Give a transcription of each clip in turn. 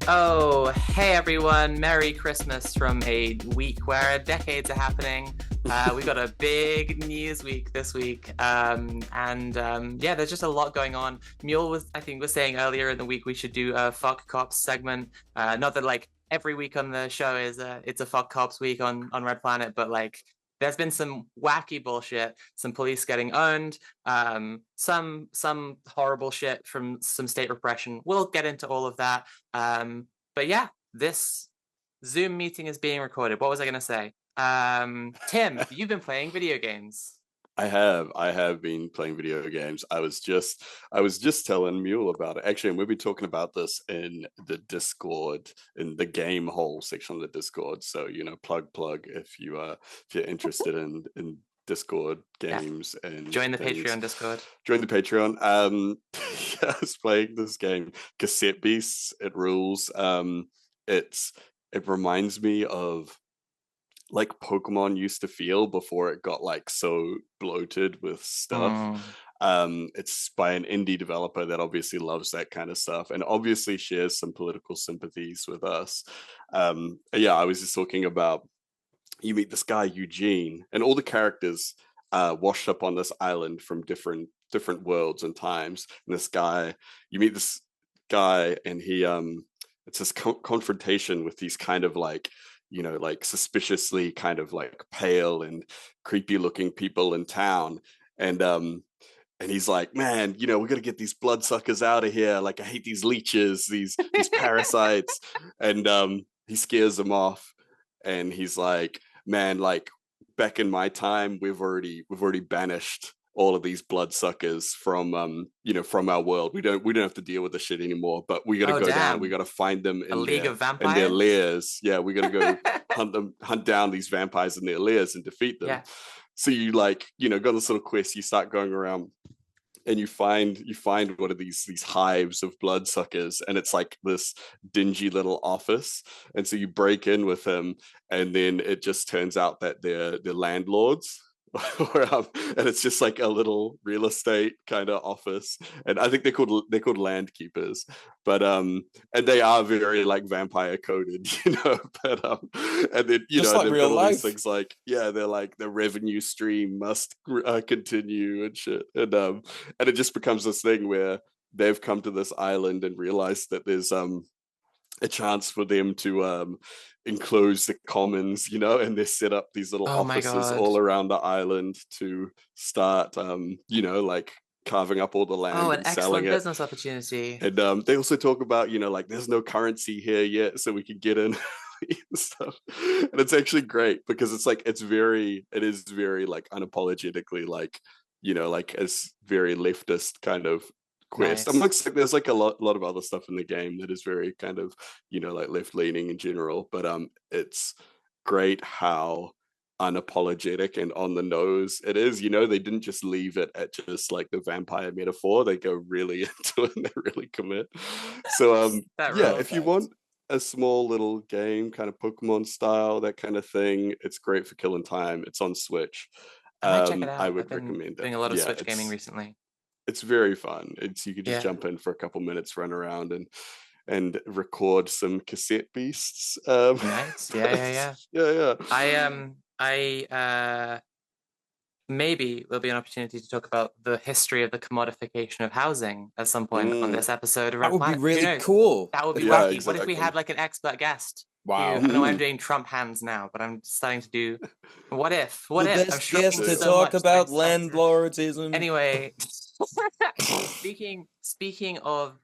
Oh, hey everyone. Merry Christmas from a week where decades are happening. We've got a big news week this week. Yeah, there's just a lot going on. Mule was saying earlier in the week we should do a Fuck Cops segment. Not that like every week on the show it's a Fuck Cops week on Red Planet, but like there's been some wacky bullshit, some police getting owned, some horrible shit from some state repression. We'll get into all of that. But yeah, this Zoom meeting is being recorded. What was I going to say? Tim, you've been playing video games. I have been playing video games. I was just telling Mule about it. Actually, and we'll be talking about this in the Discord, in the game hole section of the Discord. So, plug if you're interested in Discord games and Join the things. Patreon Discord. Join the Patreon. Yeah, I was playing this game, Cassette Beasts. It rules. It reminds me of like Pokemon used to feel before it got like so bloated with stuff. It's by an indie developer that obviously loves that kind of stuff and obviously shares some political sympathies with us. Yeah, I was just talking about, you meet this guy Eugene, and all the characters washed up on this island from different worlds and times. And you meet this guy, and he it's this confrontation with these kind of like, like suspiciously kind of like pale and creepy looking people in town. And he's like, man, we got to get these bloodsuckers out of here. Like, I hate these leeches, these parasites. And he scares them off. And he's like, man, like back in my time, we've already banished all of these bloodsuckers from our world. We don't have to deal with this shit anymore. But we got to go down. We got to find them in their lairs. Yeah, we got to go hunt down these vampires in their lairs and defeat them. Yeah. So you go on this little quest. You start going around, and you find one of these hives of bloodsuckers, and it's like this dingy little office. And so you break in with him, and then it just turns out that they're landlords. And it's just like a little real estate kind of office, and I think they're called land keepers, but and they are very like vampire coded, but and then just like real life things like, yeah, they're like the revenue stream must continue and shit, and it just becomes this thing where they've come to this island and realized that there's a chance for them to enclose the commons, and they set up these little offices all around the island to start, like carving up all the land and selling it. Excellent business opportunity. And they also talk about, like there's no currency here yet, so we can get in and stuff. And it's actually great because it is very like unapologetically like, like as very leftist kind of quest. Nice. Amongst like, there's like a lot of other stuff in the game that is very kind of, like left leaning in general, but it's great how unapologetic and on the nose it is. They didn't just leave it at just like the vampire metaphor. They go really into it and they really commit. So yeah, if you want a small little game, kind of Pokemon style, that kind of thing, it's great for killing time. It's on Switch. I might check it out. I would recommend it. Doing a lot of Switch gaming recently. It's very fun. You could just jump in for a couple minutes, run around, and record some cassette beasts. Nice. Yeah. I maybe there'll be an opportunity to talk about the history of the commodification of housing at some point on this episode. That would be really cool. That would be wacky. Exactly. What if we had like an expert guest? Wow. I know I'm doing Trump hands now, but I'm starting to do what if? What the if? best guest to talk about landlordism. Anyway, speaking of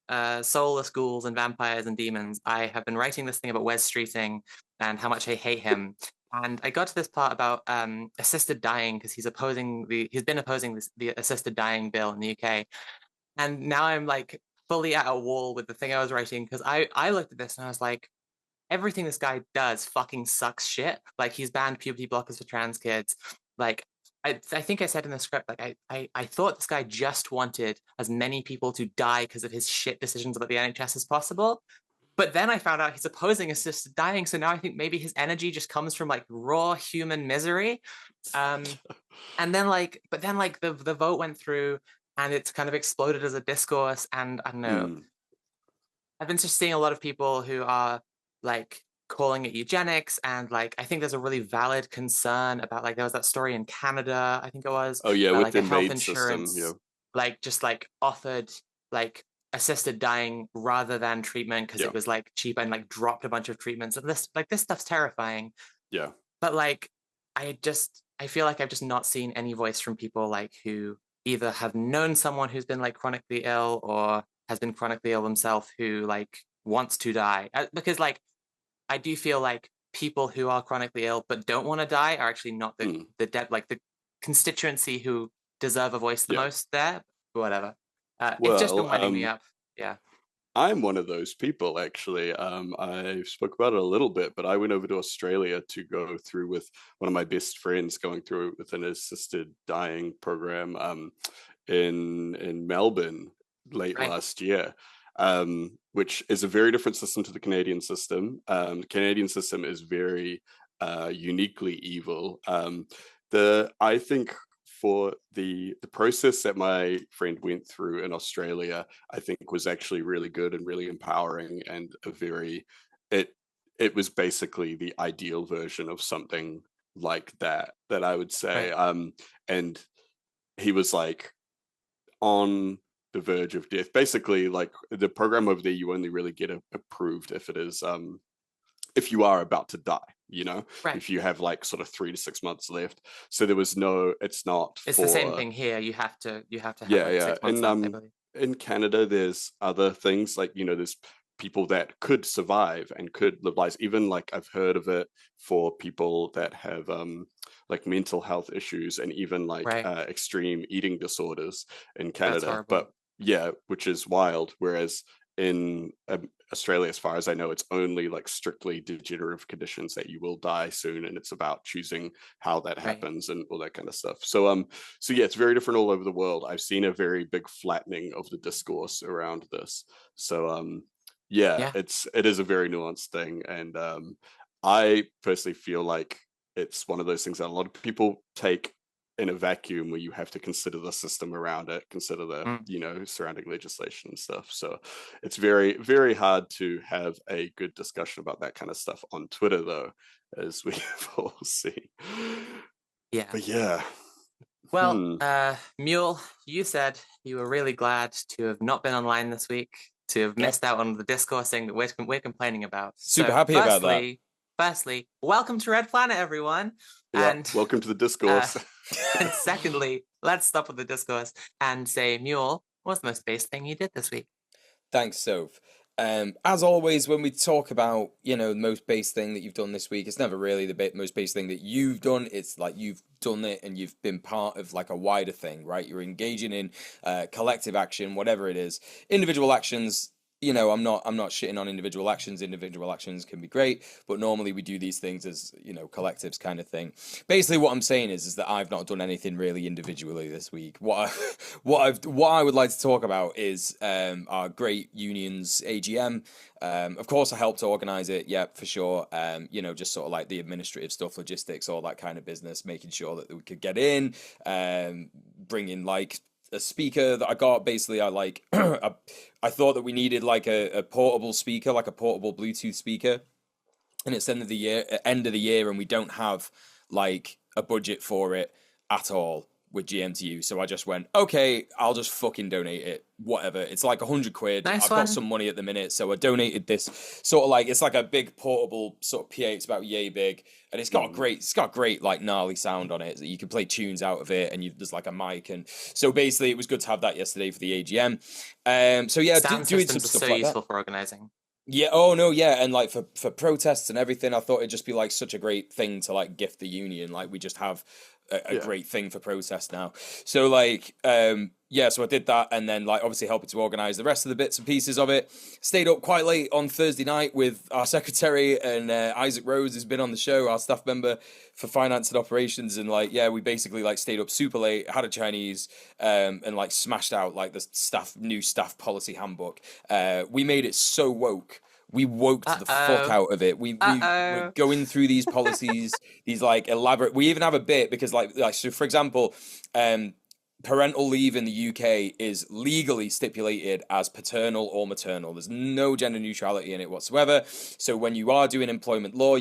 soulless ghouls and vampires and demons, I have been writing this thing about Wes Streeting and how much I hate him. And I got to this part about assisted dying because he's been opposing the assisted dying bill in the UK. And now I'm like fully at a wall with the thing I was writing because I looked at this and I was like, everything this guy does fucking sucks shit. Like he's banned puberty blockers for trans kids. Like I think I said in the script, like I thought this guy just wanted as many people to die because of his shit decisions about the NHS as possible. But then I found out he's opposing assisted dying. So now I think maybe his energy just comes from like raw human misery. And then the vote went through and it's kind of exploded as a discourse. And I don't know. I've been just seeing a lot of people who are like calling it eugenics, and like I think there's a really valid concern about, like, there was that story in Canada, I think it was, Oh yeah, where with like the a health maid system. Yeah. insurance like just like offered like assisted dying rather than treatment because Yeah. it was like cheap, and like dropped a bunch of treatments. And this stuff's terrifying. Yeah. But like I feel like I've just not seen any voice from people like who either have known someone who's been like chronically ill or has been chronically ill themselves who like wants to die. Because like I do feel like people who are chronically ill but don't want to die are actually not the dead, like the constituency who deserve a voice the Yeah. most there. Whatever. It's just been Well, winding me up. Yeah. I'm one of those people, actually. I spoke about it a little bit, but I went over to Australia to go through with one of my best friends, going through with an assisted dying program in Melbourne late Right. last year, which is a very different system to the Canadian system. The Canadian system is very uniquely evil. I think for the process that my friend went through in Australia, I think was actually really good and really empowering, and it was basically the ideal version of something like that I would say. Right. And he was like on the verge of death. Basically, like the program over there, you only really get approved if it is if you are about to die, Right. if you have like sort of 3 to 6 months left. So there was it's not It's for the same thing here. You have to have yeah, like yeah. 6 months left, I believe. In Canada, there's other things like, there's people that could survive and could live lives. Even like I've heard of it for people that have like mental health issues, and even like Right. extreme eating disorders in That's Canada. horrible. But yeah, which is wild. Whereas in Australia, as far as I know, it's only like strictly degenerative conditions that you will die soon, and it's about choosing how that happens and all that kind of stuff. So yeah, it's very different all over the world. I've seen a very big flattening of the discourse around this. So yeah, it is a very nuanced thing, and I personally feel like it's one of those things that a lot of people take in a vacuum, where you have to consider the system around it, consider the surrounding legislation and stuff. So it's very, very hard to have a good discussion about that kind of stuff on Twitter, though, as we've all seen. Yeah. But yeah. Well, Mule, you said you were really glad to have not been online this week, to have missed out on the discoursing that we're complaining about. Super happy about that. Firstly, welcome to Red Planet, everyone. Yeah, and welcome to the discourse. And secondly, let's stop with the discourse and say, Mule, what's the most base thing you did this week? Thanks, Soph. As always, when we talk about, the most base thing that you've done this week, it's never really the most base thing that you've done. It's like you've done it and you've been part of like a wider thing, right? You're engaging in collective action, whatever it is. Individual actions, I'm not shitting on individual actions. Individual actions can be great, but normally we do these things as, collectives kind of thing. Basically, what I'm saying is that I've not done anything really individually this week. What I would like to talk about is our great union's AGM. Of course, I helped organize it. Yeah, for sure. Just sort of like the administrative stuff, logistics, all that kind of business, making sure that we could get in, bringing like a speaker that I got. Basically, I thought that we needed like a portable speaker, like a portable Bluetooth speaker, and it's end of the year, and we don't have like a budget for it at all with GMTU. So I just went, okay, I'll just fucking donate it. Whatever. It's like £100. Nice I've one. got some money at the minute, so I donated this sort of like, it's like a big portable sort of PA. It's about yay big, and it's got great like gnarly sound on it. You can play tunes out of it, and there's like a mic, and so basically it was good to have that yesterday for the AGM. So yeah, doing some stuff so like useful that. for organizing. Yeah, oh no, yeah, and like for protests and everything, I thought it'd just be like such a great thing to like gift the union. Like we just have a great thing for protest now. So like, so I did that, and then like obviously helping to organise the rest of the bits and pieces of it. Stayed up quite late on Thursday night with our secretary, and Isaac Rose has been on the show, our staff member for finance and operations, and like we basically like stayed up super late, had a Chinese, and like smashed out like the new staff policy handbook. We made it so woke. We woke the fuck out of it. We're going through these policies, these like elaborate. We even have a bit because like so for example, parental leave in the UK is legally stipulated as paternal or maternal. There's no gender neutrality in it whatsoever. So when you are doing employment law,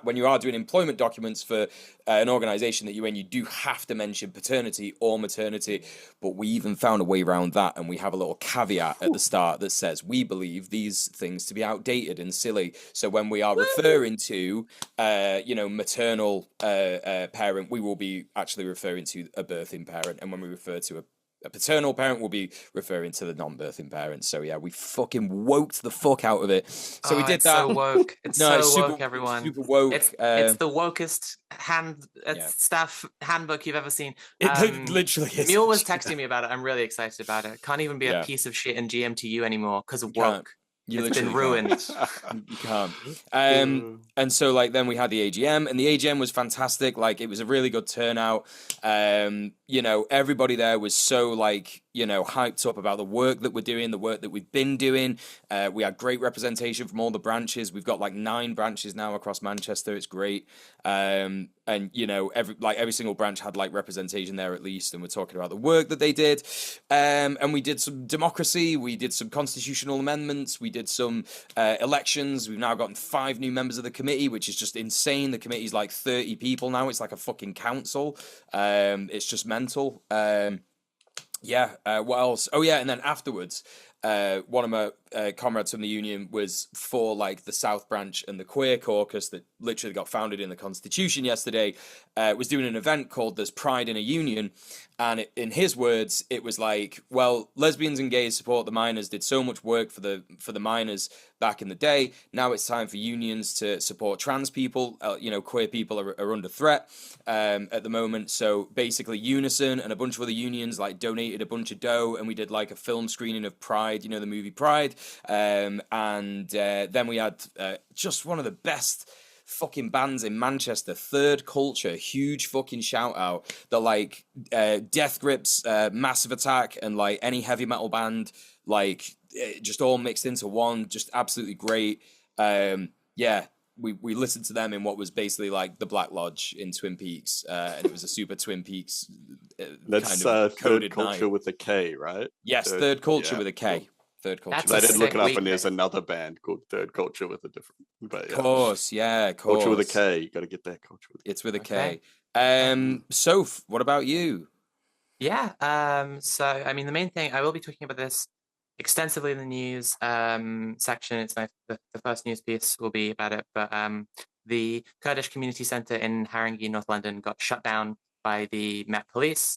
when you are doing employment documents for an organization that you're in, you do have to mention paternity or maternity. But we even found a way around that, and we have a little caveat at the start that says we believe these things to be outdated and silly. So when we are referring to, maternal parent, we will be actually referring to a birthing parent, and when we refer to a paternal parent, we'll be referring to the non-birthing parent. So yeah, we fucking woked the fuck out of it. So we did it's that. so woke. It's No, so it's woke, everyone. super woke. It's the wokest staff handbook you've ever seen. It literally is. Mule was texting me about it. I'm really excited about it. Can't even be a piece of shit in GMTU anymore because of woke. It's been ruined. You can't. And so like then we had the AGM, and the AGM was fantastic. Like it was a really good turnout. Everybody there was so like, hyped up about the work that we're doing, the work that we've been doing. We had great representation from all the branches. We've got like 9 branches now across Manchester. It's great. And every single branch had like representation there at least, and we're talking about the work that they did. And we did some democracy, we did some constitutional amendments, we did some elections. We've now gotten 5 new members of the committee, which is just insane. The committee's like 30 people now. It's like a fucking council. It's just mental. What else? Oh yeah, and then afterwards, one of my comrades from the union was for like the South Branch and the Queer Caucus that literally got founded in the Constitution yesterday, was doing an event called There's Pride in a Union. And in his words, it was like, well, lesbians and gays support the miners, did so much work for the miners back in the day. Now it's time for unions to support trans people. Queer people are under threat at the moment. So basically Unison and a bunch of other unions like donated a bunch of dough, and we did like a film screening of Pride, the movie Pride. Then we had just one of the best fucking bands in Manchester, Third Culture, huge fucking shout out. The like Death Grips, Massive Attack, and like any heavy metal band, like just all mixed into one, just absolutely great. We listened to them in what was basically like the Black Lodge in Twin Peaks, and it was a super Twin Peaks That's kind of Third Culture night. with a K, right? Yes, Third Culture with a K. Cool. Third Culture. That's I did look it up, week, and there's another band called Third Culture with a different. But yeah. Course. Culture with a K. You got to get that culture. It's with a Okay. K. Soph, what about you? Yeah. So I mean, the main thing I will be talking about this extensively in the news section. It's the first news piece will be about it, but the Kurdish Community Center in Haringey, North London, got shut down by the Met Police.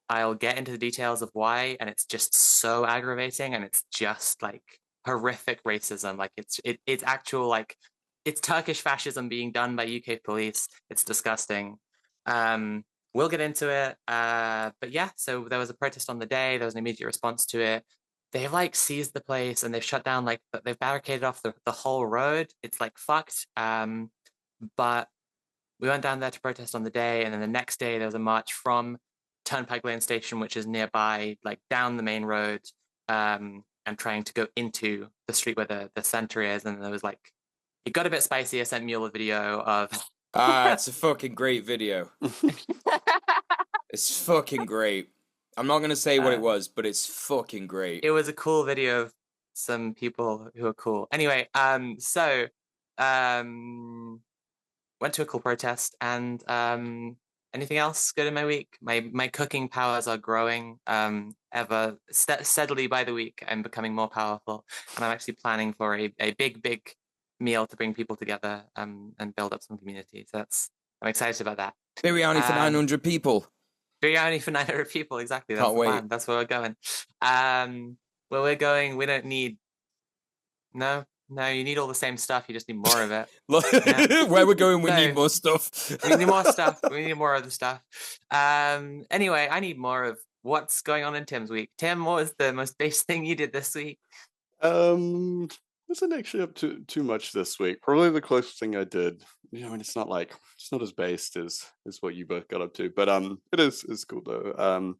I'll get into the details of why, and it's just so aggravating, and it's just like horrific racism. Like it's actual like it's Turkish fascism being done by UK police. It's disgusting. We'll get into it. But yeah, so there was a protest on the day. There was an immediate response to it. They've like seized the place and they've shut down they've barricaded off the whole road. It's like fucked. But we went down there to protest on the day, and then the next day there was a march from Turnpike Lane Station, which is nearby, like down the main road, and trying to go into the street where the center is. And there was like, it got a bit spicy. I sent Mule a video of. It's a fucking great video. It's fucking great. I'm not going to say what it was, but it's fucking great. It was a cool video of some people who are cool. Anyway, went to a cool protest, and anything else good in my week? My cooking powers are growing ever steadily by the week. I'm becoming more powerful, and I'm actually planning for a big meal to bring people together and build up some community. So I'm excited about that. Biryani for 900 people. Biryani for 900 people, exactly. That's the plan. That's where we're going. Where we're going, we don't need. No, you need all the same stuff. You just need more of it. Where we're going, we need more stuff. We need more stuff. We need more of the stuff. Anyway, I need more of what's going on in Tim's week. Tim, what was the most base thing you did this week? Wasn't actually up to too much this week. Probably the closest thing I did. It's not as based as what you both got up to, but it's cool though.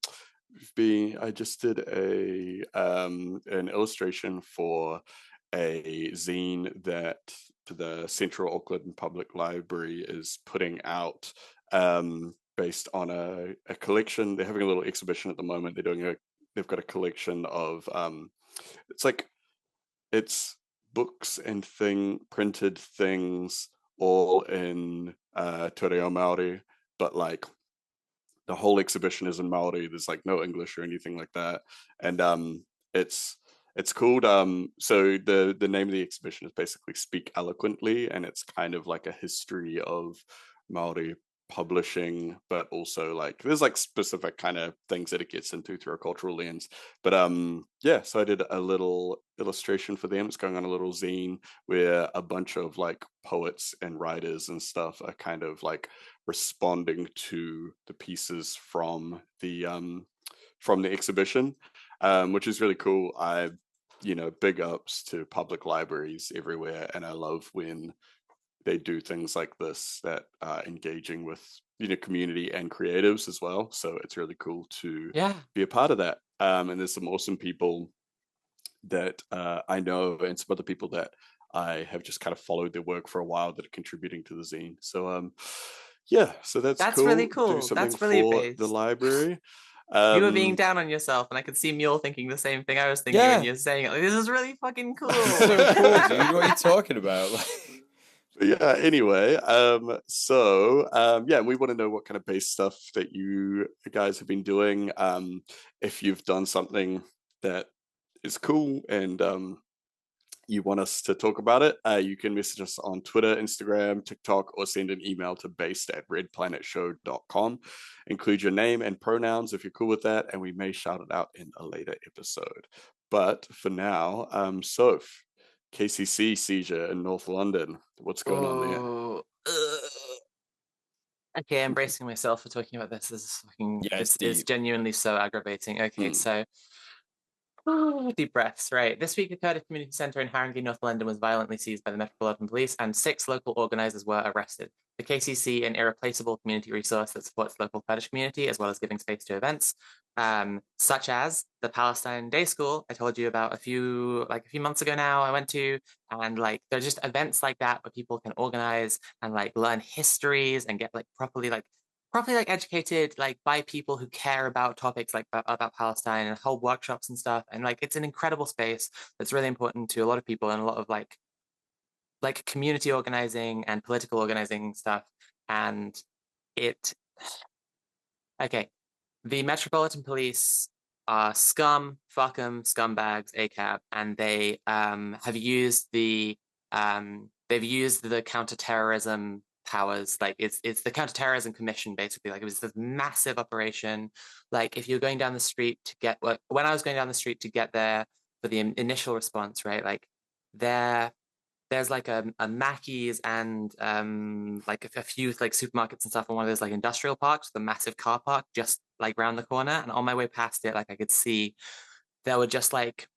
I just did an illustration for a zine that the Central Auckland Public Library is putting out based on a collection. They're having a little exhibition at the moment. They've got a collection of it's books and printed things all in Te Reo Māori, but like the whole exhibition is in Maori. There's like no English or anything like that, and it's called so the name of the exhibition is basically Speak Eloquently, and it's kind of like a history of Maori publishing, but also like there's like specific kind of things that it gets into through a cultural lens. But yeah, so I did a little illustration for them. It's going on a little zine where a bunch of like poets and writers and stuff are kind of like responding to the pieces from the exhibition, which is really cool. Big ups to public libraries everywhere, and I love when they do things like this that are engaging with community and creatives as well. So it's really cool to be a part of that. And there's some awesome people that I know, and some other people that I have just kind of followed their work for a while that are contributing to the zine. So yeah, so that's cool. Really cool. Do something that's really for based. the library. You were being down on yourself, and I could see Mule thinking the same thing I was thinking when you're saying it. Like, this is really fucking cool. So cool, dude. What are you talking about? Yeah, anyway, yeah, we want to know what kind of base stuff that you guys have been doing. If you've done something that is cool and you want us to talk about it, you can message us on Twitter, Instagram, TikTok, or send an email to based@redplanetshow.com. Include your name and pronouns if you're cool with that, and we may shout it out in a later episode. But for now, Soph, KCC seizure in North London. What's going on there? Okay, I'm bracing myself for talking about this. This is fucking, it's genuinely so aggravating. Okay, so deep breaths, right. This week, the Kurdish Community Center in Haringey, North London was violently seized by the Metropolitan Police, and 6 local organizers were arrested. The KCC, an irreplaceable community resource that supports the local Kurdish community, as well as giving space to events, such as the Palestine Day School I told you about a few months ago now I went to, and like there's just events like that where people can organize and like learn histories and get like properly educated like by people who care about topics like about Palestine, and hold workshops and stuff. And like it's an incredible space that's really important to a lot of people, and a lot of like community organizing and political organizing stuff. And the Metropolitan Police are scum, fuck 'em, scumbags, ACAB, and they have used the counterterrorism powers. Like it's the counterterrorism commission, basically. Like it was this massive operation. Like if you're going down the street to get, when I was going down the street to get there for the initial response, right? Like there's like a Mackey's and like a few like supermarkets and stuff on one of those like industrial parks, the massive car park just like around the corner. And on my way past it, like I could see there were just like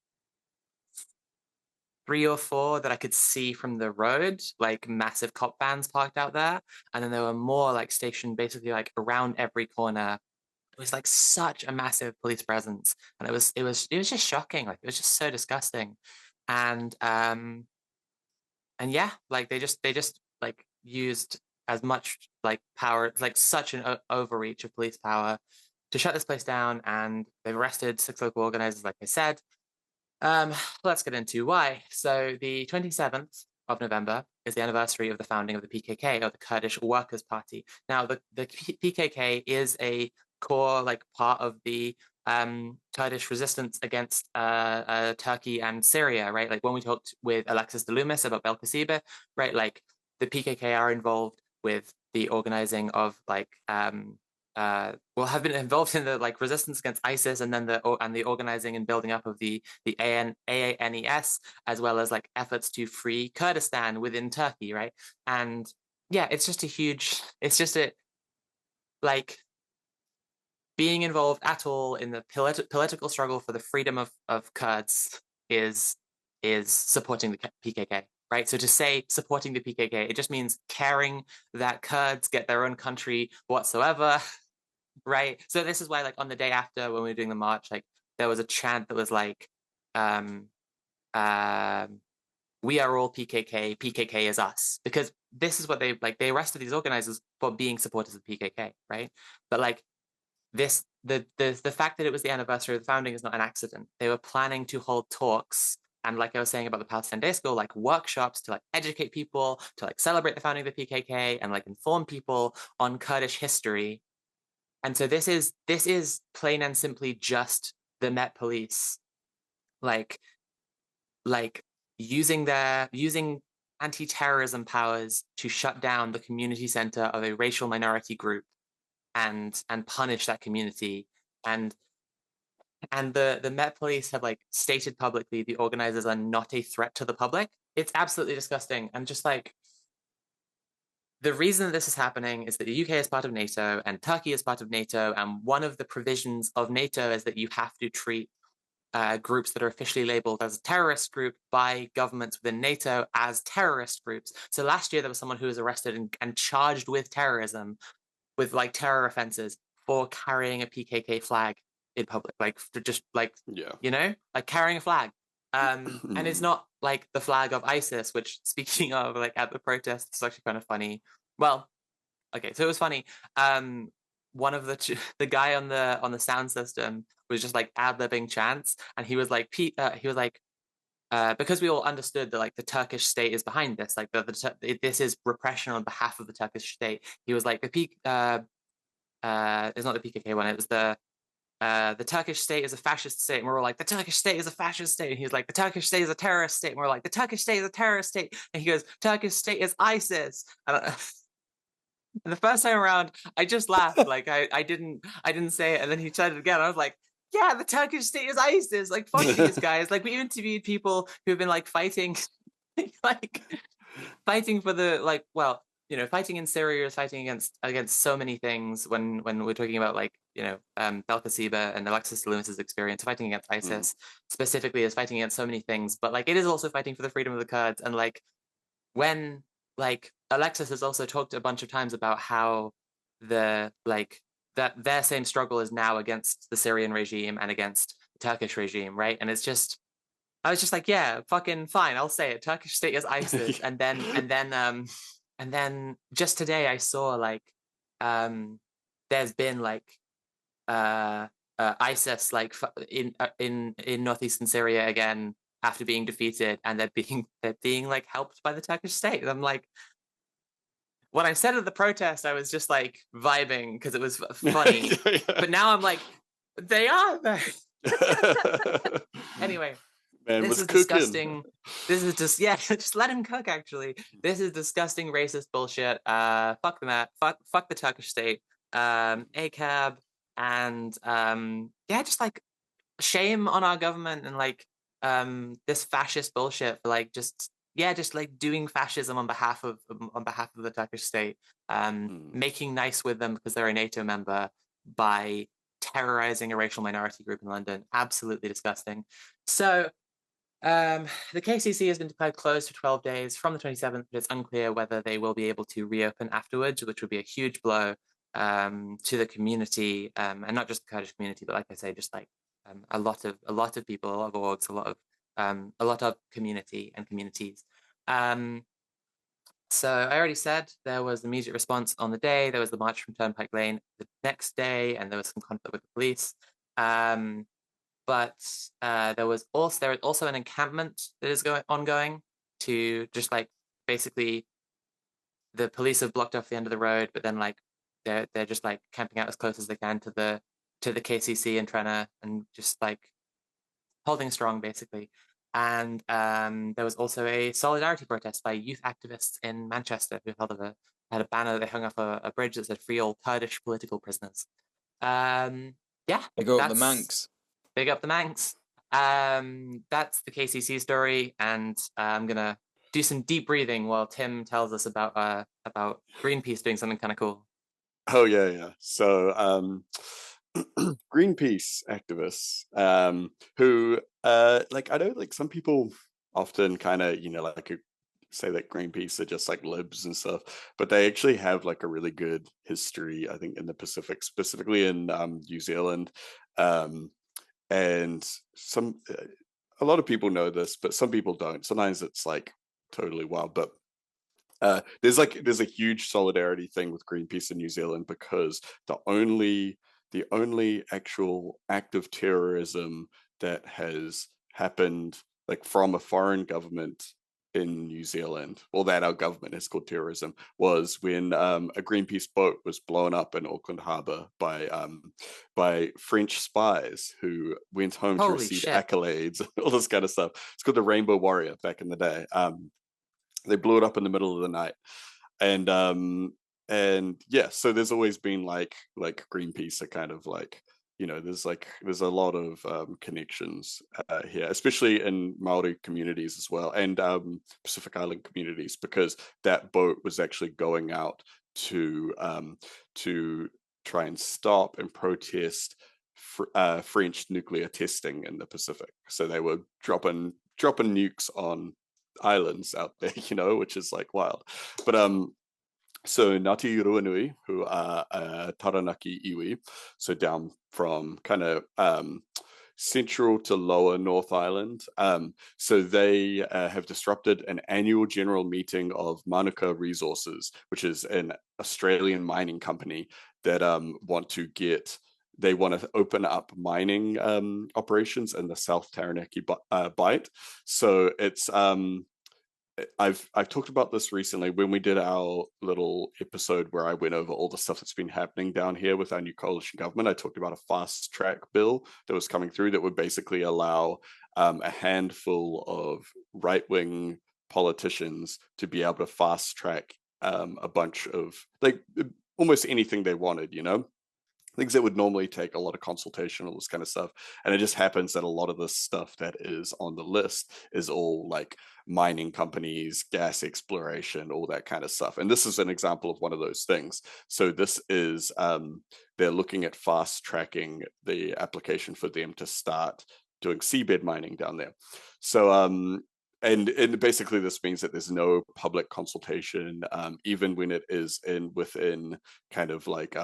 3 or 4 that I could see from the road, like massive cop vans parked out there. And then there were more like stationed basically like around every corner. It was like such a massive police presence, and it was just shocking. Like it was just so disgusting. And yeah, like they just like used as much like power, like such an overreach of police power to shut this place down. And they've arrested 6 local organizers, like I said. Let's get into why. So the 27th of November is the anniversary of the founding of the PKK, or the Kurdish Workers' Party. Now, the PKK is a core like part of the Kurdish resistance against Turkey and Syria, right? Like when we talked with Alexis de Loomis about Belkaceba, right? Like the PKK are involved with the organizing of like have been involved in the like resistance against ISIS, and then the organizing and building up of the AANES, as well as like efforts to free Kurdistan within Turkey, right? And yeah, it's just like being involved at all in the political struggle for the freedom of Kurds is supporting the PKK, right? So to say supporting the PKK, it just means caring that Kurds get their own country whatsoever, right? So this is why, like, on the day after when we were doing the march, like, there was a chant that was like, we are all PKK, PKK is us. Because this is what they arrested these organizers for being supporters of PKK, right? But like this, the fact that it was the anniversary of the founding is not an accident. They were planning to hold talks, and like I was saying about the Palestine Day School, like workshops to like educate people, to like celebrate the founding of the PKK and like inform people on Kurdish history. And so this is plain and simply just the Met Police, like using anti-terrorism powers to shut down the community center of a racial minority group and punish that community. And the Met Police have like stated publicly the organizers are not a threat to the public. It's absolutely disgusting. And just like, the reason that this is happening is that the UK is part of NATO and Turkey is part of NATO. And one of the provisions of NATO is that you have to treat groups that are officially labeled as a terrorist group by governments within NATO as terrorist groups. So last year, there was someone who was arrested and charged with terrorism, with like terror offenses for carrying a PKK flag in public, like just like, you know, like carrying a flag. And it's not like the flag of ISIS, which, speaking of, like at the protest, it's actually kind of funny. Well, okay, so it was funny. One of the guy on the sound system was just like ad-libbing chants, and he was like, because we all understood that like the Turkish state is behind this, like this is repression on behalf of the Turkish state. He was like, it's not the PKK one, it was the Turkish state is a fascist state, and we're all like, the Turkish state is a fascist state. And he's like, the Turkish state is a terrorist state, and we're like, the Turkish state is a terrorist state. And he goes, Turkish state is ISIS. And the first time around, I just laughed, like I didn't say it, and then he said it again. I was like, yeah, the Turkish state is ISIS. Like, fuck these guys. Like, we interviewed people who've been like fighting, like fighting for the like, well, you know, fighting in Syria is fighting against so many things. When we're talking about like, you know, Belkaceba and Alexis Lewis's experience, fighting against ISIS specifically is fighting against so many things. But like, it is also fighting for the freedom of the Kurds. And like, when like Alexis has also talked a bunch of times about how that their same struggle is now against the Syrian regime and against the Turkish regime, right? And it's just, I was just like, yeah, fucking fine, I'll say it. Turkish state is ISIS. and then just today I saw like there's been like ISIS like in northeastern Syria again after being defeated, and they're being like helped by the Turkish state. And I'm like, when I said at the protest, I was just like vibing because it was funny. But now I'm like, they are there. Anyway, Man, this is disgusting. This is just, yeah, just let him cook, actually. This is disgusting racist bullshit. Fuck the fuck the Turkish state. ACAB, and yeah, just like shame on our government and like this fascist bullshit for like just like doing fascism on behalf of the Turkish state, making nice with them because they're a NATO member by terrorizing a racial minority group in London. Absolutely disgusting. So the KCC has been declared closed for 12 days from the 27th, but it's unclear whether they will be able to reopen afterwards, which would be a huge blow to the community, and not just the Kurdish community, but like I say, just like a lot of people, a lot of orgs, a lot of community and communities. So I already said there was the immediate response on the day. There was the march from Turnpike Lane the next day, and there was some conflict with the police. But there is also an encampment that is ongoing to just like basically the police have blocked off the end of the road, but then like they're just like camping out as close as they can to the KCC and trying to, and just like holding strong basically. And there was also a solidarity protest by youth activists in Manchester who had a banner. They hung off a bridge that said "Free all Kurdish political prisoners." Yeah, big up the Manx. Big up the Manx. That's the KCC story, and I'm gonna do some deep breathing while Tim tells us about Greenpeace doing something kind of cool. Oh yeah. So Greenpeace activists who like, I know like some people often kind of, you know, like say that Greenpeace are just like libs and stuff, but they actually have like a really good history, I think, in the Pacific, specifically in New Zealand. And a lot of people know this, but some people don't. Sometimes it's like totally wild. But there's a huge solidarity thing with Greenpeace in New Zealand, because the only actual act of terrorism that has happened like from a foreign government in New Zealand, or that our government has called terrorism, was when a Greenpeace boat was blown up in Auckland Harbour by French spies who went home to Holy receive shit. accolades and all this kind of stuff. It's called the Rainbow Warrior back in the day. They blew it up in the middle of the night, and yeah, so there's always been like Greenpeace are kind of like, there's a lot of connections here, especially in Maori communities as well, and Pacific Island communities, because that boat was actually going out to try and stop and protest French nuclear testing in the Pacific. So they were dropping nukes on islands out there, which is like wild. But so Ngāti Ruanui, who are Taranaki iwi, so down from kind of central to lower North Island. So they have disrupted an annual general meeting of Manuka Resources, which is an Australian mining company that want to open up mining operations in the South Taranaki Bight. So it's I've talked about this recently when we did our little episode where I went over all the stuff that's been happening down here with our new coalition government. I talked about a fast track bill that was coming through that would basically allow a handful of right-wing politicians to be able to fast track a bunch of like almost anything they wanted, things that would normally take a lot of consultation, all this kind of stuff. And it just happens that a lot of the stuff that is on the list is all like mining companies, gas exploration, all that kind of stuff. And this is an example of one of those things. So this is, they're looking at fast tracking the application for them to start doing seabed mining down there. So, and basically this means that there's no public consultation, even when it is within kind of like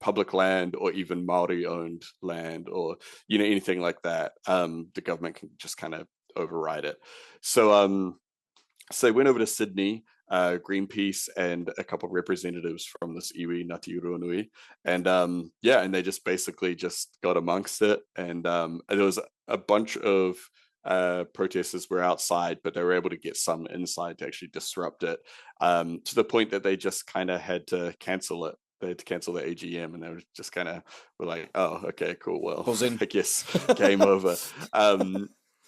public land or even Maori owned land or anything like that. The government can just kind of override it. So so they went over to Sydney, Greenpeace and a couple of representatives from this iwi, Ngāti Ruanui, and and they just basically just got amongst it, and there was a bunch of protesters were outside, but they were able to get some inside to actually disrupt it, to the point that they just kind of had to cancel it. They had to cancel the AGM, and they were just kind of were like, "Oh, okay, cool. Well, I guess game over."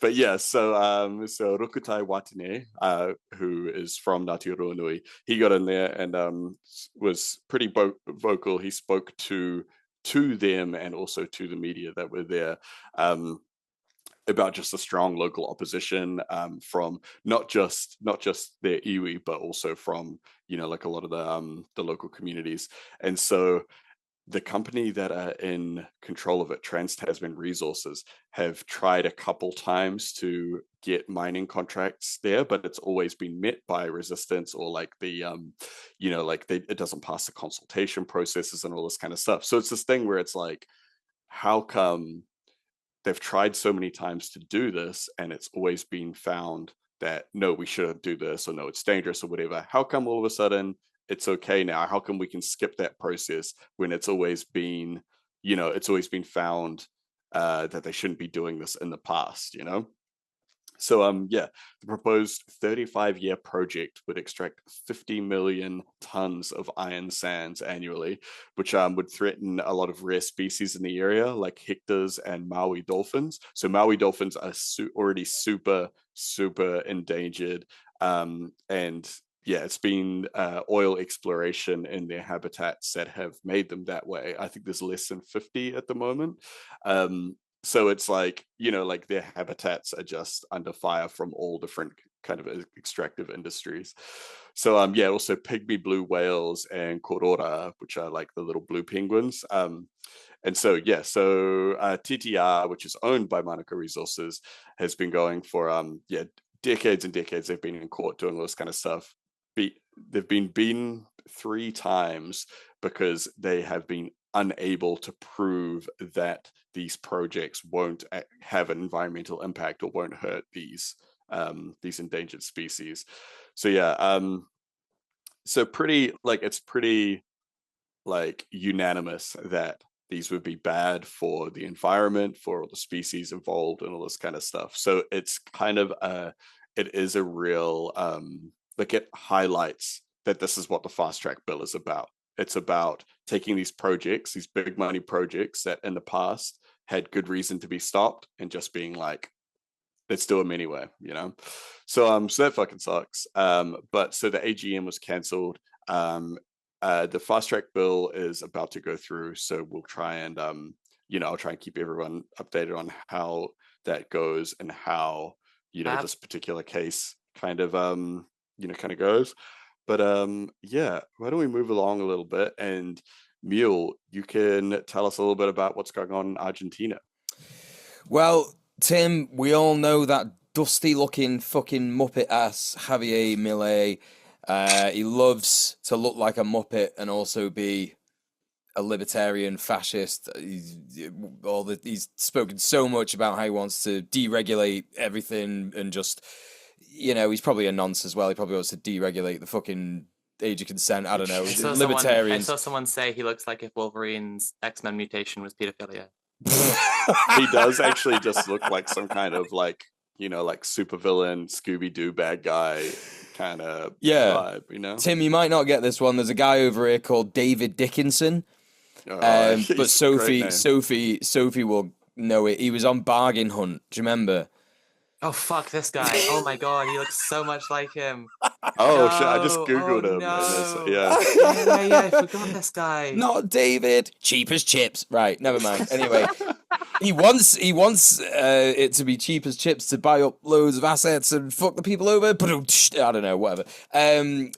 But yeah, so Rukutai Watene, who is from Ngāti Ruanui, he got in there and was pretty vocal. He spoke to them and also to the media that were there. About just the strong local opposition from not just their iwi, but also from like a lot of the local communities. And so the company that are in control of it, Trans-Tasman Resources, have tried a couple times to get mining contracts there, but it's always been met by resistance or like the it doesn't pass the consultation processes and all this kind of stuff. So it's this thing where it's like, how come they've tried so many times to do this and it's always been found that no, we shouldn't do this, or no, it's dangerous or whatever? How come all of a sudden it's okay now? How come we can skip that process when it's always been found that they shouldn't be doing this in the past, So the proposed 35-year project would extract 50 million tons of iron sands annually, which would threaten a lot of rare species in the area, like hectors and Maui dolphins. So Maui dolphins are already super, super endangered, and yeah, it's been oil exploration in their habitats that have made them that way. I think there's less than 50 at the moment. So it's like, like their habitats are just under fire from all different kind of extractive industries. So also pygmy blue whales and korora, which are like the little blue penguins. And so TTR, which is owned by Manuka Resources, has been going for decades and decades. They've been in court doing all this kind of stuff. They've been beaten 3 times because they have been unable to prove that these projects won't have an environmental impact or won't hurt these endangered species. So so pretty like it's pretty like unanimous that these would be bad for the environment, for all the species involved, and all this kind of stuff. So it's kind of it is a real like it highlights that this is what the fast track bill is about. It's about taking these projects, these big money projects that in the past had good reason to be stopped, and just being like, let's do them anyway, you know. So that fucking sucks. But so the AGM was cancelled. The fast track bill is about to go through, so we'll try and I'll try and keep everyone updated on how that goes and how this particular case kind of kind of goes. But yeah, why don't we move along a little bit, and Mule, you can tell us a little bit about what's going on in Argentina. Well, Tim, we all know that dusty-looking fucking Muppet-ass Javier Milei. He loves to look like a Muppet and also be a libertarian fascist. He's spoken so much about how he wants to deregulate everything and just, he's probably a nonce as well. He probably wants to deregulate the fucking age of consent. I don't know. Libertarians. I saw someone say he looks like if Wolverine's X-Men mutation was pedophilia. He does actually just look like some kind of like supervillain Scooby-Doo bad guy kind of vibe, Tim, you might not get this one. There's a guy over here called David Dickinson. But Sophie will know it. He was on Bargain Hunt. Do you remember? Oh, fuck this guy. Oh my god, he looks so much like him. Oh, shit, I just Googled him. No. Yeah, I forgot this guy. Not David. Cheap as chips. Right, never mind. Anyway, he wants it to be cheap as chips to buy up loads of assets and fuck the people over. I don't know, whatever.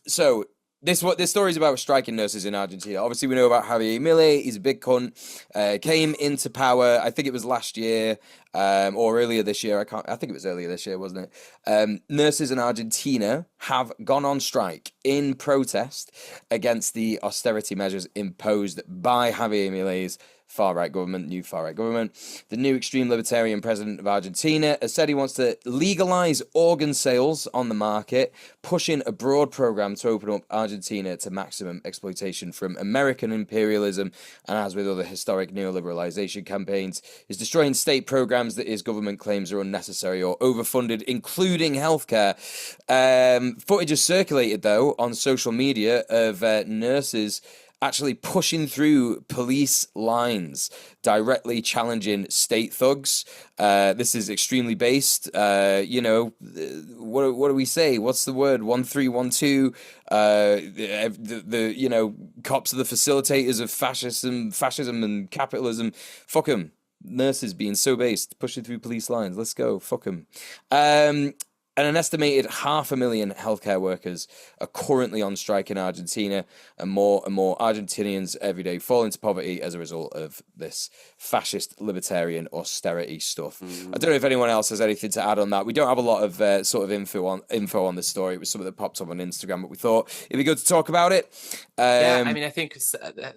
So this story is about striking nurses in Argentina. Obviously, we know about Javier Milei. He's a big cunt. Came into power, I think it was last year or earlier this year. I think it was earlier this year, wasn't it? Nurses in Argentina have gone on strike in protest against the austerity measures imposed by Javier Milei's new far-right government. The new extreme libertarian president of Argentina has said he wants to legalize organ sales on the market, pushing a broad program to open up Argentina to maximum exploitation from American imperialism, and as with other historic neoliberalization campaigns, is destroying state programs that his government claims are unnecessary or overfunded, including healthcare. Footage is circulated, though, on social media of nurses actually pushing through police lines, directly challenging state thugs. This is extremely based. What do we say? What's the word? 1312. The cops are the facilitators of fascism and capitalism. Fuck them. Nurses being so based, pushing through police lines. Let's go. Fuck them. And an estimated 500,000 healthcare workers are currently on strike in Argentina, and more Argentinians every day fall into poverty as a result of this fascist libertarian austerity stuff. I don't know if anyone else has anything to add on that. We don't have a lot of sort of info on this story. It was something that popped up on Instagram, but we thought it'd be good to talk about it. I think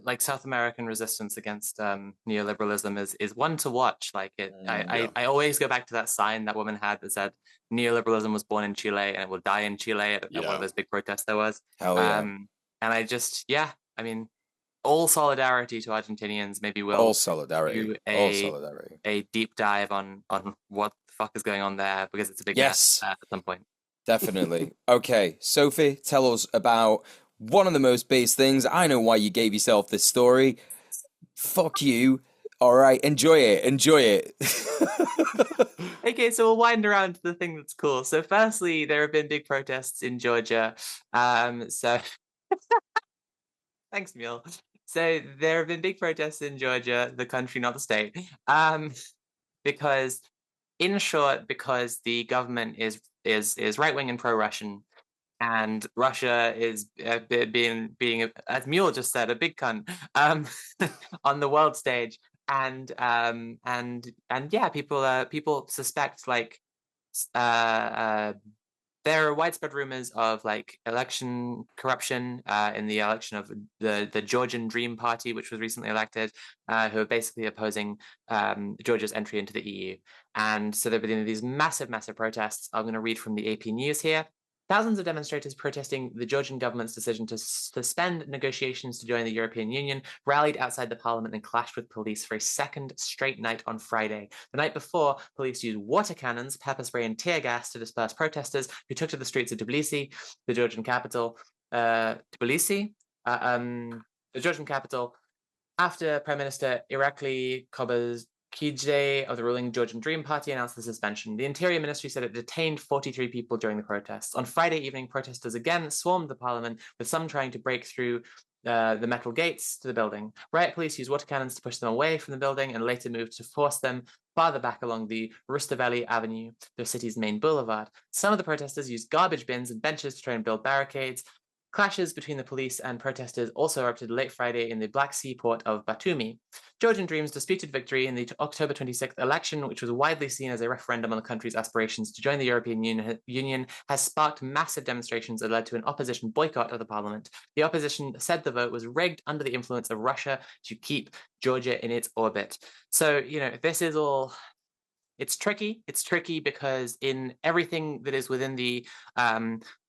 like South American resistance against neoliberalism is one to watch. Like I always go back to that sign that woman had that said, "Neoliberalism was born in Chile and it will die in Chile," at one of those big protests there was. Hell yeah. And I just, all solidarity to Argentinians. Maybe we'll all solidarity. A deep dive on what the fuck is going on there, because it's a big mess at some point. Definitely. Okay, Sophie, tell us about one of the most base things. I know why you gave yourself this story. Fuck you. All right, enjoy it. Okay, so we'll wind around to the thing that's cool. So firstly, there have been big protests in Georgia. So thanks, Mule. So there have been big protests in Georgia, the country, not the state. Because in short, because the government is right-wing and pro-Russian, and Russia is being, as Mule just said, a big cunt on the world stage. And people suspect like there are widespread rumors of like election corruption in the election of the Georgian Dream Party, which was recently elected, who are basically opposing Georgia's entry into the EU. And so there have been these massive protests. I'm going to read from the AP News here. Thousands of demonstrators protesting the Georgian government's decision to suspend negotiations to join the European Union rallied outside the parliament and clashed with police for a second straight night on Friday. The night before, police used water cannons, pepper spray, and tear gas to disperse protesters who took to the streets of Tbilisi, the Georgian capital. The Georgian capital, after Prime Minister Irakli Kobakidze of the ruling Georgian Dream Party announced the suspension. The Interior Ministry said it detained 43 people during the protests. On Friday evening, protesters again swarmed the parliament, with some trying to break through the metal gates to the building. Riot police used water cannons to push them away from the building and later moved to force them farther back along the Rustaveli Avenue, the city's main boulevard. Some of the protesters used garbage bins and benches to try and build barricades. Clashes between the police and protesters also erupted late Friday in the Black Sea port of Batumi. Georgian Dream's disputed victory in the October 26th election, which was widely seen as a referendum on the country's aspirations to join the European Union, has sparked massive demonstrations that led to an opposition boycott of the parliament. The opposition said the vote was rigged under the influence of Russia to keep Georgia in its orbit. So, this is all... It's tricky. It's tricky because in everything that is within the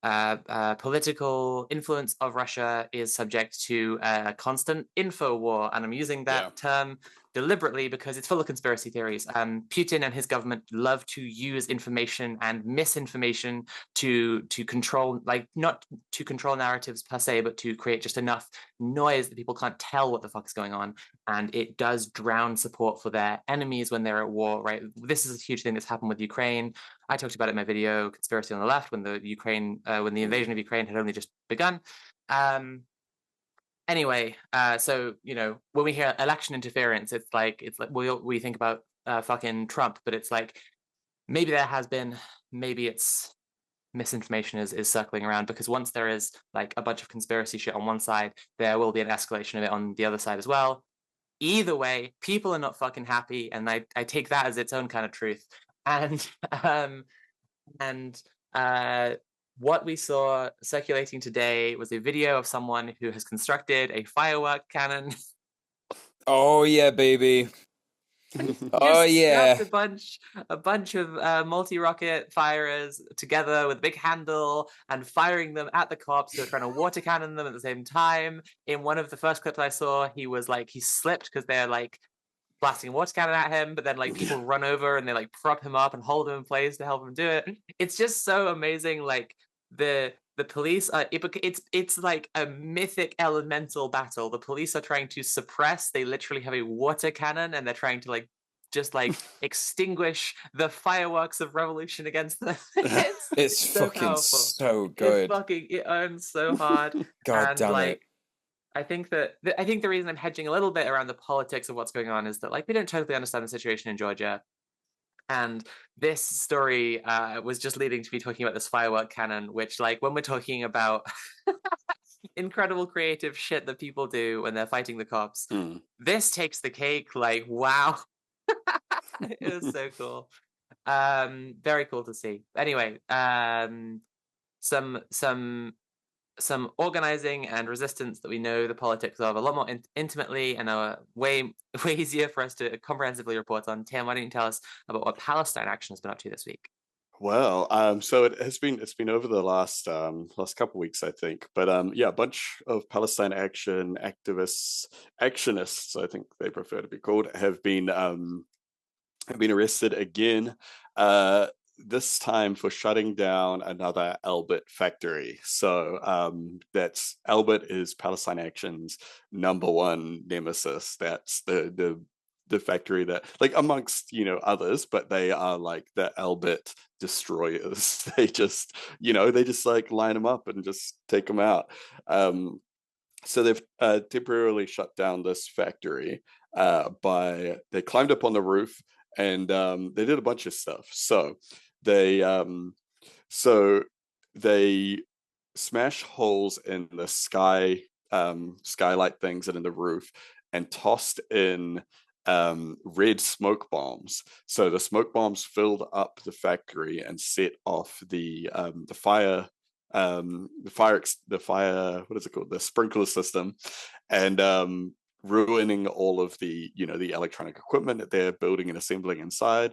political influence of Russia is subject to a constant info war. And I'm using that term deliberately because it's full of conspiracy theories. Putin and his government love to use information and misinformation to control, not to control narratives per se, but to create just enough noise that people can't tell what the fuck is going on. And it does drown support for their enemies when they're at war, right? This is a huge thing that's happened with Ukraine. I talked about it in my video, Conspiracy on the Left, when the invasion of Ukraine had only just begun. Anyway, so when we hear election interference, it's like we think about fucking Trump, but it's like maybe there has been, maybe it's misinformation is circling around, because once there is like a bunch of conspiracy shit on one side, there will be an escalation of it on the other side as well. Either way, people are not fucking happy, and I take that as its own kind of truth. And what we saw circulating today was a video of someone who has constructed a firework cannon. Oh yeah, baby. Oh yeah. A bunch of multi-rocket firers together with a big handle and firing them at the cops who are trying to water cannon them at the same time. In one of the first clips I saw, he slipped because they're like blasting a water cannon at him, but then like people run over and they like prop him up and hold him in place to help him do it. It's just so amazing. Like the police are, it's like a mythic elemental battle. The police are trying to suppress. They literally have a water cannon and they're trying to just extinguish the fireworks of revolution against them. It's so fucking powerful. So good. It earns so hard. God damn it. I think the reason I'm hedging a little bit around the politics of what's going on is that we don't totally understand the situation in Georgia. And this story was just leading to me talking about this firework cannon, which when we're talking about incredible creative shit that people do when they're fighting the cops, this takes the cake. Wow. It was so cool. Very cool to see. Anyway, some organizing and resistance that we know the politics of a lot more intimately and are way easier for us to comprehensively report on. Tam, why don't you tell us about what Palestine Action has been up to this week? Well, so it's been over the last couple of weeks, I think. But a bunch of Palestine Action actionists, I think they prefer to be called, have been arrested again. This time for shutting down another Albert factory. So that's Albert is Palestine Action's #1 nemesis. That's the factory that, amongst others, but they are the Albert destroyers. They just line them up and just take them out. So they've temporarily shut down this factory they climbed up on the roof and they did a bunch of stuff. So they smash holes in the skylight things and in the roof and tossed in red smoke bombs. So the smoke bombs filled up the factory and set off the fire, what is it called? The sprinkler system, and ruining all of the the electronic equipment that they're building and assembling inside.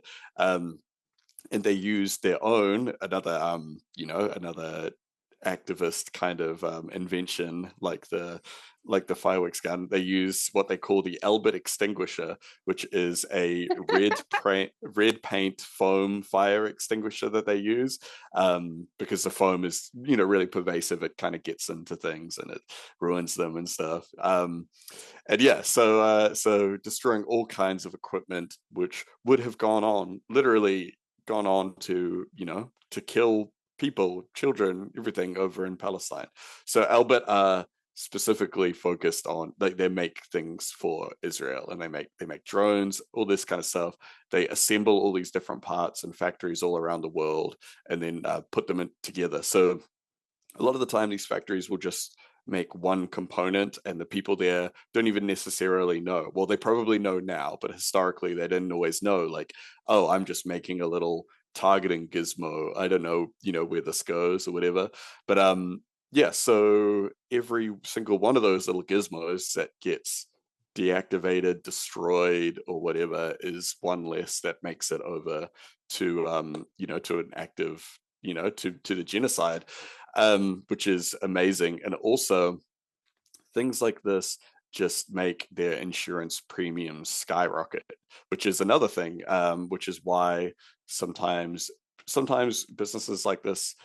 they use their own another activist kind of invention, like the fireworks gun. They use what they call the Albert extinguisher, which is a red paint foam fire extinguisher that they use, because the foam is really pervasive. It kind of gets into things and it ruins them and stuff. And yeah, so destroying all kinds of equipment which would have gone on to to kill people, children, everything over in Palestine. So Albert specifically focused on, like, they make things for Israel, and they make drones, all this kind of stuff. They assemble all these different parts in factories all around the world, and then put them together. So a lot of the time, these factories will just make one component, and the people there don't even necessarily know. Well, they probably know now, but historically they didn't always know, like, oh, I'm just making a little targeting gizmo. I don't know, where this goes or whatever. But yeah, so every single one of those little gizmos that gets deactivated, destroyed, or whatever is one less that makes it over to to an active, to the genocide, which is amazing. And also, things like this just make their insurance premiums skyrocket, which is another thing, which is why sometimes businesses like this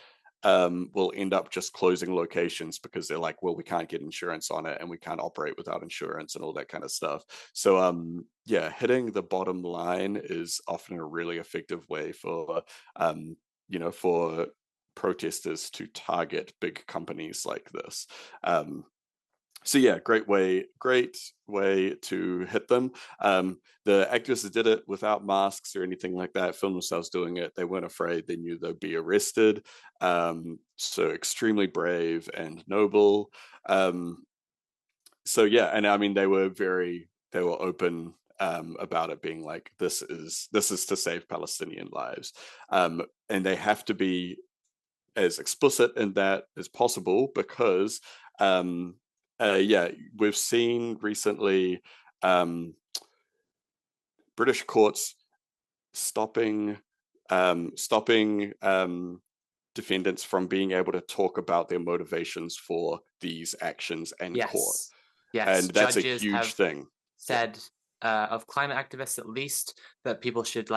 will end up just closing locations, because they're like, well, we can't get insurance on it, and we can't operate without insurance and all that kind of stuff. So yeah, hitting the bottom line is often a really effective way for for protesters to target big companies like this. So yeah, great way to hit them. The activists that did it without masks or anything like that, filmed themselves doing it. They weren't afraid. They knew they'd be arrested. So extremely brave and noble. So yeah, and I mean, they were open about it, being like, this is to save Palestinian lives, and they have to be as explicit in that as possible, because yeah, we've seen recently British courts stopping defendants from being able to talk about their motivations for these actions in court. Yes, and that's judges a huge have thing. said of climate activists, at least, that people should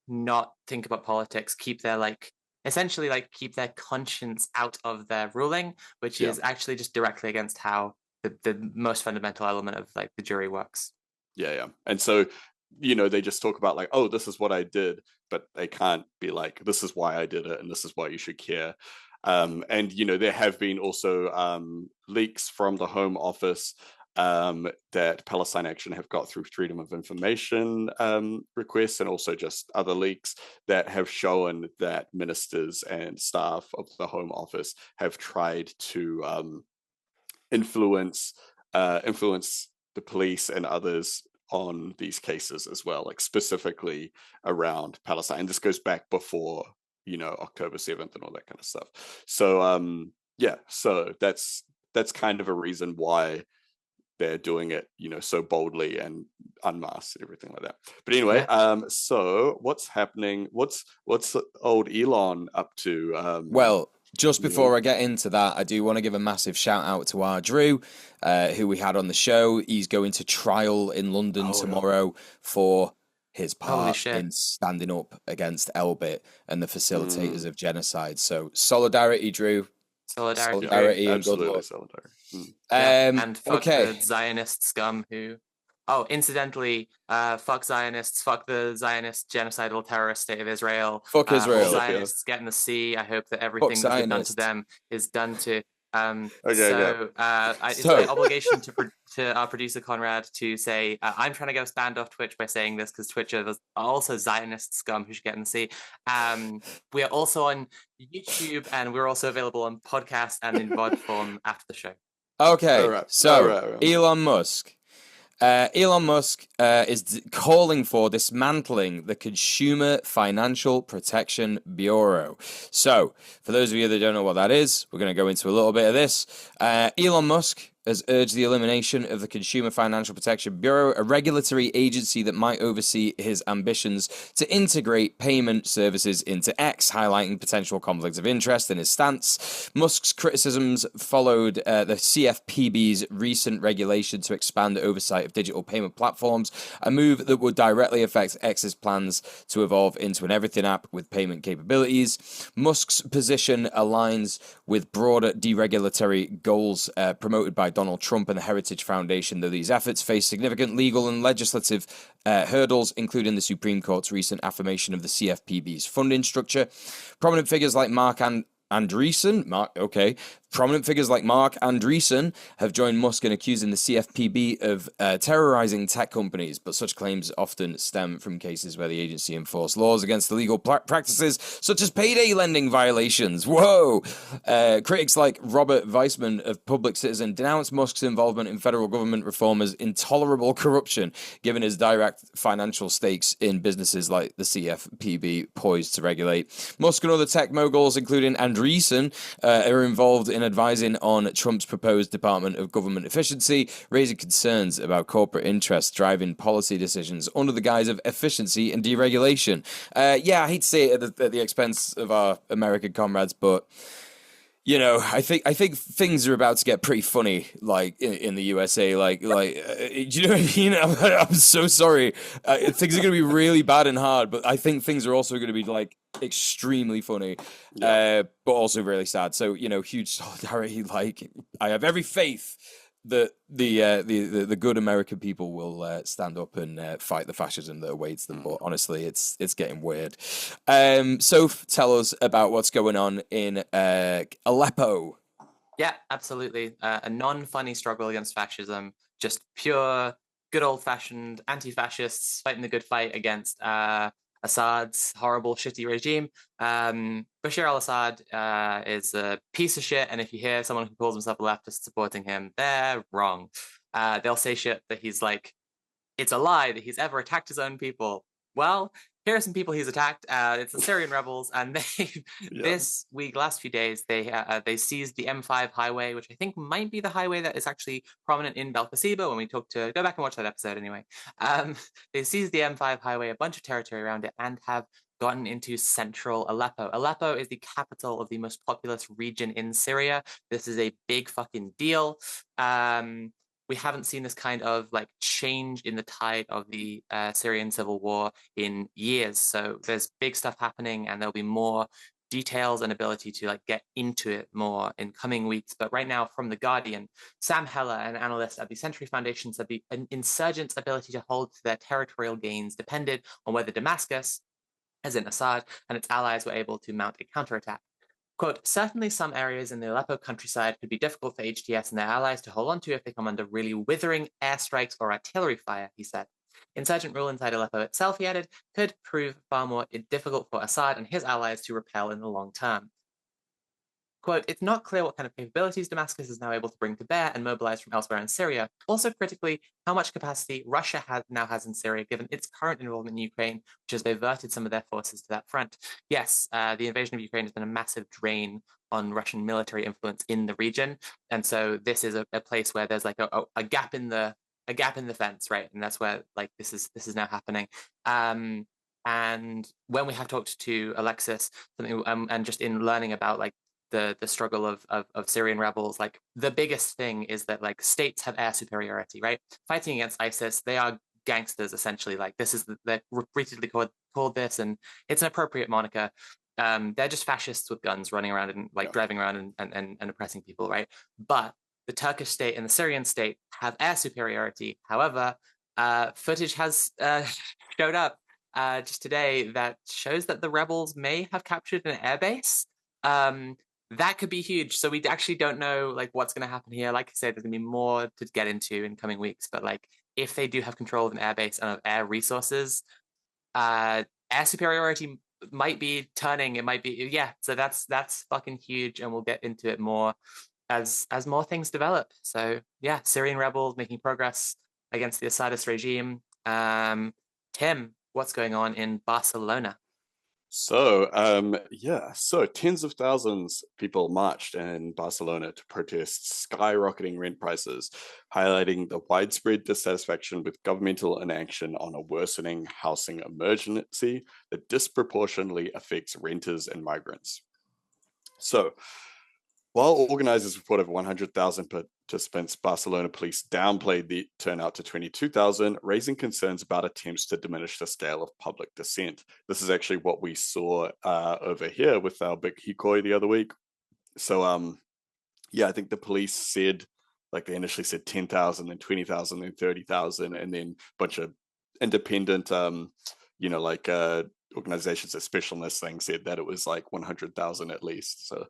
not think about politics, keep their essentially keep their conscience out of their ruling, which is actually just directly against how the most fundamental element of the jury works. Yeah. And so, they just talk about oh, this is what I did, but they can't be like, this is why I did it, and this is why you should care. And there have been also leaks from the Home Office that Palestine Action have got through Freedom of Information requests, and also just other leaks that have shown that ministers and staff of the Home Office have tried to influence the police and others on these cases as well, specifically around Palestine. And this goes back before October 7th and all that kind of stuff. So yeah, so that's kind of a reason why they're doing it, so boldly and unmasked and everything like that. But anyway, so what's happening? What's old Elon up to? Well, just before I get into that, I do want to give a massive shout out to our Drew, who we had on the show. He's going to trial in London tomorrow for his part in standing up against Elbit and the facilitators of genocide. So solidarity, Drew. Solidarity and good luck. And fuck the Zionist scum who... Oh, incidentally, fuck Zionists, fuck the Zionist genocidal terrorist state of Israel. Fuck Israel. All Zionists get in the sea. I hope that everything that's been done to them is done to... It's my obligation to our producer Conrad to say, I'm trying to get us banned off Twitch by saying this, because Twitch are also Zionist scum who should get in the sea. We are also on YouTube, and we're also available on podcast and in VOD form after the show. Okay, Elon Musk. Elon Musk is calling for dismantling the Consumer Financial Protection Bureau. So, for those of you that don't know what that is, we're going to go into a little bit of this. Elon Musk has urged the elimination of the Consumer Financial Protection Bureau, a regulatory agency that might oversee his ambitions to integrate payment services into X, highlighting potential conflicts of interest in his stance. Musk's criticisms followed the CFPB's recent regulation to expand oversight of digital payment platforms, a move that would directly affect X's plans to evolve into an everything app with payment capabilities. Musk's position aligns with broader deregulatory goals promoted by Donald Trump and the Heritage Foundation, though these efforts face significant legal and legislative hurdles, including the Supreme Court's recent affirmation of the CFPB's funding structure. Prominent figures like Prominent figures like Mark Andreessen have joined Musk in accusing the CFPB of terrorizing tech companies, but such claims often stem from cases where the agency enforced laws against illegal practices, such as payday lending violations. Whoa! Critics like Robert Weissman of Public Citizen denounced Musk's involvement in federal government reform as intolerable corruption, given his direct financial stakes in businesses like the CFPB poised to regulate. Musk and other tech moguls, including Andreessen, are involved in advising on Trump's proposed Department of Government Efficiency, raising concerns about corporate interests driving policy decisions under the guise of efficiency and deregulation. I hate to say it at the expense of our American comrades, but you know, I think things are about to get pretty funny, like in the USA. Do you know what I mean? I'm so sorry. Things are going to be really bad and hard, but I think things are also going to be like extremely funny, but also really sad. So huge solidarity. Like I have every faith that the good American people will stand up and fight the fascism that awaits them. But honestly, it's getting weird. So tell us about what's going on in Aleppo. Yeah, absolutely. A non-funny struggle against fascism, just pure, good old-fashioned anti-fascists fighting the good fight against Assad's horrible, shitty regime. Bashar al-Assad is a piece of shit, and if you hear someone who calls himself a leftist supporting him, they're wrong. They'll say shit that he's like, it's a lie that he's ever attacked his own people. Well, here are some people he's attacked. It's the Syrian rebels, and this week, last few days, they seized the M5 highway, which I think might be the highway that is actually prominent in Belkacebo when we talked to, go back and watch that episode anyway. They seized the M5 highway, a bunch of territory around it, and have gotten into central Aleppo. Aleppo is the capital of the most populous region in Syria. This is a big fucking deal. We haven't seen this kind of like change in the tide of the Syrian civil war in years. So there's big stuff happening, and there'll be more details and ability to like get into it more in coming weeks. But right now, from The Guardian, Sam Heller, an analyst at the Century Foundation, said the insurgents' ability to hold their territorial gains depended on whether Damascus, as in Assad, and its allies were able to mount a counterattack. Quote, certainly some areas in the Aleppo countryside could be difficult for HTS and their allies to hold on to if they come under really withering airstrikes or artillery fire, he said. Insurgent rule inside Aleppo itself, he added, could prove far more difficult for Assad and his allies to repel in the long term. Quote, it's not clear what kind of capabilities Damascus is now able to bring to bear and mobilize from elsewhere in Syria. Also critically, how much capacity Russia now has in Syria, given its current involvement in Ukraine, which has diverted some of their forces to that front. Yes, the invasion of Ukraine has been a massive drain on Russian military influence in the region. And so this is a place where there's like a gap in the fence, right? And that's where like this is now happening. And when we have talked to Alexis, and just in learning about like the struggle of Syrian rebels, like the biggest thing is that like states have air superiority, right? Fighting against ISIS, they are gangsters essentially. Like this is they're repeatedly called this, and it's an appropriate moniker. They're just fascists with guns running around and like driving around and oppressing people, right? But the Turkish state and the Syrian state have air superiority. However, footage has showed up just today that shows that the rebels may have captured an airbase. That could be huge. So we actually don't know like what's going to happen here. Like I said, there's going to be more to get into in coming weeks. But like if they do have control of an airbase and of air resources, air superiority might be turning. It might be So that's fucking huge, and we'll get into it more as more things develop. So yeah, Syrian rebels making progress against the Assadist regime. Tim, what's going on in Barcelona? So tens of thousands people marched in Barcelona to protest skyrocketing rent prices, highlighting the widespread dissatisfaction with governmental inaction on a worsening housing emergency that disproportionately affects renters and migrants. So, while organizers report over 100,000 participants, Barcelona police downplayed the turnout to 22,000, raising concerns about attempts to diminish the scale of public dissent. This is actually what we saw over here with our big hikoi the other week. So, I think the police said, like they initially said 10,000, then 20,000, then 30,000, and then a bunch of independent, organizations that special in this thing said that it was like 100,000 at least. So,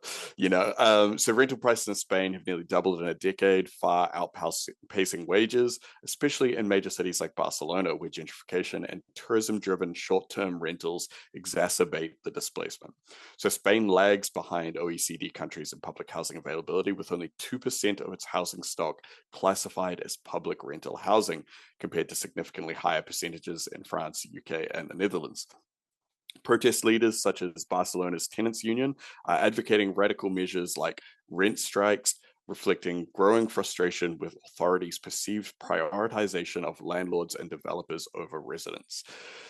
so rental prices in Spain have nearly doubled in a decade, far outpacing wages, especially in major cities like Barcelona, where gentrification and tourism-driven short-term rentals exacerbate the displacement. So Spain lags behind OECD countries in public housing availability, with only 2% of its housing stock classified as public rental housing, compared to significantly higher percentages in France, UK, and the Netherlands. Protest leaders such as Barcelona's tenants union are advocating radical measures like rent strikes, reflecting growing frustration with authorities' perceived prioritization of landlords and developers over residents.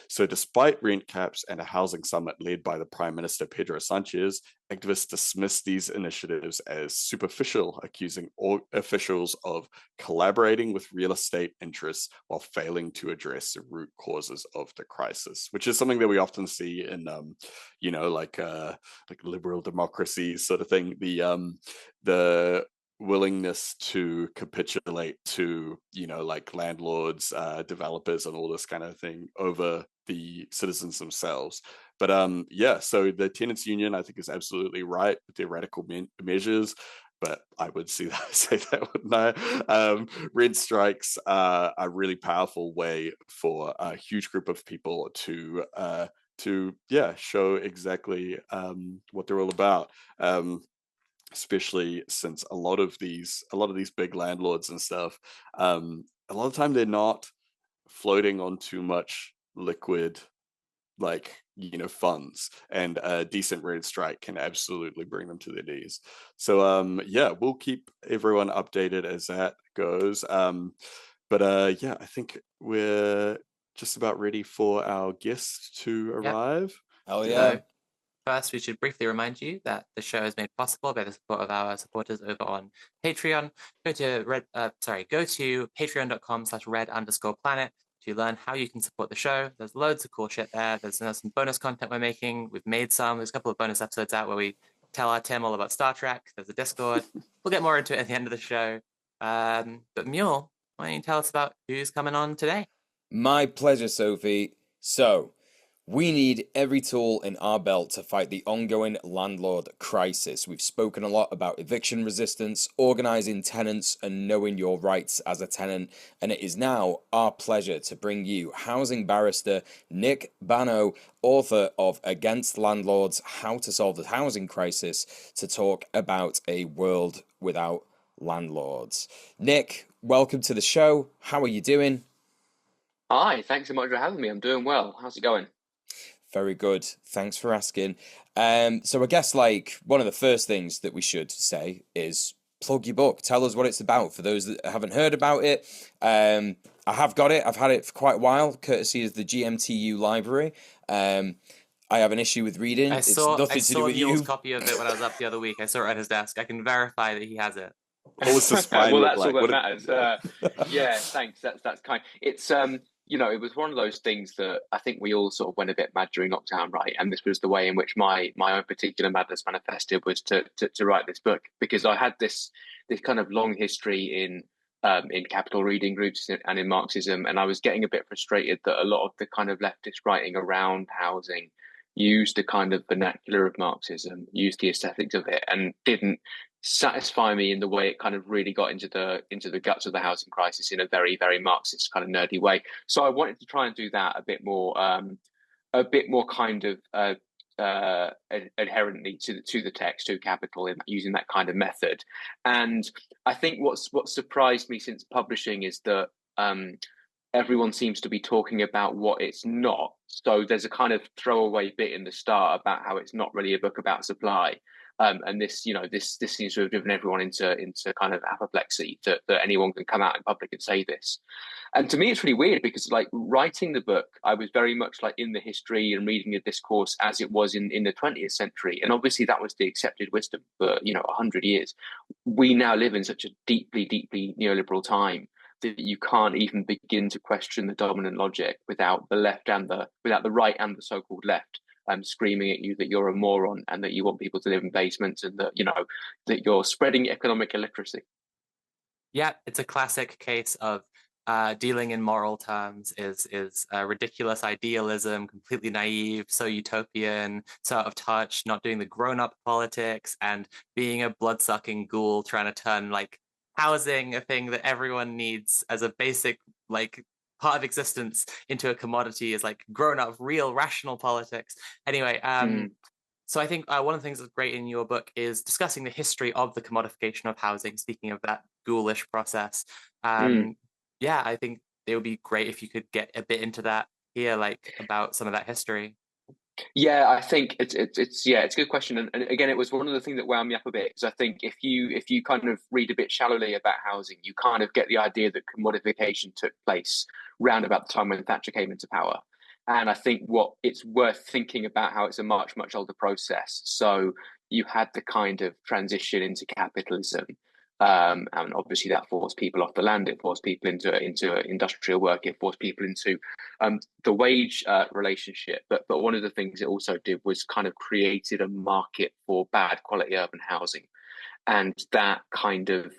So despite rent caps and a housing summit led by the Prime Minister Pedro Sanchez, activists dismiss these initiatives as superficial, accusing officials of collaborating with real estate interests while failing to address the root causes of the crisis, which is something that we often see in, like liberal democracies sort of thing. The willingness to capitulate to, like landlords, developers, and all this kind of thing over the citizens themselves. But so the tenants union, I think, is absolutely right with their radical measures. But I would say that, wouldn't I? Rent strikes are a really powerful way for a huge group of people to show exactly what they're all about. Especially since a lot of these big landlords and stuff, a lot of the time they're not floating on too much liquid, funds, and a decent rent strike can absolutely bring them to their knees. So we'll keep everyone updated as that goes. I think we're just about ready for our guest to arrive. Hell yeah. First, we should briefly remind you that the show is made possible by the support of our supporters over on Patreon. Go to patreon.com/red_planet to learn how you can support the show. There's loads of cool shit there. There's some bonus content we're making. We've made some. There's a couple of bonus episodes out where we tell our Tim all about Star Trek. There's a Discord. We'll get more into it at the end of the show. But Mule, why don't you tell us about who's coming on today? My pleasure, Sophie. So, we need every tool in our belt to fight the ongoing landlord crisis. We've spoken a lot about eviction resistance, organising tenants, and knowing your rights as a tenant. And it is now our pleasure to bring you housing barrister Nick Bano, author of Against Landlords, How to Solve the Housing Crisis, to talk about a world without landlords. Nick, welcome to the show. How are you doing? Hi, thanks so much for having me. I'm doing well. How's it going? Very good. Thanks for asking. So I guess one of the first things that we should say is plug your book. Tell us what it's about for those that haven't heard about it. I have got it. I've had it for quite a while, courtesy of the GMTU library. I have an issue with reading. I saw Mule's copy of it when I was up the other week. I saw it at his desk. I can verify that he has it. What was the spine well, look that's like? all that matters. Yeah, thanks. That's kind. It's it was one of those things that I think we all sort of went a bit mad during lockdown, right? And this was the way in which my own particular madness manifested, was to write this book, because I had this kind of long history in capital reading groups and in Marxism, and I was getting a bit frustrated that a lot of the kind of leftist writing around housing used the kind of vernacular of Marxism, used the aesthetics of it, and didn't satisfy me in the way it kind of really got into the guts of the housing crisis in a very, very Marxist kind of nerdy way. So I wanted to try and do that a bit more kind of adherently to the text, to capital, in using that kind of method. And I think what surprised me since publishing is that everyone seems to be talking about what it's not. So there's a kind of throwaway bit in the start about how it's not really a book about supply. And this, this seems to have driven everyone into kind of apoplexy that anyone can come out in public and say this. And to me, it's really weird because, like, writing the book, I was very much like in the history and reading the discourse as it was in the 20th century. And obviously that was the accepted wisdom for, 100 years. We now live in such a deeply, deeply neoliberal time that you can't even begin to question the dominant logic without the right and the so-called left screaming at you that you're a moron and that you want people to live in basements and that that you're spreading economic illiteracy. Yeah, it's a classic case of dealing in moral terms is ridiculous idealism, completely naive, so utopian, so out of touch, not doing the grown-up politics, and being a blood-sucking ghoul trying to turn like housing, a thing that everyone needs as a basic like part of existence, into a commodity is like grown-up, real, rational politics. Anyway, so I think one of the things that's great in your book is discussing the history of the commodification of housing, speaking of that ghoulish process. Yeah, I think it would be great if you could get a bit into that here, like about some of that history. Yeah, I think it's a good question, and again, it was one of the things that wound me up a bit because I think if you kind of read a bit shallowly about housing, you kind of get the idea that commodification took place round about the time when Thatcher came into power, and I think what it's worth thinking about how it's a much older process. So you had the kind of transition into capitalism. And obviously that forced people off the land. It forced people into industrial work. It forced people into the wage relationship. But one of the things it also did was kind of created a market for bad quality urban housing, and that kind of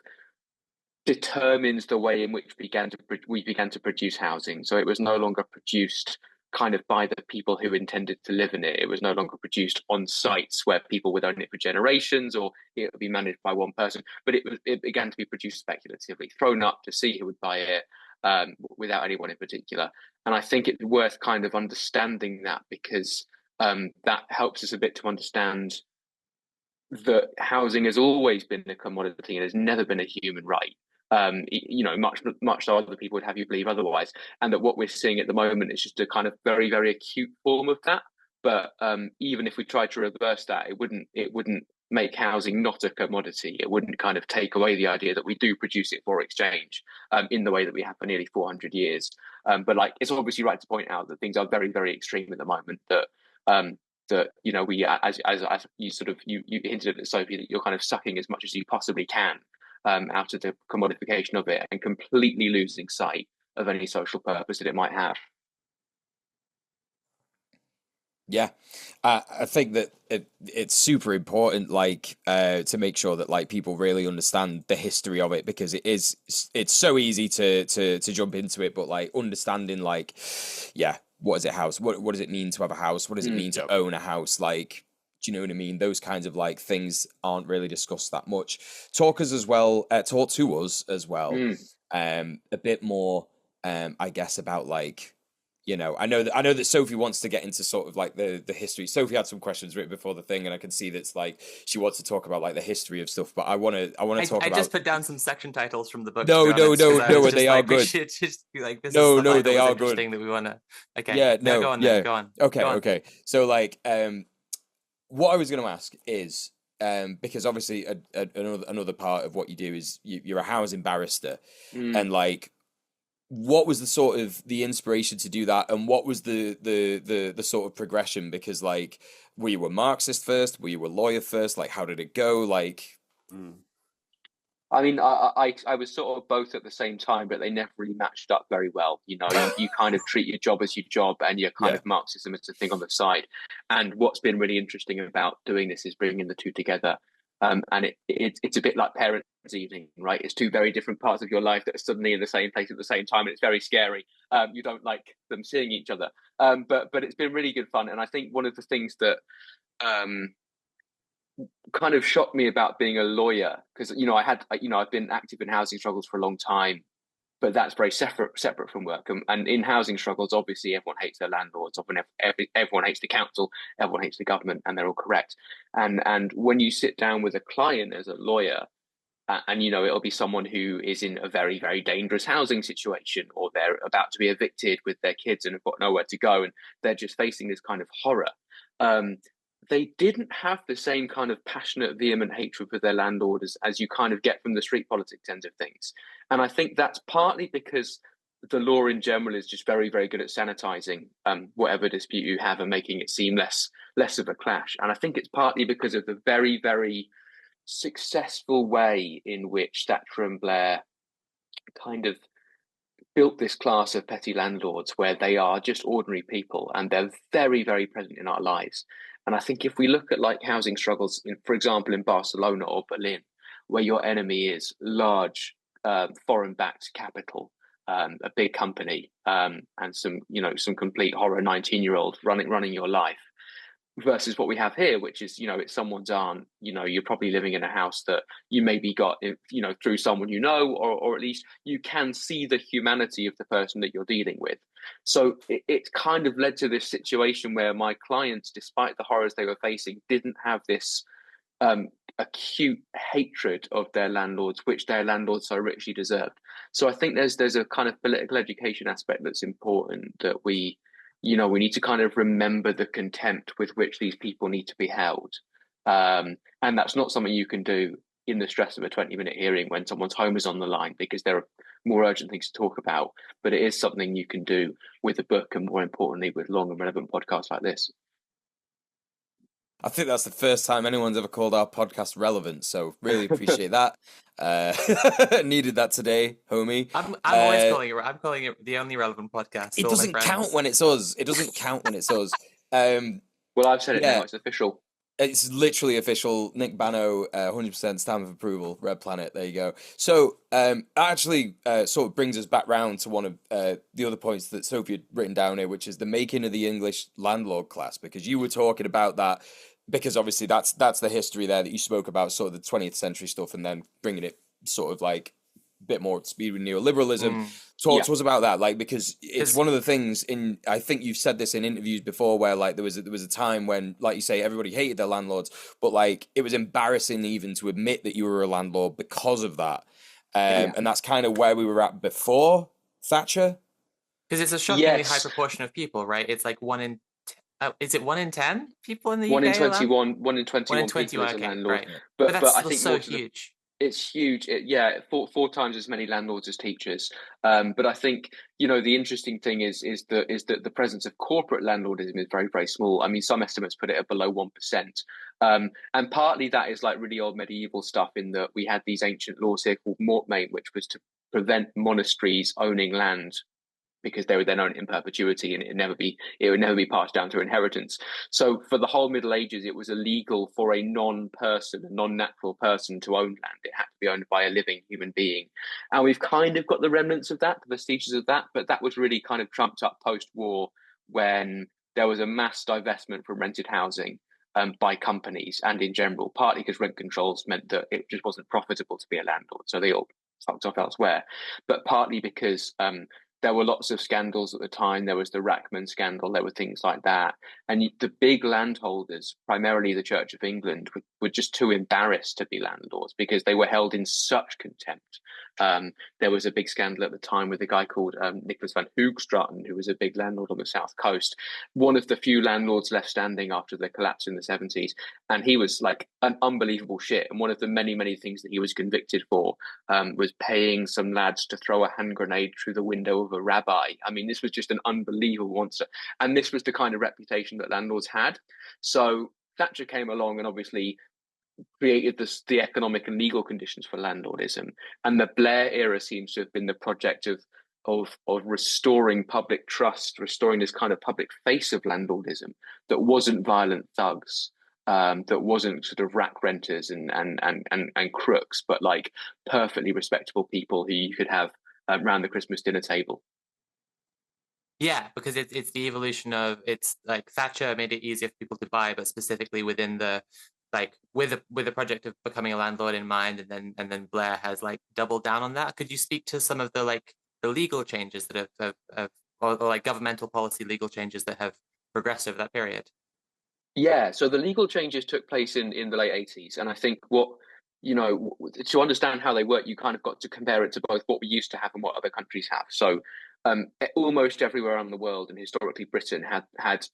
determines the way in which we began to produce housing. So it was no longer produced kind of by the people who intended to live in it. It was no longer produced on sites where people would own it for generations, or it would be managed by one person, but it began to be produced speculatively, thrown up to see who would buy it, without anyone in particular. And I think it's worth kind of understanding that, because that helps us a bit to understand that housing has always been a commodity and has never been a human right. Much so other people would have you believe otherwise, and that what we're seeing at the moment is just a kind of very, very acute form of that. But even if we tried to reverse that, it wouldn't make housing not a commodity. It wouldn't kind of take away the idea that we do produce it for exchange in the way that we have for nearly 400 years. But like, it's obviously right to point out that things are very, very extreme at the moment. That we, as you sort of you hinted at, Sophie, that you're kind of sucking as much as you possibly can out of the commodification of it, and completely losing sight of any social purpose that it might have. Yeah, I think that it's super important, like, to make sure that like people really understand the history of it, because it's so easy to jump into it, but like understanding, like, yeah, what is it house? What does it mean to have a house? What does it mean to own a house? Like, do you know what I mean? Those kinds of like things aren't really discussed that much. Talk to us as well, a bit more, I guess, about like, I know that Sophie wants to get into sort of like the history. Sophie had some questions written before the thing, and I can see that's like she wants to talk about like the history of stuff. But I want to talk about. I just put down some section titles from the book. No, they are good. No, they are good. That we want to. Okay. Yeah. No. Go on. Yeah. Go on. Okay. So like, what I was going to ask is, because obviously another part of what you do is you're a housing barrister, and like, what was the sort of the inspiration to do that, and what was the sort of progression? Because like, were you a Marxist first? Were you a lawyer first? Like, how did it go? Like, I mean, I was sort of both at the same time, but they never really matched up very well. You kind of treat your job as your job, and your kind of Marxism as a thing on the side. And what's been really interesting about doing this is bringing the two together. And it's a bit like parents' evening, right? It's two very different parts of your life that are suddenly in the same place at the same time, and it's very scary. You don't like them seeing each other, but it's been really good fun. And I think one of the things that kind of shocked me about being a lawyer, because I've been active in housing struggles for a long time, but that's very separate from work. And in housing struggles, obviously, everyone hates their landlords. Everyone hates the council. Everyone hates the government, and they're all correct. And when you sit down with a client as a lawyer, And it'll be someone who is in a very, very dangerous housing situation, or they're about to be evicted with their kids and have got nowhere to go, and they're just facing this kind of horror. They didn't have the same kind of passionate, vehement hatred for their landlord as you kind of get from the street politics end of things. And I think that's partly because the law in general is just very, very good at sanitizing whatever dispute you have and making it seem less of a clash. And I think it's partly because of the very, very successful way in which Thatcher and Blair kind of built this class of petty landlords, where they are just ordinary people and they're very, very present in our lives. And I think if we look at like housing struggles, for example, in Barcelona or Berlin, where your enemy is large foreign-backed capital, a big company, and some complete horror 19-year-old running your life, versus what we have here, which is, it's someone's aunt. You're probably living in a house that you maybe got, through someone or at least you can see the humanity of the person that you're dealing with. So it kind of led to this situation where my clients, despite the horrors they were facing, didn't have this acute hatred of their landlords, which their landlords so richly deserved. So I think there's a kind of political education aspect that's important, that we need to kind of remember the contempt with which these people need to be held. And that's not something you can do in the stress of a 20-minute hearing when someone's home is on the line, because there are more urgent things to talk about. But it is something you can do with a book, and more importantly, with long and relevant podcasts like this. I think that's the first time anyone's ever called our podcast relevant, so really appreciate that. Needed that today, homie. I'm always calling it the only relevant podcast. It doesn't count when it's us. It doesn't count when it's us. Well, I've said it now. It's official. It's literally official. Nick Bano, 100% stamp of approval. Red Planet. There you go. So, actually, sort of brings us back round to one of the other points that Sophie had written down here, which is the making of the English landlord class. Because you were talking about that, because obviously that's the history there that you spoke about, sort of the 20th century stuff, and then bringing it sort of like a bit more to speed with neoliberalism. Talk to us about that, like, because it's one of the things I think you've said this in interviews before, where like there was a time when, like you say, everybody hated their landlords, but like it was embarrassing even to admit that you were a landlord because of that. And that's kind of where we were at before Thatcher. Because it's a shockingly high proportion of people, right? It's like 1 in is it 1 in 10 people in the UK? 1 in 21. 1 in 21 people is a okay, landlord. Right. But that's I think so huge. It's huge. Four times as many landlords as teachers. But I think the interesting thing is that the presence of corporate landlordism is very, very small. I mean, some estimates put it at below 1%. And partly that is like really old medieval stuff, in that we had these ancient laws here called mortmain, which was to prevent monasteries owning land, because they were then owned in perpetuity, and it would never be passed down through inheritance. So for the whole Middle Ages, it was illegal for a non-natural person to own land. It had to be owned by a living human being. And we've kind of got the remnants of that, the vestiges of that, but that was really kind of trumped up post-war, when there was a mass divestment from rented housing by companies and in general, partly because rent controls meant that it just wasn't profitable to be a landlord, so they all fucked off elsewhere, but partly because there were lots of scandals at the time. There was the Rackman scandal. There were things like that. And the big landholders, primarily the Church of England, were just too embarrassed to be landlords, because they were held in such contempt. There was a big scandal at the time with a guy called Nicholas van Hoogstraten, who was a big landlord on the south coast, one of the few landlords left standing after the collapse in the 70s. And he was like an unbelievable shit. And one of the many, many things that he was convicted for was paying some lads to throw a hand grenade through the window of a rabbi. I mean, this was just an unbelievable monster. And this was the kind of reputation that landlords had. So Thatcher came along and obviously created the economic and legal conditions for landlordism. And the Blair era seems to have been the project of restoring public trust, restoring this kind of public face of landlordism that wasn't violent thugs, that wasn't sort of rack renters and crooks, but like perfectly respectable people who you could have around the Christmas dinner table. Yeah, because it's the evolution of, it's like Thatcher made it easier for people to buy, but specifically within the, like, with the project of becoming a landlord in mind, and then Blair has like doubled down on that. Could you speak to some of the legal changes that have or like governmental policy legal changes that have progressed over that period? Yeah, so the legal changes took place in the late 80s, and I think what to understand how they work, you kind of got to compare it to both what we used to have and what other countries have. So almost everywhere around the world, and historically Britain had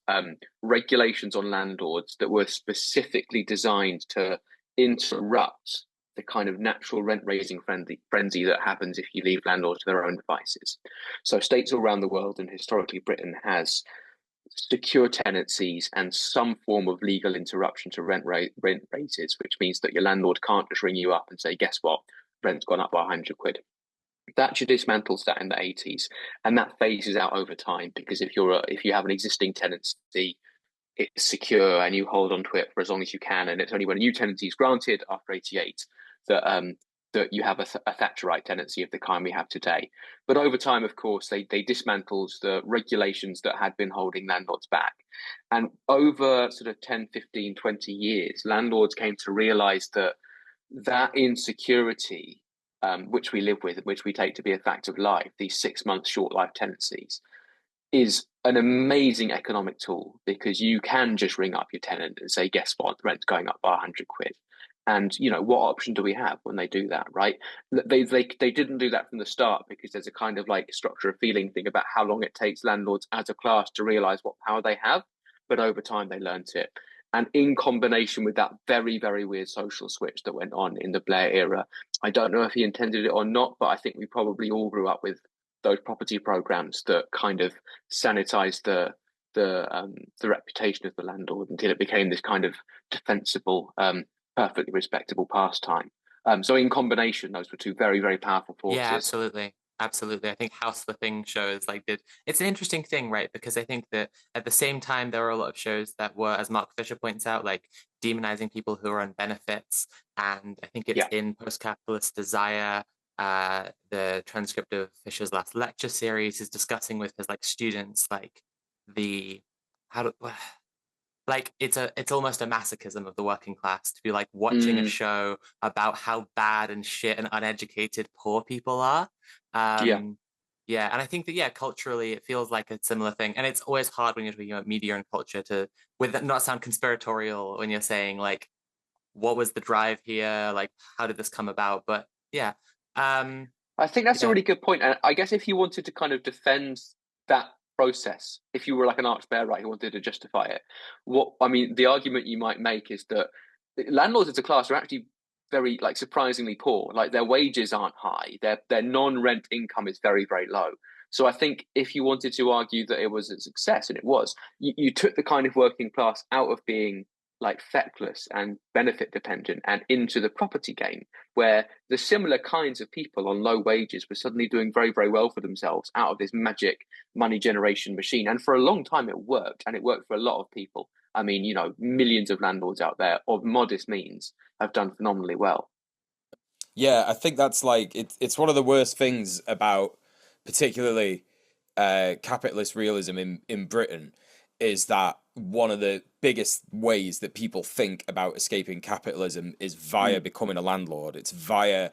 regulations on landlords that were specifically designed to interrupt the kind of natural rent-raising frenzy that happens if you leave landlords to their own devices. So states all around the world, and historically Britain has secure tenancies and some form of legal interruption to rent raises, which means that your landlord can't just ring you up and say, guess what, rent's gone up by 100 quid. Thatcher dismantles that in the 80s, and that phases out over time, because if you have an existing tenancy, it's secure and you hold on to it for as long as you can, and it's only when a new tenancy is granted after 88 that you have a Thatcherite tenancy of the kind we have today. But over time, of course, they dismantled the regulations that had been holding landlords back. And over sort of 10, 15, 20 years, landlords came to realize that insecurity, which we live with, which we take to be a fact of life, these 6 month short life tenancies, is an amazing economic tool, because you can just ring up your tenant and say, guess what, the rent's going up by 100 quid. And, what option do we have when they do that, right? They didn't do that from the start, because there's a kind of like structure of feeling thing about how long it takes landlords as a class to realize what power they have. But over time, they learned it. And in combination with that very, very weird social switch that went on in the Blair era, I don't know if he intended it or not, but I think we probably all grew up with those property programs that kind of sanitized the reputation of the landlord until it became this kind of defensible, perfectly respectable pastime. So in combination, those were two very, very powerful forces. Yeah, absolutely. Absolutely. I think house flipping shows it's an interesting thing, right? Because I think that at the same time, there were a lot of shows that were, as Mark Fisher points out, like demonizing people who are on benefits. And I think it's in Post-Capitalist Desire, the transcript of Fisher's last lecture series is discussing with his students, it's almost a masochism of the working class to be watching a show about how bad and shit and uneducated poor people are. And I think that culturally it feels like a similar thing, and it's always hard when you're talking about media and culture to not sound conspiratorial when you're saying what was the drive here, how did this come about? But I think that's a really good point, and I guess if you wanted to kind of defend that process, if you were like an arch bear, right, who wanted to justify it, the argument you might make is that landlords as a class are actually very surprisingly poor. Their wages aren't high, their non-rent income is very, very low. So I think if you wanted to argue that it was a success, and it was, you took the kind of working class out of being feckless and benefit dependent and into the property game, where the similar kinds of people on low wages were suddenly doing very, very well for themselves out of this magic money generation machine. And for a long time it worked, and it worked for a lot of people. I mean, millions of landlords out there of modest means have done phenomenally well. Yeah, I think that's it's one of the worst things about particularly capitalist realism in Britain, is that one of the biggest ways that people think about escaping capitalism is via becoming a landlord. It's via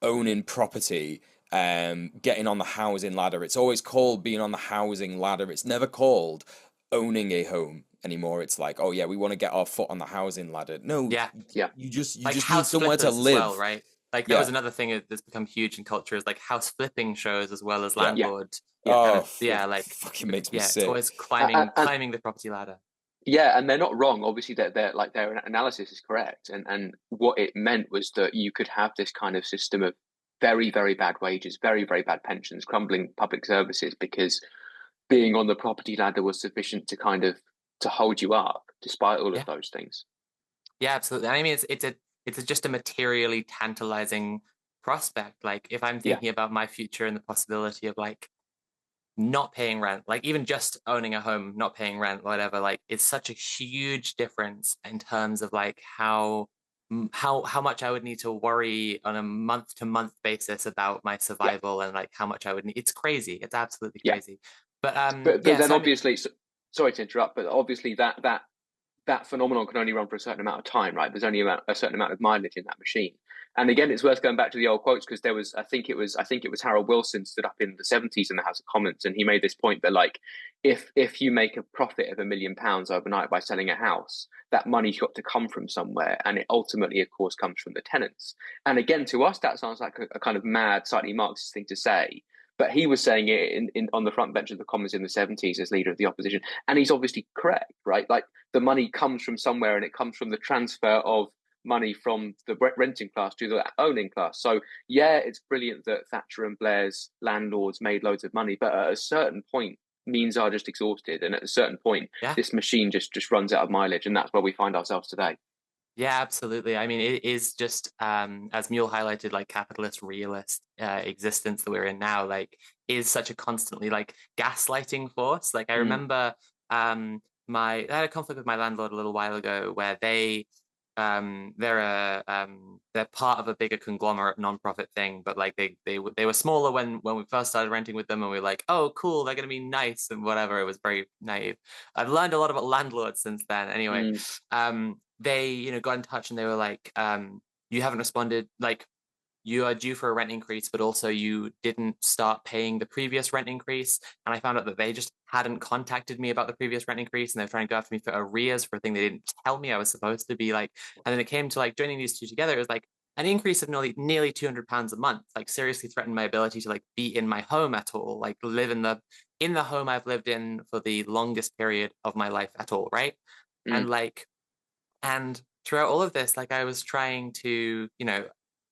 owning property, getting on the housing ladder. It's always called being on the housing ladder. It's never called owning a home anymore. It's oh yeah, we want to get our foot on the housing ladder. No, you just need somewhere to live, well, right? That was another thing that's become huge in culture, is house flipping shows as well as landlord. Fucking makes me sick. It's always climbing the property ladder. Yeah, and they're not wrong. Obviously, their analysis is correct, and what it meant was that you could have this kind of system of very, very bad wages, very, very bad pensions, crumbling public services, because being on the property ladder was sufficient to kind of to hold you up, despite all of those things. Yeah, absolutely. I mean, it's just a materially tantalizing prospect. If I'm thinking about my future and the possibility of not paying rent, even just owning a home, not paying rent, whatever, it's such a huge difference in terms of how much I would need to worry on a month to month basis about my survival, and how much I would need. It's crazy. It's absolutely crazy. But then obviously, sorry to interrupt, but obviously that phenomenon can only run for a certain amount of time, right? There's only a certain amount of mileage in that machine. And again, it's worth going back to the old quotes, because there was, I think it was Harold Wilson stood up in the 70s in the House of Commons, and he made this point that, like, if you make a profit of £1 million overnight by selling a house, that money's got to come from somewhere, and it ultimately, of course, comes from the tenants. And again, to us, that sounds like a kind of mad, slightly Marxist thing to say. But he was saying it on the front bench of the Commons in the 70s as leader of the opposition. And he's obviously correct, right? Like, the money comes from somewhere, and it comes from the transfer of money from the renting class to the owning class. So, yeah, it's brilliant that Thatcher and Blair's landlords made loads of money. But at a certain point, means are just exhausted. And at a certain point, this machine just runs out of mileage. And that's where we find ourselves today. Yeah, absolutely. I mean, it is just, as Mule highlighted, like capitalist realist existence that we're in now, like, is such a constantly like gaslighting force. Like, I remember I had a conflict with my landlord a little while ago where they're part of a bigger conglomerate nonprofit thing, but like they were smaller when we first started renting with them, and we were like, oh cool, they're gonna be nice and whatever. It was very naive. I've learned a lot about landlords since then. Anyway, they got in touch and they were like, you haven't responded, like, you are due for a rent increase, but also you didn't start paying the previous rent increase. And I found out that they just hadn't contacted me about the previous rent increase, and they're trying to go after me for arrears for a thing they didn't tell me I was supposed to be like. And then it came to like joining these two together. It was like an increase of nearly £200 a month, like seriously threatened my ability to like be in my home at all, like live in the home I've lived in for the longest period of my life at all, right? And throughout all of this, like, I was trying to,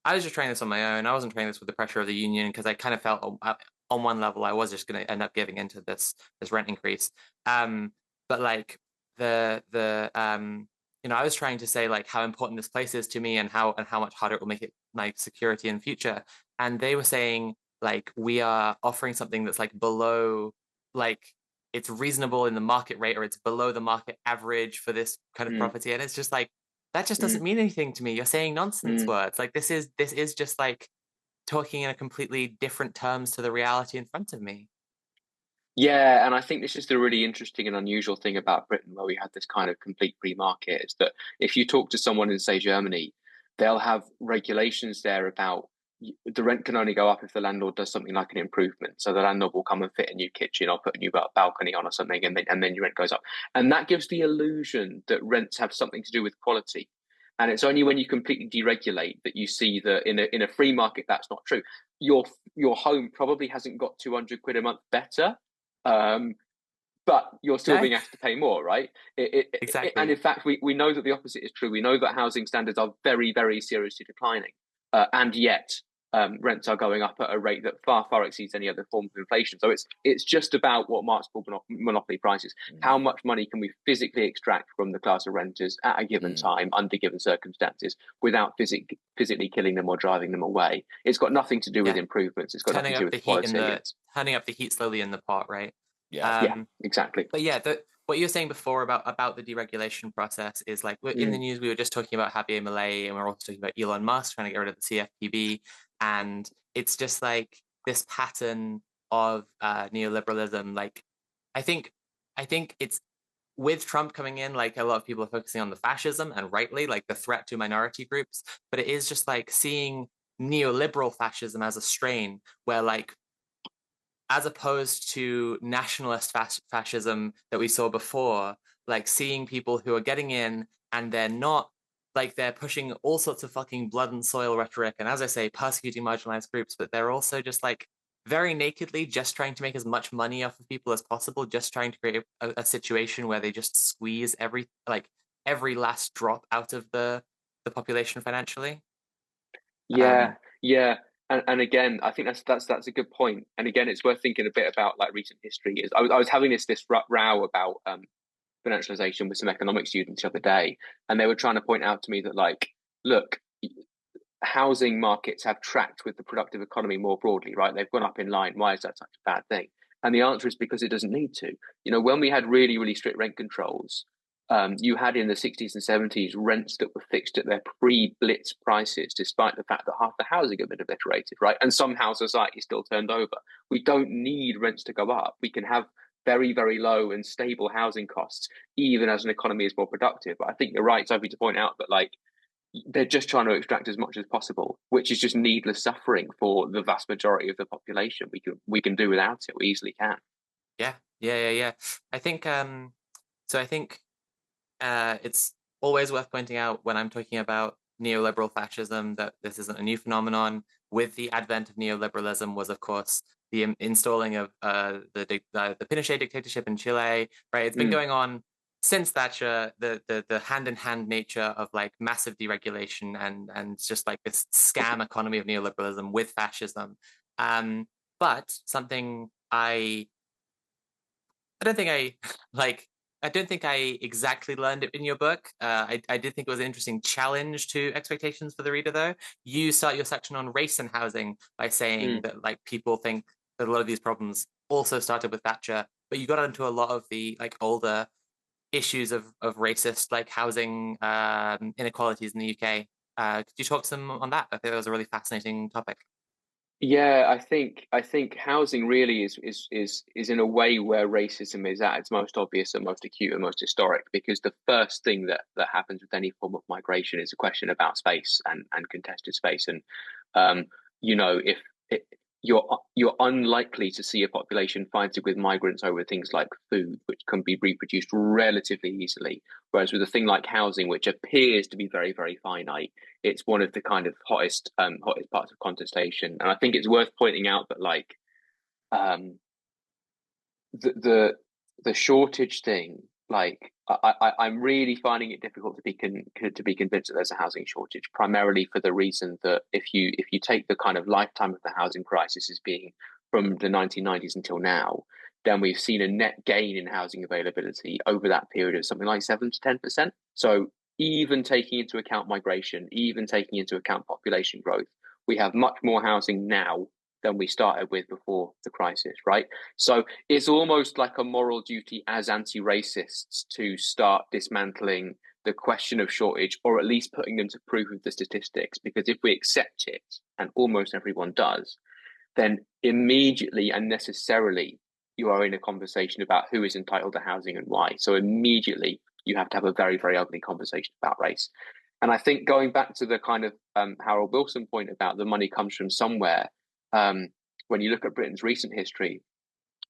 I was just trying this on my own. I wasn't trying this with the pressure of the union, because I kind of felt on one level I was just going to end up giving into this rent increase. But like I was trying to say like how important this place is to me, and how much harder it will make it my security in the future. And they were saying like, we are offering something that's like below, like, it's reasonable in the market rate, or it's below the market average for this kind of property. And it's just like, that just doesn't mean anything to me. You're saying nonsense words. Like, this is just like talking in a completely different terms to the reality in front of me. Yeah, and I think this is the really interesting and unusual thing about Britain, where we have this kind of complete free market, is that if you talk to someone in, say, Germany, they'll have regulations there about the rent can only go up if the landlord does something like an improvement. So the landlord will come and fit a new kitchen or put a new balcony on or something, and then your rent goes up. And that gives the illusion that rents have something to do with quality. And it's only when you completely deregulate that you see that in a free market that's not true. Your home probably hasn't got 200 quid a month better, but you're still being asked to pay more, right? Exactly. And in fact, we know that the opposite is true. We know that housing standards are very, very seriously declining, and yet rents are going up at a rate that far, far exceeds any other form of inflation. So it's just about what Marx called monopoly prices. How much money can we physically extract from the class of renters at a given time, under given circumstances, without physically killing them or driving them away? It's got nothing to do with improvements. It's got nothing to do with quality. Turning up the heat slowly in the pot, right? Yeah, exactly. But yeah, what you were saying before about the deregulation process is like, in the news, we were just talking about Javier Milei, and we're also talking about Elon Musk trying to get rid of the CFPB. And it's just like this pattern of neoliberalism. Like, I think it's, with Trump coming in, like, a lot of people are focusing on the fascism, and rightly, like the threat to minority groups. But it is just like seeing neoliberal fascism as a strain where, like, as opposed to nationalist fascism that we saw before, like seeing people who are getting in and they're not, like, they're pushing all sorts of fucking blood and soil rhetoric, and, as I say, persecuting marginalized groups, but they're also just like very nakedly just trying to make as much money off of people as possible, just trying to create a situation where they just squeeze every last drop out of the population financially. Yeah. And again, I think that's a good point. And again, it's worth thinking a bit about like recent history. I was having this row about financialization with some economics students the other day, and they were trying to point out to me that, like, look, housing markets have tracked with the productive economy more broadly, right? They've gone up in line. Why is that such a bad thing? And the answer is because it doesn't need to. When we had really, really strict rent controls, you had in the 60s and 70s rents that were fixed at their pre-Blitz prices, despite the fact that half the housing had been obliterated, right? And some house society still turned over. We don't need rents to go up. We can have very, very low and stable housing costs, even as an economy is more productive. But I think you're right, Sophie, to point out that, like, they're just trying to extract as much as possible, which is just needless suffering for the vast majority of the population. We can do without it. We easily can. Yeah. I think so. I think it's always worth pointing out when I'm talking about neoliberal fascism that this isn't a new phenomenon. With the advent of neoliberalism was, of course, the installing of the Pinochet dictatorship in Chile. Right, it's been going on since Thatcher. The hand-in-hand nature of like massive deregulation and just like this scam economy of neoliberalism with fascism. But something I don't think I don't think I exactly learned it in your book. I did think it was an interesting challenge to expectations for the reader, though. You start your section on race and housing by saying that like people think that a lot of these problems also started with Thatcher, but you got into a lot of the like older issues of racist like housing inequalities in the UK. Could you talk some on that? I think that was a really fascinating topic. Yeah, I think housing really is in a way where racism is at its most obvious and most acute and most historic, because the first thing that happens with any form of migration is a question about space and contested space. And if you're unlikely to see a population fighting with migrants over things like food, which can be reproduced relatively easily. Whereas with a thing like housing, which appears to be very, very finite, it's one of the kind of hottest parts of contestation. And I think it's worth pointing out that like the shortage thing, like I'm really finding it difficult to be convinced that there's a housing shortage, primarily for the reason that if you take the kind of lifetime of the housing crisis as being from the 1990s until now, then we've seen a net gain in housing availability over that period of something like 7 to 10%. So even taking into account migration, even taking into account population growth, we have much more housing now than we started with before the crisis, right? So it's almost like a moral duty as anti-racists to start dismantling the question of shortage, or at least putting them to proof with the statistics. Because if we accept it, and almost everyone does, then immediately and necessarily you are in a conversation about who is entitled to housing and why. So immediately you have to have a very, very ugly conversation about race. And I think going back to the kind of Harold Wilson point about the money comes from somewhere, when you look at Britain's recent history,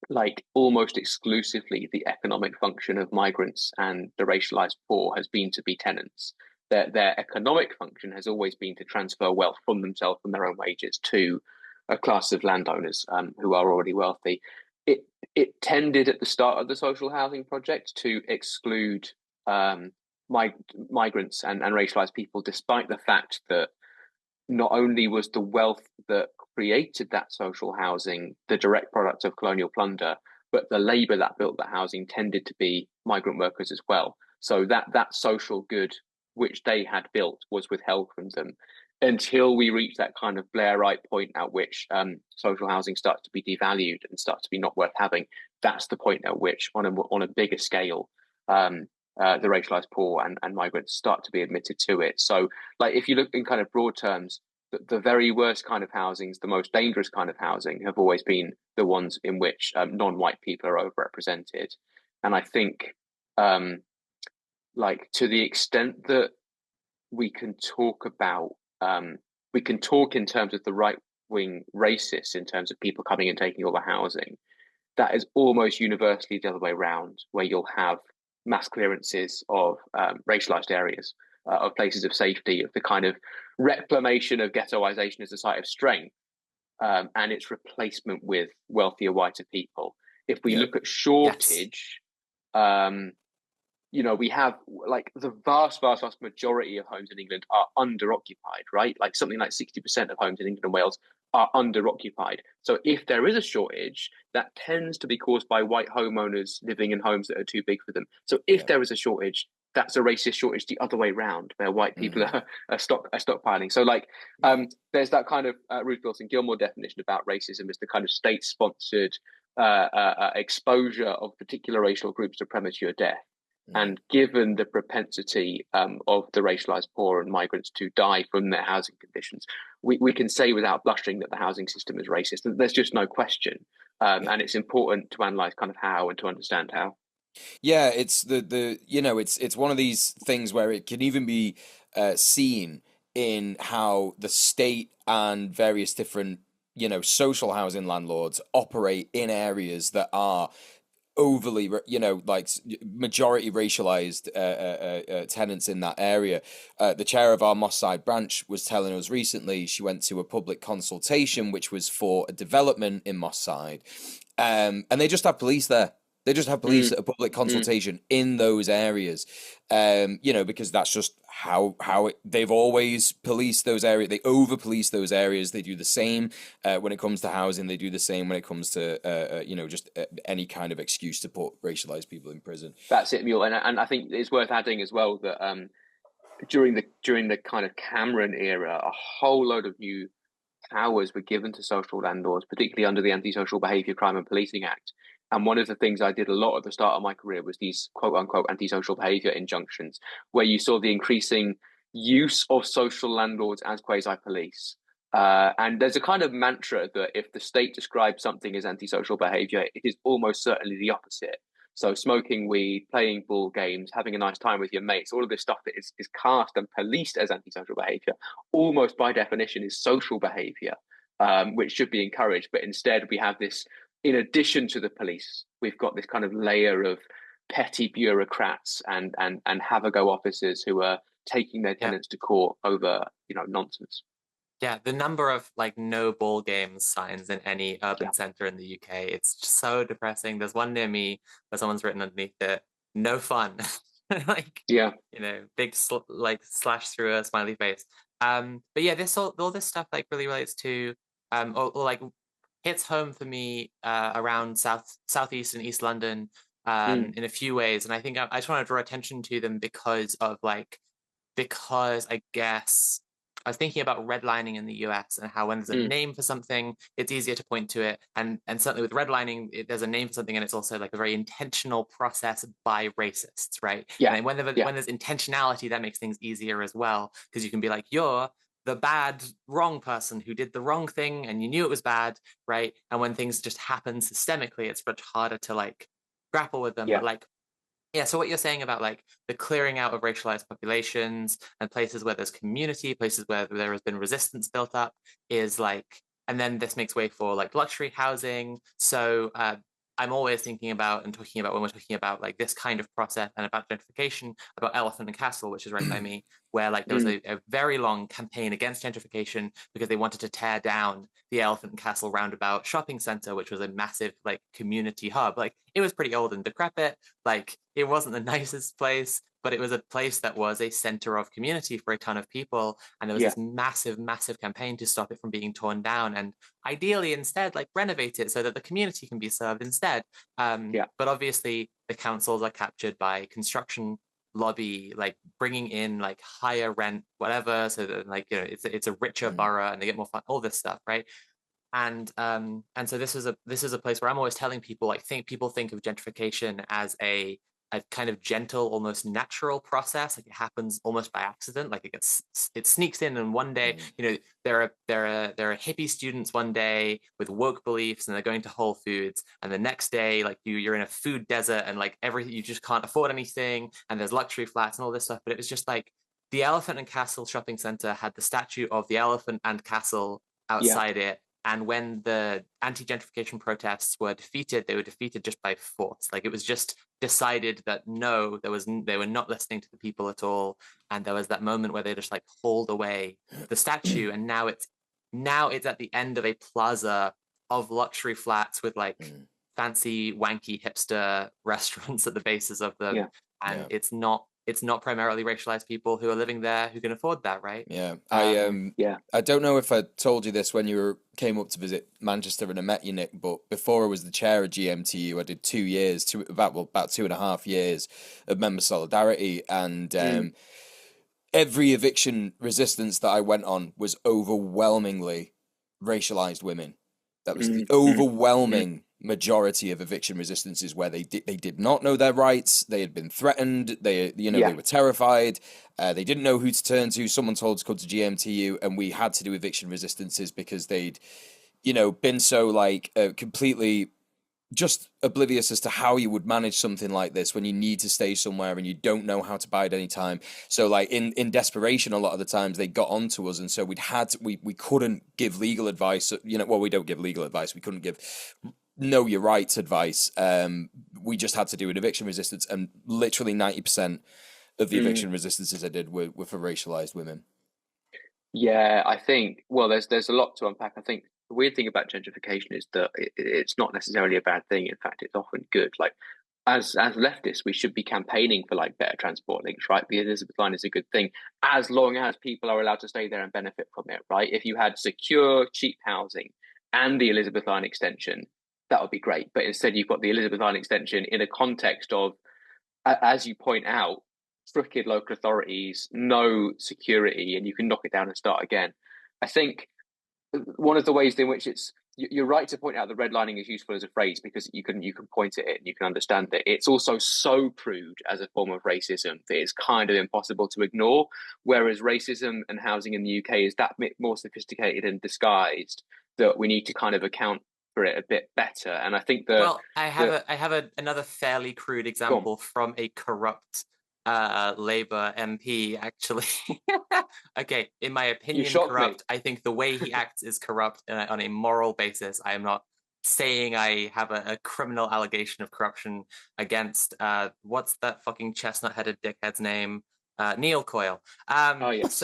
like almost exclusively the economic function of migrants and the racialized poor has been to be tenants. Their economic function has always been to transfer wealth from themselves, from their own wages, to a class of landowners who are already wealthy. It tended at the start of the social housing project to exclude migrants and racialized people, despite the fact that not only was the wealth that created that social housing the direct product of colonial plunder, but the labor that built that housing tended to be migrant workers as well. So that social good which they had built was withheld from them until we reach that kind of Blairite point at which social housing starts to be devalued and starts to be not worth having. That's the point at which, on a bigger scale, the racialized poor and migrants start to be admitted to it. So, like, if you look in kind of broad terms, the very worst kind of housings, the most dangerous kind of housing, have always been the ones in which non-white people are overrepresented. And I think, like, to the extent that we can talk about, we can talk in terms of the right-wing racists, in terms of people coming and taking all the housing, that is almost universally the other way around, where you'll have mass clearances of racialized areas, of places of safety, of the kind of reclamation of ghettoization as a site of strength, and its replacement with wealthier, whiter people. If we look at shortage, we have, like, the vast majority of homes in England are underoccupied, right? Like something like 60% of homes in England and Wales are underoccupied. So if there is a shortage, that tends to be caused by white homeowners living in homes that are too big for them. So if there is a shortage, that's a racist shortage the other way around, where white people are stockpiling. So, like, there's that kind of Ruth Wilson Gilmore definition about racism as the kind of state-sponsored exposure of particular racial groups to premature death. And given the propensity of the racialized poor and migrants to die from their housing conditions, we can say without blushing that the housing system is racist. There's just no question. And it's important to analyze kind of how and to understand how. Yeah, it's the you know, it's one of these things where it can even be seen in how the state and various different, you know, social housing landlords operate in areas that are overly, you know, like majority racialized tenants in that area. The chair of our Moss Side branch was telling us recently she went to a public consultation which was for a development in Moss Side, and they just have police there. They just have police at a public consultation in those areas, you know, because that's just they've always policed those areas. They over police those areas. They do the same when it comes to housing. They do the same when it comes to you know, just any kind of excuse to put racialized people in prison. That's it, Mule. And I think it's worth adding as well that during the kind of Cameron era, a whole load of new powers were given to social landlords, particularly under the Antisocial Behaviour Crime and Policing Act. And one of the things I did a lot at the start of my career was these quote unquote antisocial behaviour injunctions, where you saw the increasing use of social landlords as quasi police. And there's a kind of mantra that if the state describes something as antisocial behaviour, it is almost certainly the opposite. So smoking weed, playing ball games, having a nice time with your mates, all of this stuff that is cast and policed as antisocial behaviour, almost by definition is social behaviour, which should be encouraged. But instead we have this, in addition to the police, we've got this kind of layer of petty bureaucrats and have-a-go officers who are taking their tenants to court over, you know, nonsense. Yeah, the number of like no ball games signs in any urban center in the UK, it's just so depressing. There's one near me where someone's written underneath it, no fun. Like, you know, big like slash through a smiley face. But yeah, all this stuff like really relates to or like hits home for me around southeast and East London in a few ways. And I think I just want to draw attention to them because I guess I was thinking about redlining in the US and how when there's a name for something, it's easier to point to it. And certainly with redlining, there's a name for something and it's also like a very intentional process by racists, right? Yeah. And when there's intentionality, that makes things easier as well, because you can be like, you're the bad, wrong person who did the wrong thing and you knew it was bad, right? And when things just happen systemically, it's much harder to like grapple with them. But like, yeah, so what you're saying about like the clearing out of racialized populations and places where there's community, places where there has been resistance built up is like, and then this makes way for like luxury housing. So I'm always thinking about and talking about when we're talking about like this kind of process and about gentrification, about Elephant and Castle, which is right by me, where like there was a very long campaign against gentrification because they wanted to tear down the Elephant and Castle roundabout shopping center, which was a massive like community hub. Like it was pretty old and decrepit. Like it wasn't the nicest place, but it was a place that was a center of community for a ton of people. And there was this massive, massive campaign to stop it from being torn down and ideally instead like renovate it so that the community can be served instead. But obviously the councils are captured by construction lobby, like bringing in like higher rent, whatever, so that like, you know, it's a richer borough and they get more fun, all this stuff, right? And so this is a place where I'm always telling people, like, people think of gentrification as a kind of gentle, almost natural process. Like it happens almost by accident. Like it sneaks in, and one day, you know, there are hippie students one day with woke beliefs, and they're going to Whole Foods, and the next day, like you're in a food desert, and like you just can't afford anything, and there's luxury flats and all this stuff. But it was just like the Elephant and Castle shopping center had the statue of the elephant and castle outside it. And when the anti-gentrification protests were defeated, they were defeated just by force. Like it was just decided that no, they were not listening to the people at all. And there was that moment where they just like hauled away the statue. And now it's at the end of a plaza of luxury flats with like fancy, wanky, hipster restaurants at the bases of them. And it's not primarily racialized people who are living there who can afford that, right? I don't know if I told you this when you came up to visit Manchester and I met you, Nick, but before I was the chair of GMTU, I did 2 years, about 2.5 years of member solidarity, and every eviction resistance that I went on was overwhelmingly racialized women. That was the overwhelming majority of eviction resistances where they did not know their rights. They had been threatened. They were terrified. They didn't know who to turn to. Someone told to come to GMTU, and we had to do eviction resistances because they'd, been so like completely just oblivious as to how you would manage something like this when you need to stay somewhere and you don't know how to bide any time. So like in desperation, a lot of the times they got onto us, and so we couldn't give legal advice. Well, we don't give legal advice. We couldn't give know your rights advice. We just had to do an eviction resistance, and literally 90% of the eviction resistances I did were for racialized women. Yeah, I think, well, there's a lot to unpack. I think the weird thing about gentrification is that it's not necessarily a bad thing. In fact, it's often good. Like, as leftists, we should be campaigning for like better transport links, right? The Elizabeth line is a good thing, as long as people are allowed to stay there and benefit from it, right? If you had secure, cheap housing and the Elizabeth line extension, that would be great. But instead, you've got the Elizabeth line extension in a context of, as you point out, crooked local authorities, no security, and you can knock it down and start again. I think one of the ways in which you're right to point out that redlining is useful as a phrase because you can point at it and you can understand it. It's also so crude as a form of racism that it's kind of impossible to ignore. Whereas racism and housing in the UK is that bit more sophisticated and disguised that we need to kind of account for it a bit better. And I think that I have another fairly crude example from a corrupt Labour MP, actually. Okay, in my opinion, corrupt. I think the way he acts is corrupt on a moral basis. I am not saying I have a criminal allegation of corruption against what's that fucking chestnut-headed dickhead's name? Neil Coyle. Yes.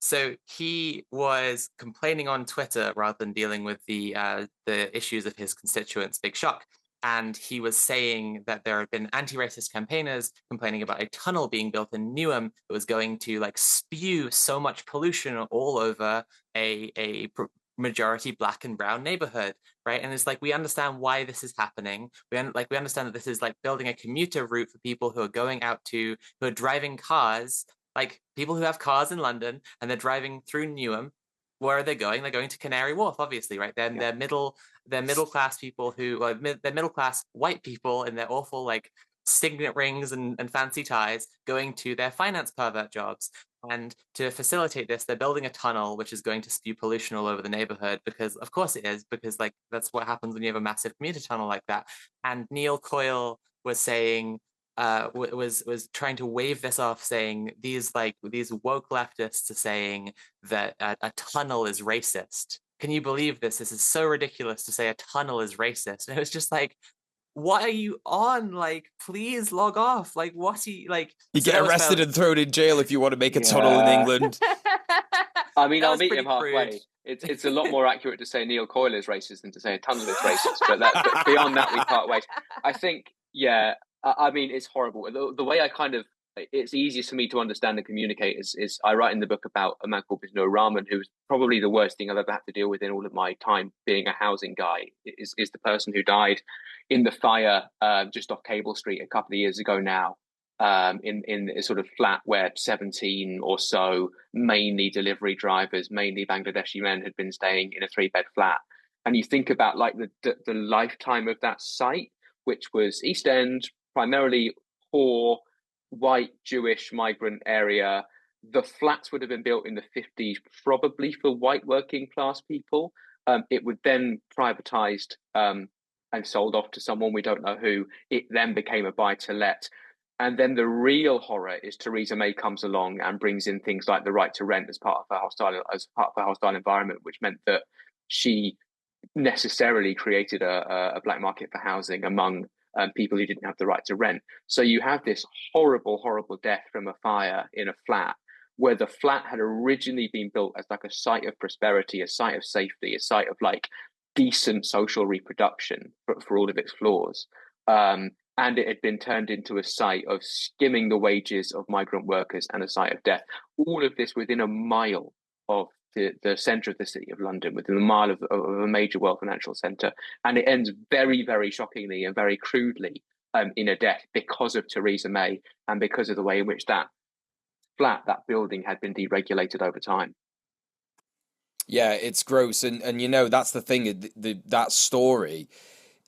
So he was complaining on Twitter rather than dealing with the issues of his constituents. Big shock. And he was saying that there had been anti-racist campaigners complaining about a tunnel being built in Newham that was going to like spew so much pollution all over a majority Black and brown neighborhood, right? And it's like, we understand why this is happening. We understand that this is like building a commuter route for people who are driving cars, like people who have cars in London, and they're driving through Newham. Where are they going? They're going to Canary Wharf, obviously, right? They're middle class people they're middle class white people in their awful like signet rings and fancy ties going to their finance pervert jobs. And to facilitate this, they're building a tunnel which is going to spew pollution all over the neighborhood because, of course, it is, because like that's what happens when you have a massive commuter tunnel like that. And Neil Coyle was saying. Was trying to wave this off, saying these woke leftists are saying that a tunnel is racist. Can you believe this? This is so ridiculous to say a tunnel is racist. And it was just like, what are you on? Like, please log off. Like, what are you like? You get arrested and thrown in jail if you want to make a tunnel in England. I mean, I'll meet him halfway. It's a lot more accurate to say Neil Coyle is racist than to say a tunnel is racist. But beyond that, we part ways. I think, I mean, it's horrible. The way it's easiest for me to understand and communicate is I write in the book about a man called Bisnoor Rahman, who's probably the worst thing I've ever had to deal with in all of my time being a housing guy, is the person who died in the fire just off Cable Street a couple of years ago now, in a sort of flat where 17 or so, mainly delivery drivers, mainly Bangladeshi men, had been staying in a 3-bed flat. And you think about like the lifetime of that site, which was East End, primarily poor, white, Jewish migrant area. The flats would have been built in the 50s, probably for white working class people. It would then privatized and sold off to someone, we don't know who. It then became a buy-to-let. And then the real horror is Theresa May comes along and brings in things like the right to rent as part of her hostile environment, which meant that she necessarily created a black market for housing among people who didn't have the right to rent. So you have this horrible, horrible death from a fire in a flat where the flat had originally been built as like a site of prosperity, a site of safety, a site of like decent social reproduction for all of its flaws. And it had been turned into a site of skimming the wages of migrant workers and a site of death. All of this within a mile of the centre of the city of London, within a mile of a major world financial centre. And it ends very, very shockingly and very crudely in a death because of Theresa May and because of the way in which that building had been deregulated over time. Yeah, it's gross. And you know, that's the thing, that story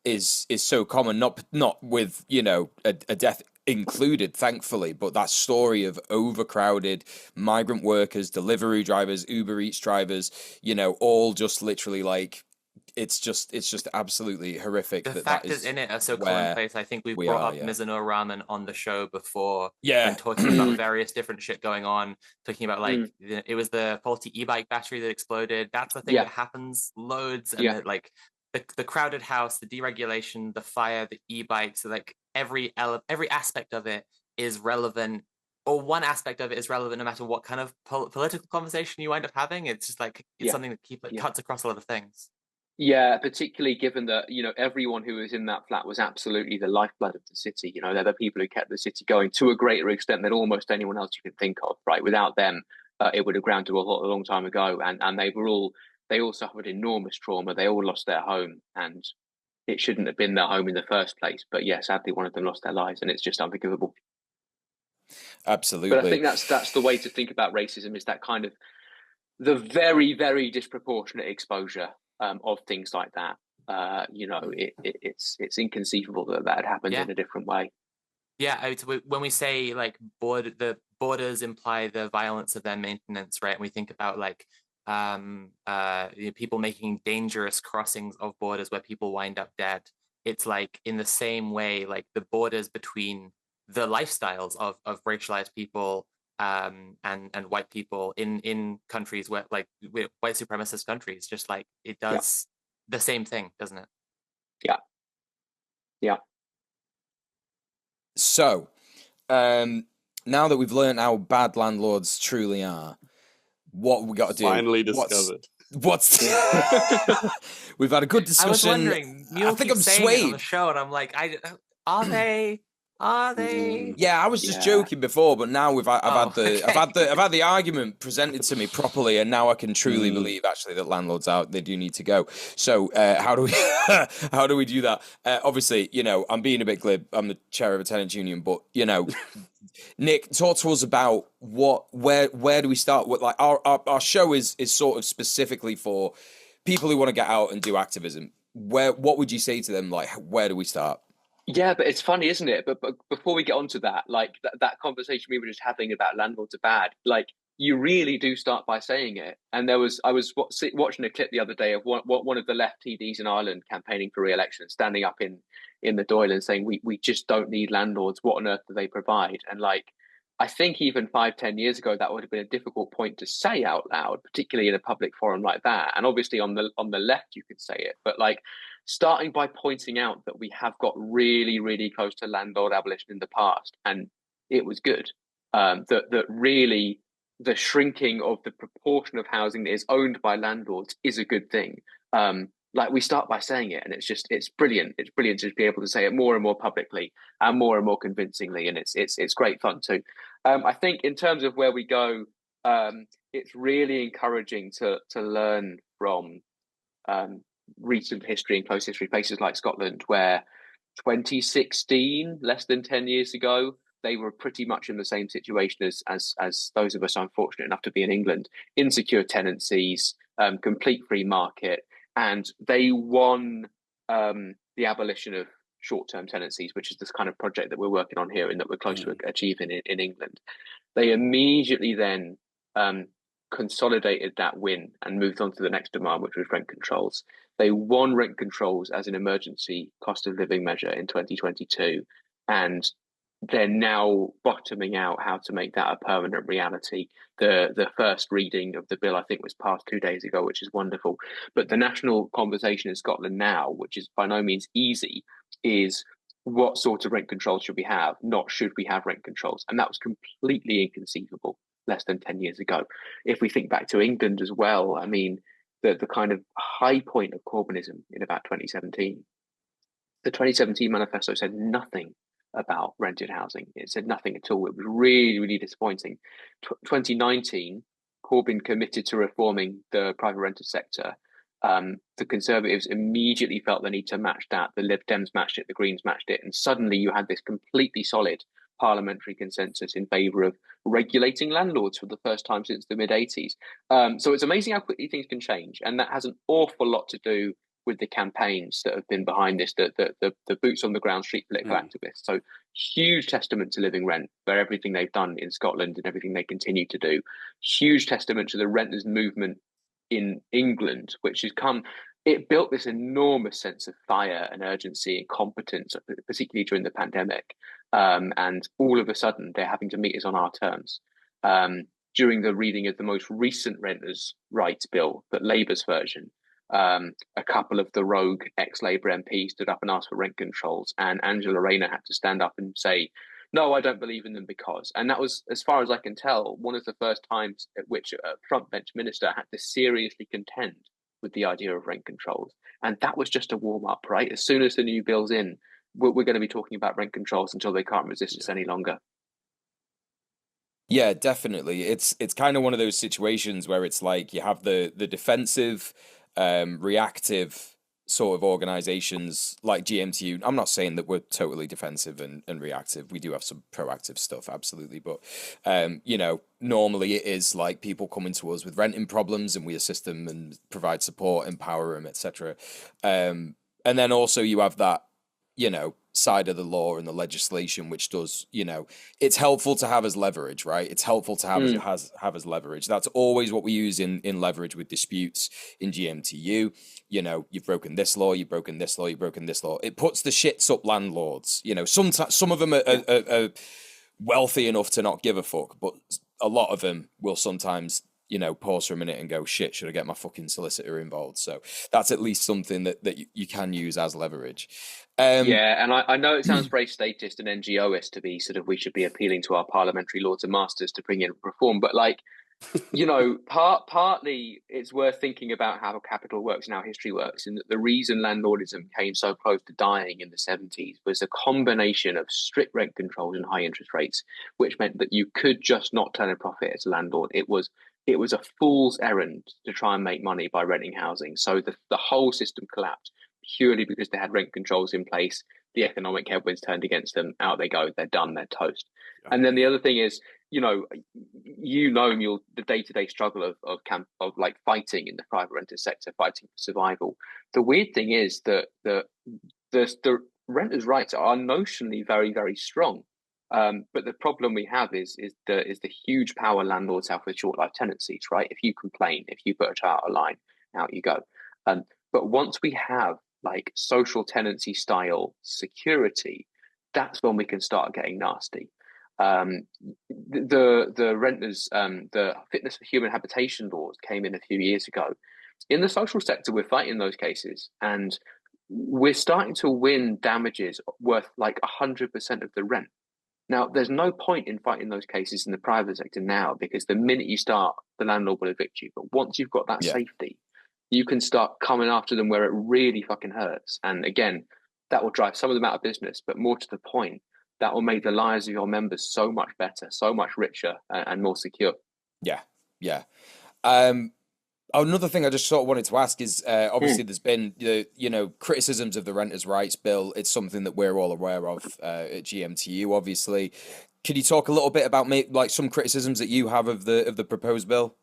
is so common, not with, you know, a death included, thankfully, but that story of overcrowded migrant workers, delivery drivers, Uber Eats drivers, you know, all just literally like it's just absolutely horrific. The that factors is in it are so where commonplace. I think we've we brought are, up yeah. Mizuno Ramen on the show before Yeah. when talking about various different shit going on, talking about like it was the faulty e-bike battery that exploded. That's a thing that happens loads, and that like the crowded house, the deregulation, the fire, the e-bikes, so like every aspect of it is relevant, or one aspect of it is relevant no matter what kind of political conversation you wind up having. It's just like it's something that cuts across a lot of things. Yeah, particularly given that, you know, everyone who was in that flat was absolutely the lifeblood of the city. You know, they're the people who kept the city going to a greater extent than almost anyone else you can think of, right? Without them, it would have ground to a long time ago. And they all suffered enormous trauma. They all lost their home, and it shouldn't have been their home in the first place. But yeah, sadly, one of them lost their lives, and it's just unforgivable. Absolutely. But I think that's the way to think about racism, is that kind of the very, very disproportionate exposure of things like that. You know, it's inconceivable that had happened in a different way. Yeah, when we say like the borders imply the violence of their maintenance, right? And we think about like people making dangerous crossings of borders where people wind up dead. It's like in the same way, like the borders between the lifestyles of racialized people and white people in countries where like white supremacist countries, just like it does the same thing, doesn't it? Yeah. So now that we've learned how bad landlords truly are, what we got to do? Finally discovered. What's we've had a good discussion. I was wondering, Mule keeps saying it on the show, and I'm like, are they? Are they? Yeah, I was just joking before, but now I've had the argument presented to me properly, and now I can truly believe actually that landlords they do need to go. So how do we do that? Obviously, you know, I'm being a bit glib. I'm the chair of a tenants union, but you know, Nick, talk to us about where do we start? What, like our show is sort of specifically for people who want to get out and do activism. What would you say to them? Like, where do we start? Yeah, but it's funny, isn't it? But before we get onto that, like that conversation we were just having about landlords are bad, like you really do start by saying it. And I was watching a clip the other day of one of the left TDs in Ireland campaigning for re-election, standing up in the Dáil and saying, we just don't need landlords. What on earth do they provide? And like, I think even 5-10 years ago, that would have been a difficult point to say out loud, particularly in a public forum like that. And obviously on the left, you could say it, but like, starting by pointing out that we have got really, really close to landlord abolition in the past, and it was good. That really the shrinking of the proportion of housing that is owned by landlords is a good thing. Like we start by saying it, and it's brilliant. It's brilliant to be able to say it more and more publicly and more convincingly, and it's great fun too. I think in terms of where we go, it's really encouraging to learn from recent history and close history, places like Scotland, where 2016, less than 10 years ago, they were pretty much in the same situation as those of us unfortunate enough to be in England. Insecure tenancies, complete free market, and they won the abolition of short-term tenancies, which is this kind of project that we're working on here and that we're close to achieving in England. They immediately then consolidated that win and moved on to the next demand, which was rent controls. They won rent controls as an emergency cost of living measure in 2022, and they're now bottoming out how to make that a permanent reality. The first reading of the bill, I think, was passed 2 days ago, which is wonderful. But the national conversation in Scotland now, which is by no means easy, is what sort of rent controls should we have, not should we have rent controls. And that was completely inconceivable less than 10 years ago. If we think back to England as well, I mean, the kind of high point of Corbynism in about 2017, the 2017 manifesto said nothing about rented housing. It said nothing at all. It was really, really disappointing. 2019, Corbyn committed to reforming the private rented sector. The Conservatives immediately felt the need to match that. The Lib Dems matched it, the Greens matched it, and suddenly you had this completely solid parliamentary consensus in favour of regulating landlords for the first time since the mid-80s. So it's amazing how quickly things can change, and that has an awful lot to do with the campaigns that have been behind this, the boots on the ground street political activists. So huge testament to Living Rent for everything they've done in Scotland and everything they continue to do. Huge testament to the renters movement in England, which has come it built this enormous sense of fire and urgency and competence, particularly during the pandemic. And all of a sudden, they're having to meet us on our terms. During the reading of the most recent renters' rights bill, but Labour's version, a couple of the rogue ex-Labour MPs stood up and asked for rent controls, and Angela Rayner had to stand up and say, no, I don't believe in them because. And that was, as far as I can tell, one of the first times at which a front bench minister had to seriously contend with the idea of rent controls. And that was just a warm-up, right? As soon as the new bill's in, we're going to be talking about rent controls until they can't resist us any longer. Yeah, definitely. It's kind of one of those situations where it's like you have the defensive, reactive sort of organizations like GMTU. I'm not saying that we're totally defensive and reactive. We do have some proactive stuff, absolutely. But, normally it is like people coming to us with renting problems and we assist them and provide support, empower them, etc. And then also you have that, side of the law and the legislation, which does, it's helpful to have as leverage, right? It's helpful to have as leverage. That's always what we use in leverage with disputes in GMTU. You've broken this law, you've broken this law, you've broken this law. It puts the shits up landlords. Sometimes some of them are wealthy enough to not give a fuck, but a lot of them will sometimes pause for a minute and go, shit, should I get my fucking solicitor involved? So that's at least something that you can use as leverage. And I know it sounds very statist and NGOist to be sort of, we should be appealing to our parliamentary lords and masters to bring in reform, but partly it's worth thinking about how capital works and how history works, and that the reason landlordism came so close to dying in the 70s was a combination of strict rent controls and high interest rates, which meant that you could just not turn a profit as a landlord. It was a fool's errand to try and make money by renting housing. So the whole system collapsed purely because they had rent controls in place. The economic headwinds turned against them. Out they go. They're done. They're toast. Yeah. And then the other thing is, the day-to-day struggle of like fighting in the private rented sector, fighting for survival. The weird thing is that the renters' rights are notionally very, very strong. But the problem we have is the huge power landlords have with short life tenancies, right? If you complain, if you put a child out of line, out you go. But once we have like social tenancy style security, that's when we can start getting nasty. The renters, the fitness for human habitation laws came in a few years ago. In the social sector, we're fighting those cases, and we're starting to win damages worth like 100% of the rent. Now, there's no point in fighting those cases in the private sector now, because the minute you start, the landlord will evict you. But once you've got that safety, you can start coming after them where it really fucking hurts. And again, that will drive some of them out of business, but more to the point, that will make the lives of your members so much better, so much richer and more secure. Yeah. Another thing I just sort of wanted to ask is, obviously there's been, criticisms of the renters' rights bill. It's something that we're all aware of at GMTU, obviously. Could you talk a little bit about like some criticisms that you have of the proposed bill?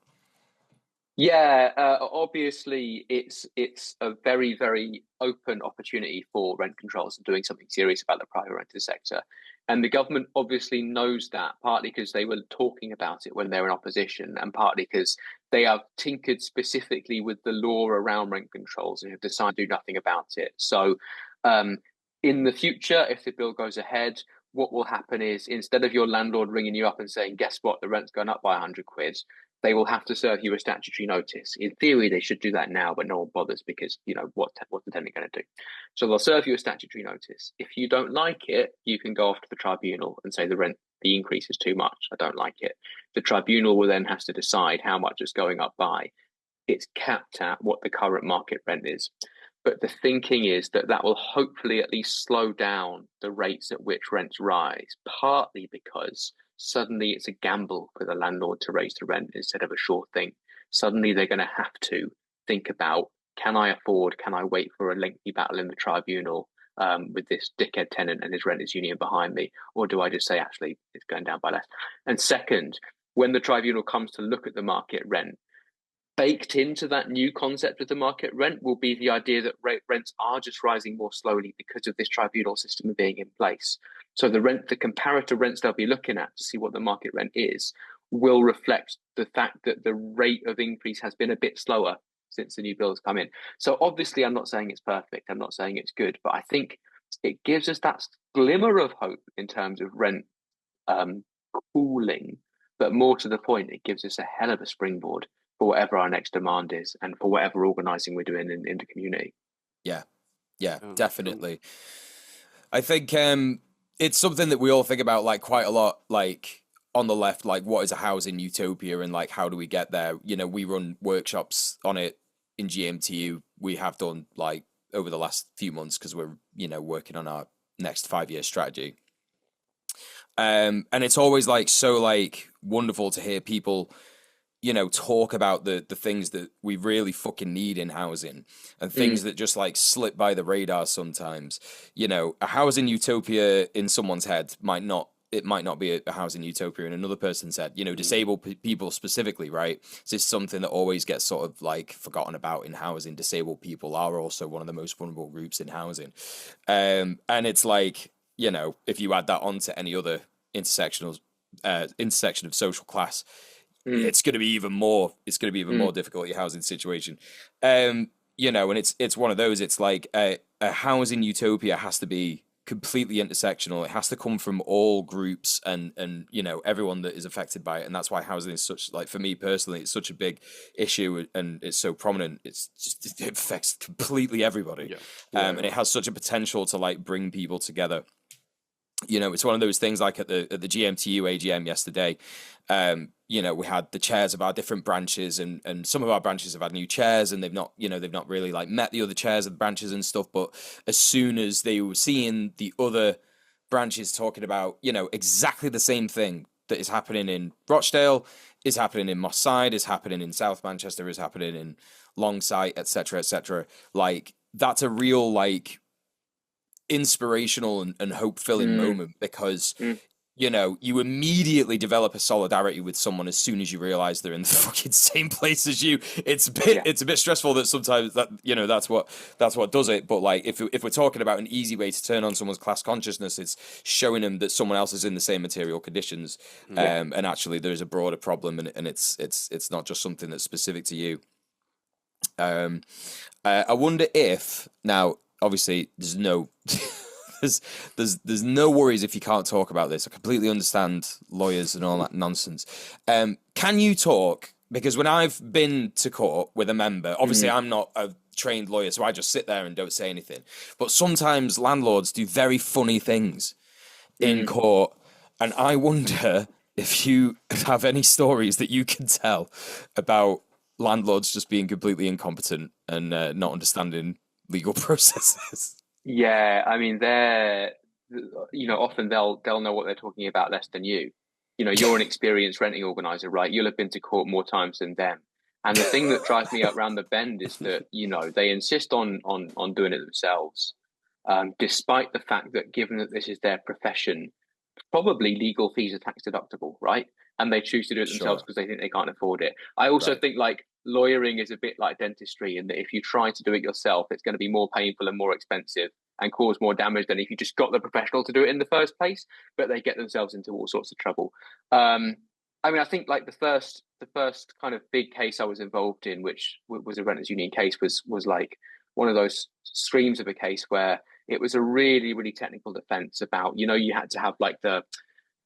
Yeah, obviously it's a very, very open opportunity for rent controls and doing something serious about the private rented sector. And the government obviously knows that, partly because they were talking about it when they were in opposition, and partly because they have tinkered specifically with the law around rent controls and have decided to do nothing about it. So in the future, if the bill goes ahead, what will happen is, instead of your landlord ringing you up and saying, guess what, the rent's gone up by 100 quid, they will have to serve you a statutory notice. In theory, they should do that now, but no one bothers because, what's the tenant going to do? So they'll serve you a statutory notice. If you don't like it, you can go off to the tribunal and say the increase is too much. I don't like it. The tribunal will then have to decide how much it's going up by. It's capped at what the current market rent is. But the thinking is that will hopefully at least slow down the rates at which rents rise, partly because suddenly it's a gamble for the landlord to raise the rent instead of a sure thing. Suddenly they're going to have to think about, can I wait for a lengthy battle in the tribunal with this dickhead tenant and his renters union behind me? Or do I just say, actually, it's going down by less? And second, when the tribunal comes to look at the market rent, baked into that new concept of the market rent will be the idea that rents are just rising more slowly because of this tribunal system being in place. So the comparative rents they'll be looking at to see what the market rent is will reflect the fact that the rate of increase has been a bit slower since the new bills come in. So obviously, I'm not saying it's perfect. I'm not saying it's good, but I think it gives us that glimmer of hope in terms of rent cooling. But more to the point, it gives us a hell of a springboard for whatever our next demand is and for whatever organising we're doing in the community. Yeah, definitely. I think it's something that we all think about like quite a lot, like on the left, like what is a housing utopia and like how do we get there? You know, we run workshops on it in GMTU. We have done like over the last few months because we're, you know, working on our next 5-year strategy. And it's always like so like wonderful to hear people, you know, talk about the things that we really fucking need in housing and things that just like slip by the radar sometimes. You know, a housing utopia in someone's head might not be a housing utopia in another person's head. You know, disabled people specifically, right? So it's something that always gets sort of like forgotten about in housing. Disabled people are also one of the most vulnerable groups in housing. And it's like, you know, if you add that on to any other intersection of social class, it's going to be even more. It's going to be even more difficult your housing situation. You know, and it's one of those. It's like a housing utopia has to be completely intersectional. It has to come from all groups and you know everyone that is affected by it. And that's why housing is such, like, for me personally, it's such a big issue and it's so prominent. It's just, it affects completely everybody. And it has such a potential to like bring people together. You know, it's one of those things like at the GMTU AGM yesterday, you know, we had the chairs of our different branches and some of our branches have had new chairs and they've not really like met the other chairs of the branches and stuff. But as soon as they were seeing the other branches talking about, you know, exactly the same thing that is happening in Rochdale, is happening in Moss Side, is happening in South Manchester, is happening in Longsight, etc., like that's a real like inspirational and hope-filling moment because you know you immediately develop a solidarity with someone as soon as you realize they're in the fucking same place as you. It's a bit stressful that sometimes that, you know, that's what does it, but like if we're talking about an easy way to turn on someone's class consciousness, it's showing them that someone else is in the same material conditions, and actually there's a broader problem and it's not just something that's specific to you. I wonder if now obviously there's no there's no worries if you can't talk about this. I completely understand lawyers and all that nonsense. Can you talk, because when I've been to court with a member, obviously I'm not a trained lawyer, so I just sit there and don't say anything, but sometimes landlords do very funny things in court, and I wonder if you have any stories that you can tell about landlords just being completely incompetent and not understanding legal processes. Yeah, I mean, they're, you know, often they'll know what they're talking about less than you. You know, you're an experienced renting organizer, right? You'll have been to court more times than them. And the thing that drives me up round the bend is that, you know, they insist on doing it themselves, despite the fact that, given that this is their profession, probably legal fees are tax deductible, right? And they choose to do it themselves because they think they can't afford it. I also think like lawyering is a bit like dentistry in that if you try to do it yourself, it's going to be more painful and more expensive and cause more damage than if you just got the professional to do it in the first place, but they get themselves into all sorts of trouble. I mean, I think like the first kind of big case I was involved in, which was a renters union case, was like one of those screams of a case where it was a really, really technical defense about, you know, you had to have like the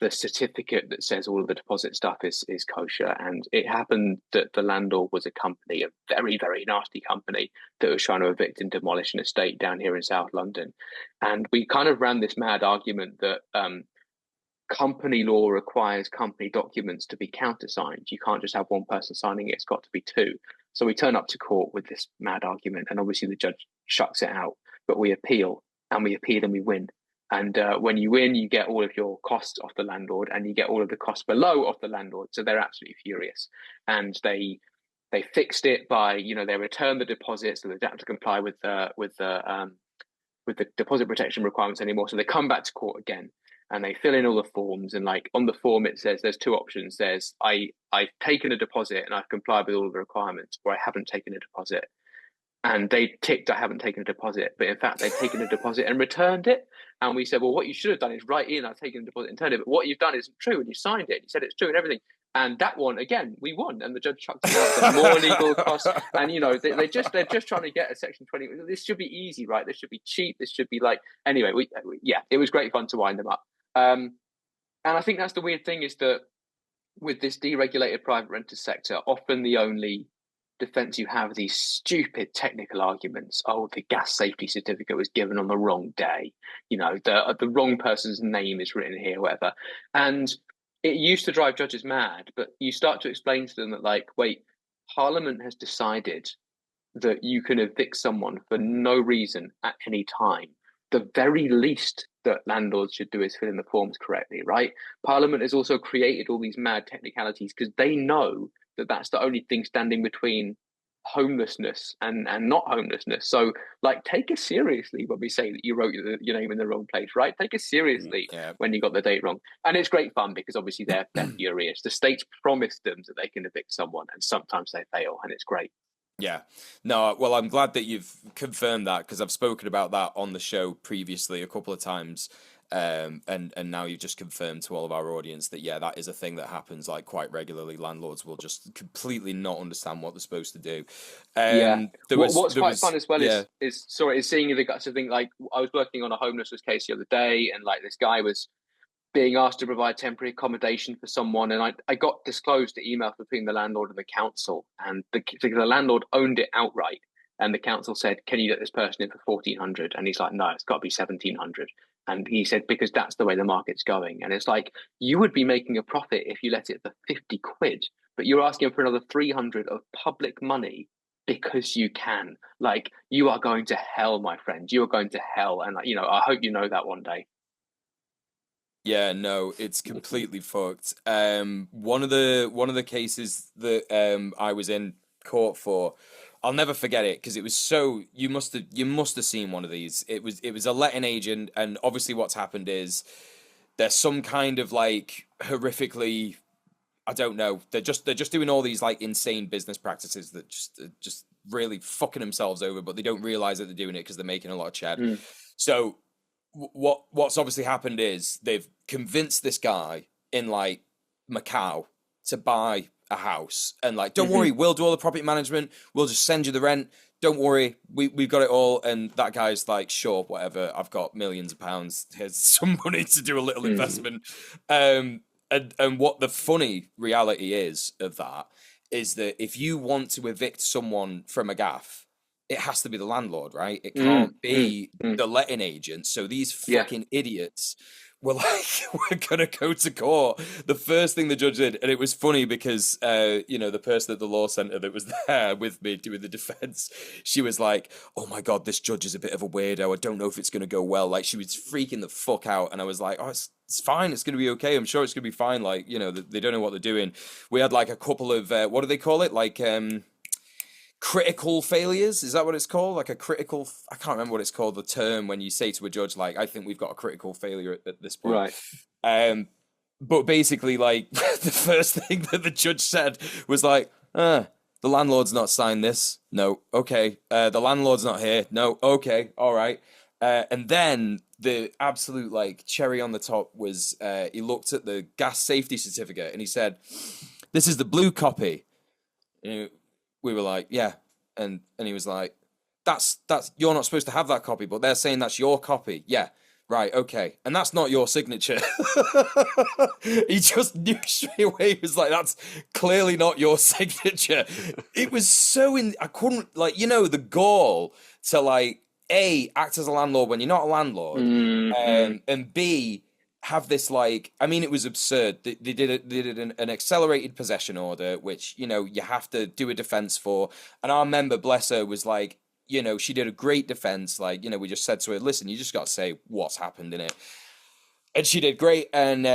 certificate that says all of the deposit stuff is kosher. And it happened that the landlord was a company, a very, very nasty company that was trying to evict and demolish an estate down here in South London. And we kind of ran this mad argument that company law requires company documents to be countersigned. You can't just have one person signing it, it's got to be two. So we turn up to court with this mad argument, and obviously the judge shucks it out, but we appeal and we win. And when you win, you get all of your costs off the landlord and you get all of the costs below off the landlord. So they're absolutely furious. And they fixed it by, you know, they returned the deposit, so they don't have to comply with the deposit protection requirements anymore. So they come back to court again and they fill in all the forms. And like on the form, it says there's two options. There's I've taken a deposit and I've complied with all of the requirements, or I haven't taken a deposit. And they ticked, I haven't taken a deposit, but in fact, they've taken a deposit and returned it. And we said, well, what you should have done is write in, I've taken a deposit and turned it. But what you've done isn't true. And you signed it. You said it's true and everything. And that one, again, we won, and the judge chucked it out the more legal costs. And they're just trying to get a Section 20. This should be easy, right? This should be cheap. This should be like, anyway. It was great fun to wind them up. And I think that's the weird thing, is that with this deregulated private renter sector, often the only defense you have are these stupid technical arguments. Oh, the gas safety certificate was given on the wrong day. The wrong person's name is written here, whatever. And it used to drive judges mad, but you start to explain to them that, like, wait, Parliament has decided that you can evict someone for no reason at any time. The very least that landlords should do is fill in the forms correctly, right? Parliament has also created all these mad technicalities because they know that that's the only thing standing between homelessness and not homelessness. So, like, take us seriously when we say that you wrote your name in the wrong place, right? Take us seriously when you got the date wrong. And it's great fun because obviously they're furious. The state's promised them that they can evict someone, and sometimes they fail, and it's great. Yeah. No, well, I'm glad that you've confirmed that, because I've spoken about that on the show previously a couple of times. And now you've just confirmed to all of our audience that, that is a thing that happens, like, quite regularly. Landlords will just completely not understand what they're supposed to do. What's quite fun as well is seeing the guts of things. Like, I was working on a homelessness case the other day, and like, this guy was being asked to provide temporary accommodation for someone, and I got disclosed the email between the landlord and the council, and the landlord owned it outright, and the council said, "Can you get this person in for 1,400?" And he's like, "No, it's got to be 1,700." And he said, "Because that's the way the market's going." And it's like, you would be making a profit if you let it for 50 quid, but you're asking for another 300 of public money because you can. Like, you are going to hell, my friend. You are going to hell, and I hope you know that one day. Yeah, no, it's completely fucked. One of the cases that I was in court for, I'll never forget it, because it was so, you must have seen one of these. It was a letting agent, and obviously what's happened is there's some kind of, like, horrifically, I don't know, they're just doing all these, like, insane business practices that just really fucking themselves over, but they don't realize that they're doing it because they're making a lot of chat. So what's obviously happened is they've convinced this guy in, like, Macau to buy a house, and, like, don't worry, we'll do all the property management, we'll just send you the rent, don't worry, we've got it all. And that guy's like, sure, whatever, I've got millions of pounds, here's some money to do a little investment. And what the funny reality is of that is that if you want to evict someone from a gaff, it has to be the landlord, right? It can't be the letting agent. So these fucking idiots were like, we're going to go to court. The first thing the judge did, and it was funny because, the person at the law centre that was there with me doing the defence, she was like, oh my God, this judge is a bit of a weirdo. I don't know if it's going to go well. Like, she was freaking the fuck out. And I was like, oh, it's fine. It's going to be okay. I'm sure it's going to be fine. Like, they don't know what they're doing. We had like a couple of, what do they call it? Like, critical failures, is that what it's called? Like a critical, I can't remember what it's called, the term when you say to a judge, like, I think we've got a critical failure at this point. Right. But basically, like, the first thing that the judge said was like, the landlord's not signed this. No. Okay. The landlord's not here. No. Okay. All right. And then the absolute, like, cherry on the top was he looked at the gas safety certificate and he said, this is the blue copy. We were like, yeah. And he was like, that's you're not supposed to have that copy, but they're saying that's your copy. Yeah. Right. Okay. And that's not your signature. He just knew straight away. He was like, that's clearly not your signature. It was so I couldn't, like, the gall to, like, A, act as a landlord when you're not a landlord, and B, have this, like, I mean, it was absurd. They did an accelerated possession order, which, you have to do a defense for. And our member, bless her, was like, she did a great defense. Like, we just said to her, listen, you just got to say what's happened in it. And she did great. And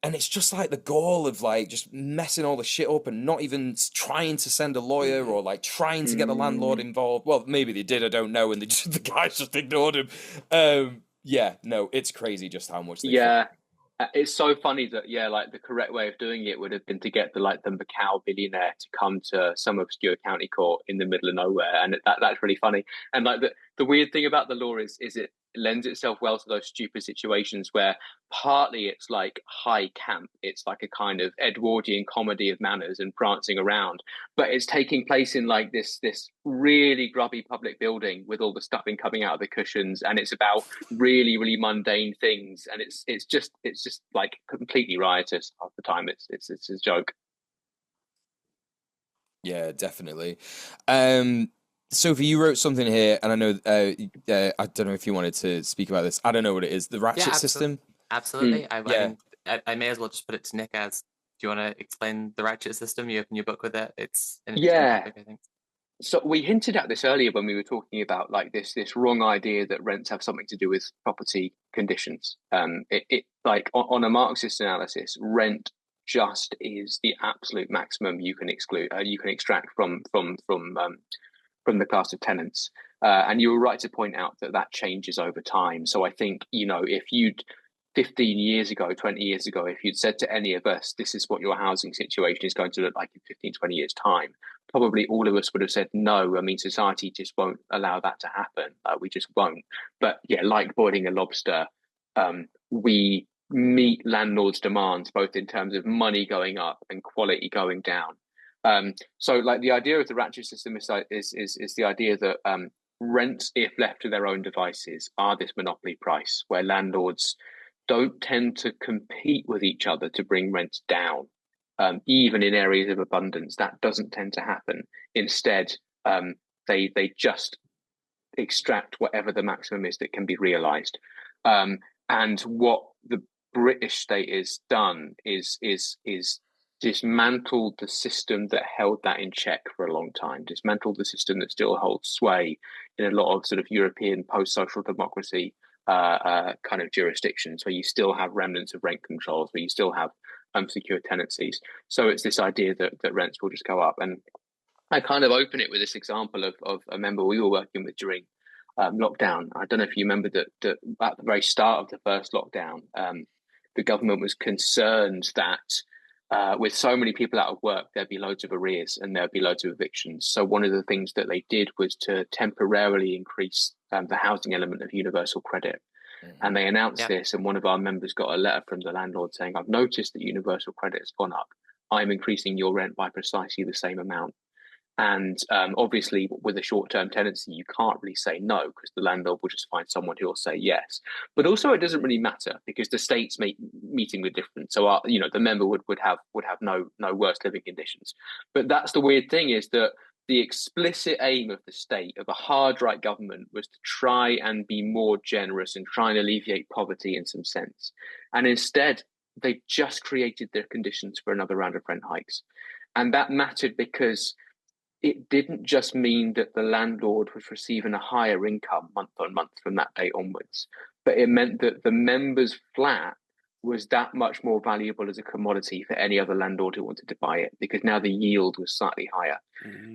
it's just like the goal of, like, just messing all the shit up and not even trying to send a lawyer or, like, trying to get the landlord involved. Well, maybe they did, I don't know. And the guys just ignored him. Yeah, no, it's crazy just how much they it's so funny that, like, the correct way of doing it would have been to get the Macau billionaire to come to some obscure county court in the middle of nowhere, and that's really funny. And, like, the weird thing about the law is it lends itself well to those stupid situations where partly it's like high camp, it's like a kind of Edwardian comedy of manners and prancing around, but it's taking place in like this really grubby public building with all the stuffing coming out of the cushions, and it's about really mundane things, and it's just like completely riotous half the time. It's a joke. Yeah, definitely. Sophie, you wrote something here, and I know I don't know if you wanted to speak about this. I don't know what it is. The ratchet system. Absolutely. I mean, I may as well just put it to Nick as. Do you want to explain the ratchet system? You open your book with it. It's an interesting topic, I think. So we hinted at this earlier when we were talking about like this wrong idea that rents have something to do with property conditions. It like on a Marxist analysis, rent just is the absolute maximum you can extract from the class of tenants. And you were right to point out that changes over time. So I think, if you'd 15 years ago, 20 years ago, if you'd said to any of us, this is what your housing situation is going to look like in 15, 20 years' time, probably all of us would have said no. I mean, society just won't allow that to happen. We just won't. But yeah, like boiling a lobster, we meet landlords' demands, both in terms of money going up and quality going down. So like the idea of the ratchet system is the idea that rents, if left to their own devices, are this monopoly price where landlords don't tend to compete with each other to bring rents down. Even in areas of abundance, that doesn't tend to happen. Instead, they just extract whatever the maximum is that can be realized. And what the British state has done is dismantled the system that held that in check for a long time, dismantled the system that still holds sway in a lot of sort of European post-social democracy kind of jurisdictions, where you still have remnants of rent controls, where you still have unsecured tenancies. So it's this idea that rents will just go up. And I kind of open it with this example of a member we were working with during lockdown. I don't know if you remember that at the very start of the first lockdown, the government was concerned that with so many people out of work, there'd be loads of arrears and there'd be loads of evictions. So one of the things that they did was to temporarily increase the housing element of universal credit. And they announced this, and one of our members got a letter from the landlord saying, I've noticed that universal credit has gone up. I'm increasing your rent by precisely the same amount. And obviously, with a short-term tenancy, you can't really say no, because the landlord will just find someone who will say yes. But also, it doesn't really matter, because the states meeting with different. So, the member would have no worse living conditions. But that's the weird thing, is that the explicit aim of the state, of a hard right government, was to try and be more generous and try and alleviate poverty in some sense. And instead, they just created the conditions for another round of rent hikes. And that mattered because it didn't just mean that the landlord was receiving a higher income month on month from that date onwards, but it meant that the member's flat was that much more valuable as a commodity for any other landlord who wanted to buy it, because now the yield was slightly higher.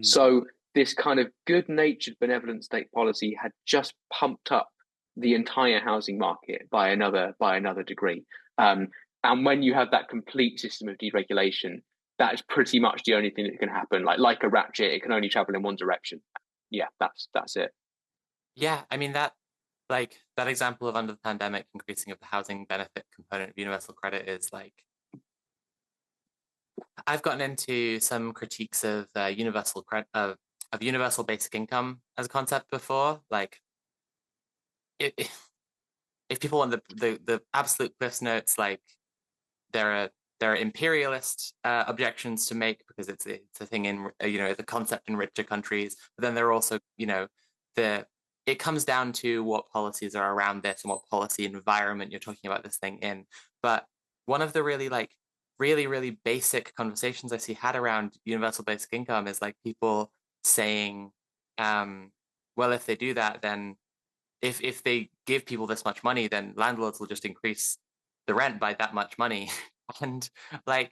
So this kind of good-natured benevolent state policy had just pumped up the entire housing market by another degree. And when you have that complete system of deregulation, that is pretty much the only thing that can happen. Like a ratchet, it can only travel in one direction. Yeah, that's it. Yeah, I mean that example of under the pandemic increasing of the housing benefit component of universal credit is like, I've gotten into some critiques of universal basic income as a concept before. Like, if people want the absolute cliff notes, like there are imperialist objections to make, because it's a thing in the concept in richer countries. But then there are also it comes down to what policies are around this and what policy environment you're talking about this thing in. But one of the really basic conversations I see had around universal basic income is like people saying, well, if they do that, then if they give people this much money, then landlords will just increase the rent by that much money. And like,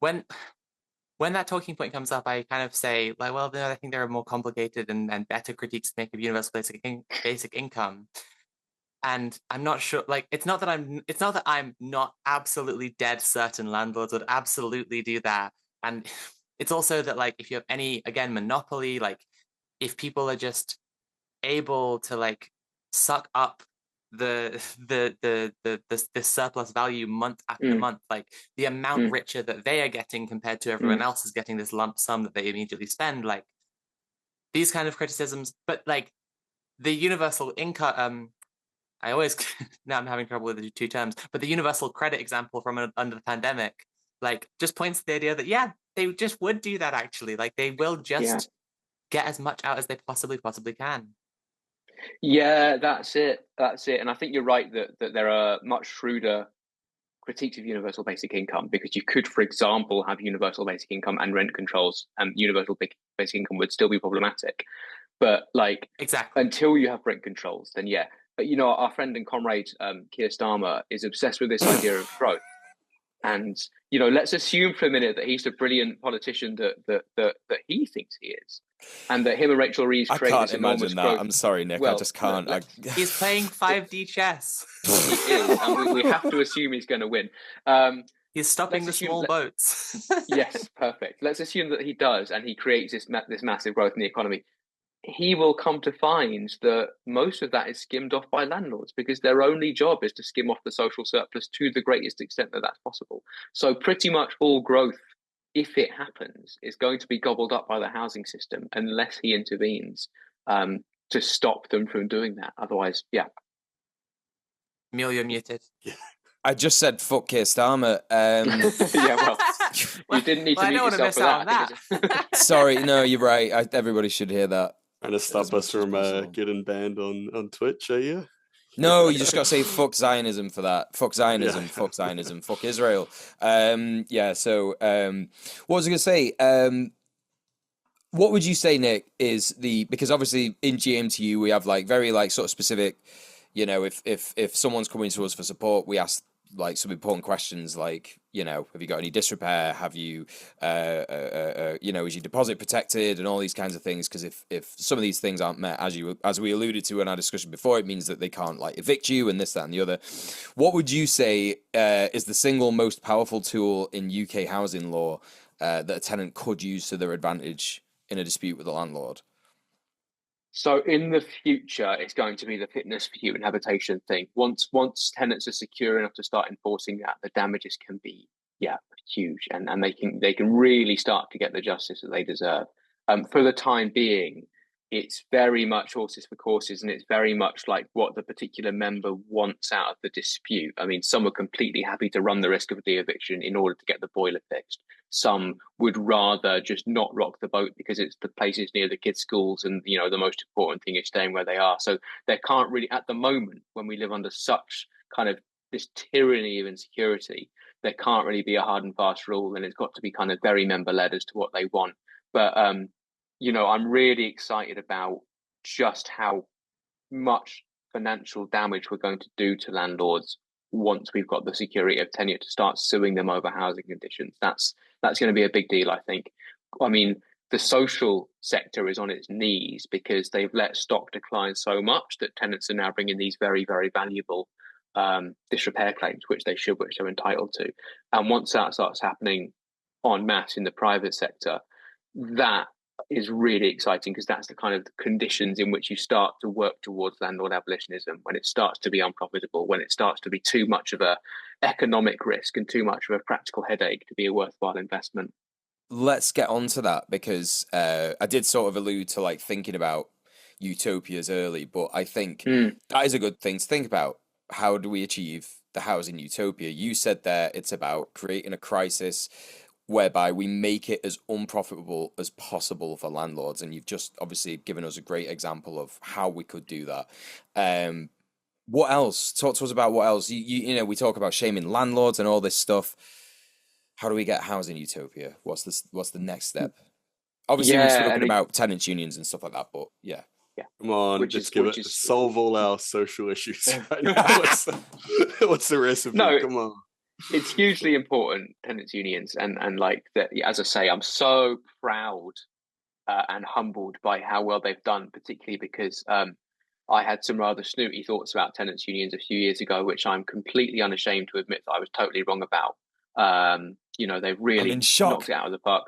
when that talking point comes up, I kind of say, like, well, I think there are more complicated and better critiques to make of universal basic income. And I'm not sure, like, it's not that I'm not absolutely dead certain landlords would absolutely do that. And it's also that, like, if you have any, again, monopoly, like, if people are just able to like suck up the surplus value month after month, like the amount richer that they are getting compared to everyone else is getting this lump sum that they immediately spend, like these kind of criticisms. But like the universal income, I always now I'm having trouble with the two terms, but the universal credit example from under the pandemic, like just points to the idea that they just would do that actually, like they will just get as much out as they possibly can. Yeah, that's it. And I think you're right that there are much shrewder critiques of universal basic income, because you could, for example, have universal basic income and rent controls, and universal basic income would still be problematic. But like, exactly, until you have rent controls, then yeah. But you know, our friend and comrade Keir Starmer is obsessed with this idea of growth. And you know, let's assume for a minute that he's the brilliant politician that he thinks he is, and that him and Rachel Reeves create this enormous growth. I'm sorry, Nick. I just can't. He's playing 5D chess. He is, and we have to assume he's going to win. He's stopping the small boats. Yes, perfect. Let's assume that he does, and he creates this massive growth in the economy. He will come to find that most of that is skimmed off by landlords, because their only job is to skim off the social surplus to the greatest extent that that's possible. So pretty much all growth, if it happens, is going to be gobbled up by the housing system unless he intervenes to stop them from doing that. Otherwise, yeah. Emil, you're muted. I just said fuck Keir Starmer. Yeah, well, you didn't need to mute yourself for that. Sorry, no, you're right. Everybody should hear that. Trying to stop us from getting banned on Twitch, are you? No, you just got to say fuck Zionism for that. Fuck Zionism, fuck Zionism, fuck Israel. So what was I going to say? What would you say, Nick, is because obviously in GMTU we have like very like sort of specific, you know, if someone's coming to us for support, we ask like some important questions like, you know, have you got any disrepair? Have you, you know, is your deposit protected and all these kinds of things? Because if some of these things aren't met, as we alluded to in our discussion before, it means that they can't like evict you and this, that, and the other. What would you say is the single most powerful tool in UK housing law that a tenant could use to their advantage in a dispute with the landlord? So in the future, it's going to be the fitness for human habitation thing. Once tenants are secure enough to start enforcing that, the damages can be huge, and they can really start to get the justice that they deserve. For the time being, it's very much horses for courses, and it's very much like what the particular member wants out of the dispute. I mean, some are completely happy to run the risk of a de-eviction in order to get the boiler fixed. Some would rather just not rock the boat because it's the places near the kids' schools, and you know the most important thing is staying where they are. So there can't really, at the moment, when we live under such kind of this tyranny of insecurity, there can't really be a hard and fast rule, and it's got to be kind of very member led as to what they want. But you know, I'm really excited about just how much financial damage we're going to do to landlords once we've got the security of tenure to start suing them over housing conditions. That's going to be a big deal, I think. I mean, the social sector is on its knees because they've let stock decline so much that tenants are now bringing these very, very valuable disrepair claims, which they're entitled to. And once that starts happening en masse in the private sector, that is really exciting, because that's the kind of conditions in which you start to work towards landlord abolitionism, when it starts to be unprofitable, when it starts to be too much of a economic risk and too much of a practical headache to be a worthwhile investment. Let's get on to that, because I did sort of allude to like thinking about utopias early, but I think that is a good thing to think about. How do we achieve the housing utopia? You said there it's about creating a crisis whereby we make it as unprofitable as possible for landlords. And you've just obviously given us a great example of how we could do that. What else? Talk to us about what else. You know, we talk about shaming landlords and all this stuff. How do we get housing utopia? What's the next step? Obviously, we're talking about tenants unions and stuff like that, but yeah. Come on, solve all our social issues right now. What's the recipe? No, come on. It's hugely important, tenants unions, and like that. As I say, I'm so proud and humbled by how well they've done, particularly because I had some rather snooty thoughts about tenants unions a few years ago, which I'm completely unashamed to admit that I was totally wrong about. You know, they've really knocked it out of the park.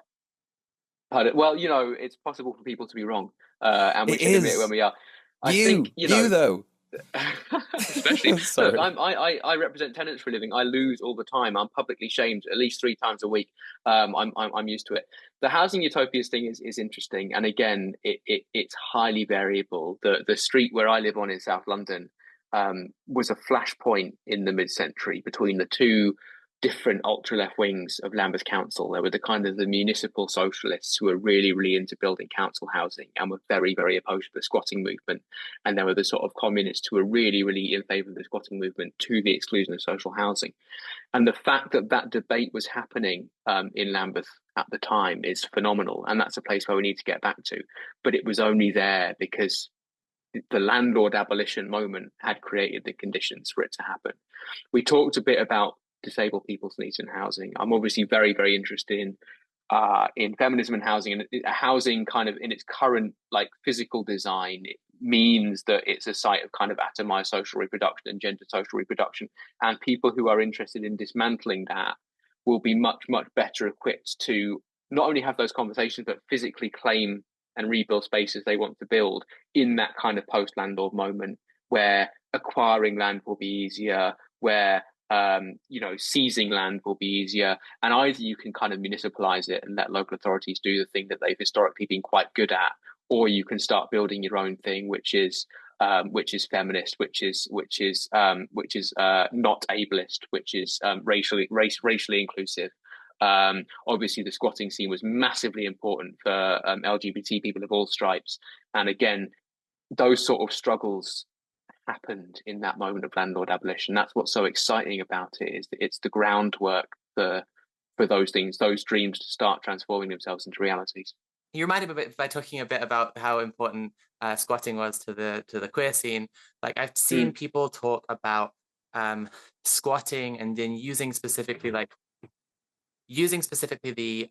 Well, you know, it's possible for people to be wrong, and we should admit it when we are. I think, you though. Especially, Sorry. look, I represent tenants for a living. I lose all the time. I'm publicly shamed at least 3 times a week. I'm used to it. The housing utopias thing is interesting, and again, it's highly variable. The street where I live on in South London was a flashpoint in the mid-century between the two different ultra-left wings of Lambeth Council. There were the kind of the municipal socialists who were really, really into building council housing and were very, very opposed to the squatting movement. And there were the sort of communists who were really, really in favour of the squatting movement to the exclusion of social housing. And the fact that that debate was happening in Lambeth at the time is phenomenal. And that's a place where we need to get back to. But it was only there because the landlord abolition moment had created the conditions for it to happen. We talked a bit about disabled people's needs in housing. I'm obviously very, very interested in feminism and housing, and housing kind of in its current like physical design, it means that it's a site of kind of atomized social reproduction and gender social reproduction. And people who are interested in dismantling that will be much, much better equipped to not only have those conversations, but physically claim and rebuild spaces they want to build in that kind of post-landlord moment where acquiring land will be easier, where seizing land will be easier, and either you can kind of municipalize it and let local authorities do the thing that they've historically been quite good at, or you can start building your own thing, which is feminist, which is not ableist, which is racially inclusive. Obviously, the squatting scene was massively important for LGBT people of all stripes, and again, those sort of struggles happened in that moment of landlord abolition. That's what's so exciting about it, is that it's the groundwork for those things, those dreams, to start transforming themselves into realities. You reminded me a bit by talking a bit about how important squatting was to the queer scene. Like I've seen people talk about squatting and then using specifically the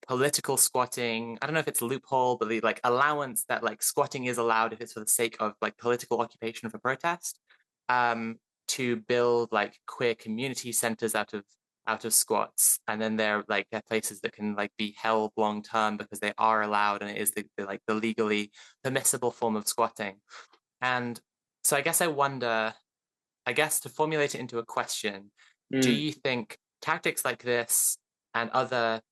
political squatting. I don't know if it's a loophole, but the like allowance that like squatting is allowed if it's for the sake of like political occupation for protest, to build like queer community centers out of squats, and then they're places that can like be held long term because they are allowed, and it is the legally permissible form of squatting. And so I guess I wonder, to formulate it into a question, do you think tactics like this and other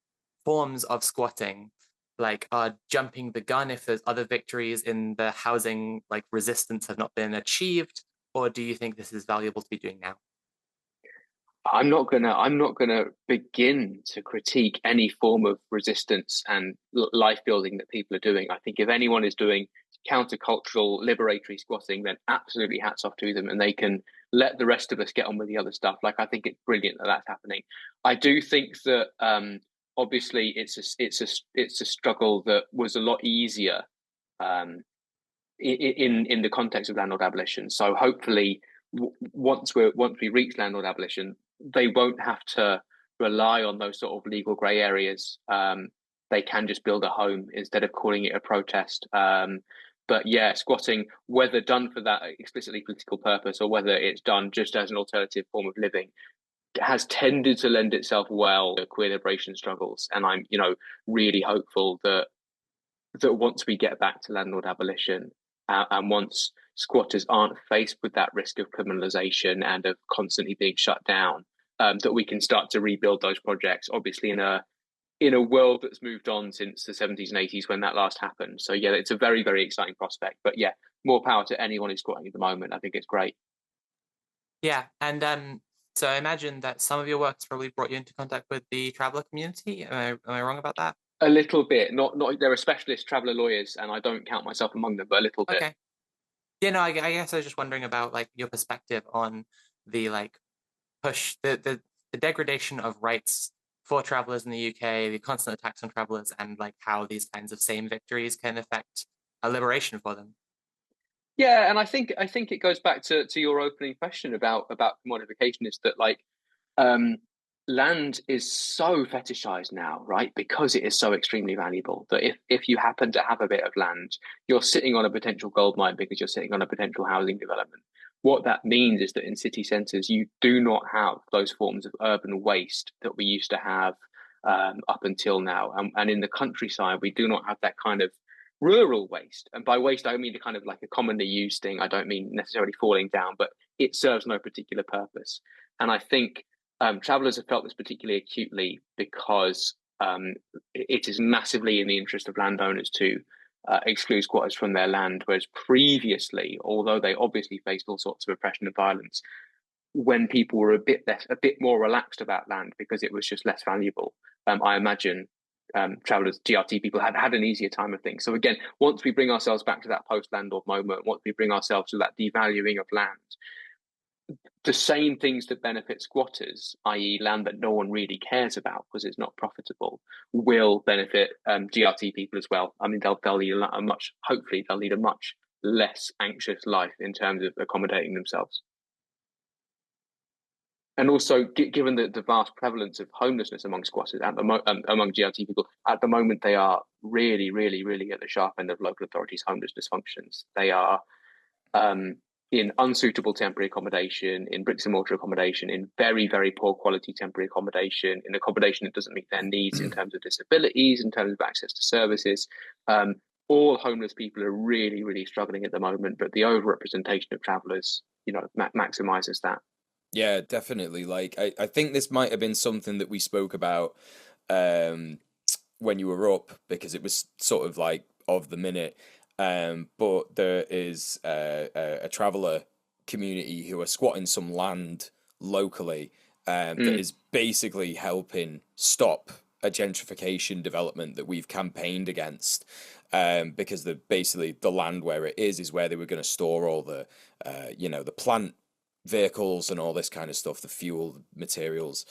forms of squatting like are jumping the gun if there's other victories in the housing like resistance have not been achieved, or do you think this is valuable to be doing now? I'm not gonna begin to critique any form of resistance and life building that people are doing. I think if anyone is doing countercultural liberatory squatting, then absolutely hats off to them, and they can let the rest of us get on with the other stuff. Like, I think it's brilliant that that's happening. I do think that obviously it's a struggle that was a lot easier in the context of landlord abolition. So hopefully once we reach landlord abolition, they won't have to rely on those sort of legal grey areas. They can just build a home instead of calling it a protest. But yeah, squatting, whether done for that explicitly political purpose or whether it's done just as an alternative form of living, has tended to lend itself well to queer liberation struggles. And I'm, really hopeful that once we get back to landlord abolition, and once squatters aren't faced with that risk of criminalisation and of constantly being shut down, that we can start to rebuild those projects, obviously in a world that's moved on since the 70s and 80s when that last happened. So yeah, it's a very, very exciting prospect. But yeah, more power to anyone who's squatting at the moment. I think it's great. Yeah, and so I imagine that some of your work has probably brought you into contact with the traveller community. Am I wrong about that? A little bit. Not. There are specialist traveller lawyers, and I don't count myself among them, but a little bit. Okay. Yeah, no, I guess I was just wondering about like your perspective on the like push, the degradation of rights for travellers in the UK, the constant attacks on travellers, and like how these kinds of same victories can affect a liberation for them. Yeah, and I think it goes back to your opening question about commodification, is that like land is so fetishized now, right? Because it is so extremely valuable that if you happen to have a bit of land, you're sitting on a potential gold mine because you're sitting on a potential housing development. What that means is that in city centres, you do not have those forms of urban waste that we used to have up until now. And in the countryside, we do not have that kind of rural waste. And by waste, I mean the kind of like a commonly used thing. I don't mean necessarily falling down, but it serves no particular purpose. And I think travellers have felt this particularly acutely because it is massively in the interest of landowners to exclude squatters from their land, whereas previously, although they obviously faced all sorts of oppression and violence, when people were a bit more relaxed about land because it was just less valuable, I imagine travellers, GRT people had an easier time of things. So again, once we bring ourselves back to that post-landlord moment, once we bring ourselves to that devaluing of land, the same things that benefit squatters, i.e. land that no one really cares about because it's not profitable, will benefit GRT people as well. I mean, they'll lead hopefully they'll lead a much less anxious life in terms of accommodating themselves. And also, given the vast prevalence of homelessness among squatters among GRT people, at the moment they are really, really, really at the sharp end of local authorities' homelessness functions. They are in unsuitable temporary accommodation, in bricks and mortar accommodation, in very, very poor quality temporary accommodation, in accommodation that doesn't meet their needs in terms of disabilities, in terms of access to services. All homeless people are really, really struggling at the moment, but the overrepresentation of travellers, maximises that. Yeah, definitely. Like, I think this might have been something that we spoke about when you were up, because it was sort of like of the minute. But there is a traveller community who are squatting some land locally that is basically helping stop a gentrification development that we've campaigned against. Because the land where it is where they were going to store all the the plant vehicles and all this kind of stuff, the fuel materials.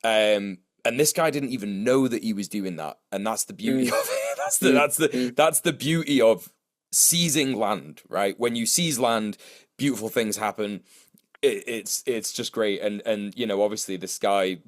And this guy didn't even know that he was doing that, and that's the beauty of it. That's the beauty of seizing land, right? When you seize land, beautiful things happen. It's just great, and obviously this guy,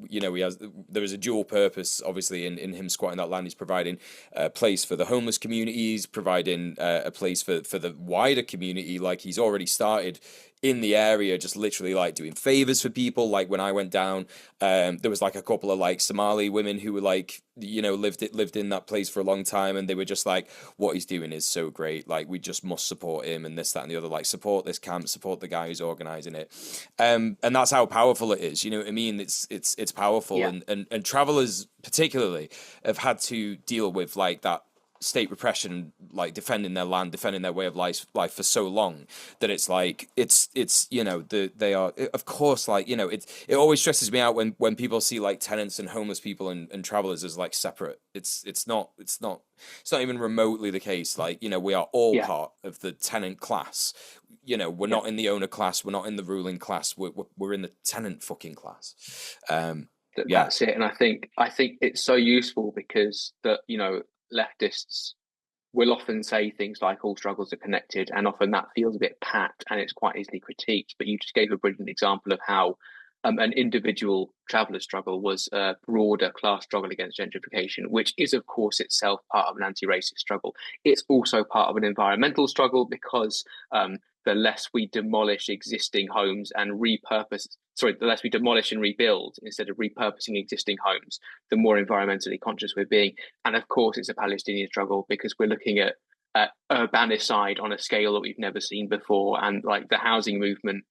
there is a dual purpose obviously in him squatting that land. He's providing a place for the homeless communities, providing a place for the wider community. Like, he's already started in the area, just literally like doing favors for people. Like, when I went down, there was like a couple of like Somali women who were like, lived in that place for a long time, and they were just like, what he's doing is so great, like, we just must support him, and this, that, and the other, like, support this camp, support the guy who's organizing it. And that's how powerful it is, you know what I mean? It's powerful. Yeah. And travelers particularly have had to deal with like that state repression, like defending their land, defending their way of life for so long, that it's like they are, of course, like, it always stresses me out when people see like tenants and homeless people and travelers as like separate. It's not even remotely the case. Like, we are all part of the tenant class. We're not in the owner class, we're not in the ruling class, we're in the tenant fucking class. That's it. And I think it's so useful because leftists will often say things like all struggles are connected, and often that feels a bit pat and it's quite easily critiqued. But you just gave a brilliant example of how an individual traveller struggle was a broader class struggle against gentrification, which is, of course, itself part of an anti-racist struggle. It's also part of an environmental struggle because the less we demolish existing homes and the less we demolish and rebuild instead of repurposing existing homes, the more environmentally conscious we're being. And of course, it's a Palestinian struggle because we're looking at urbanicide on a scale that we've never seen before. And like the housing movement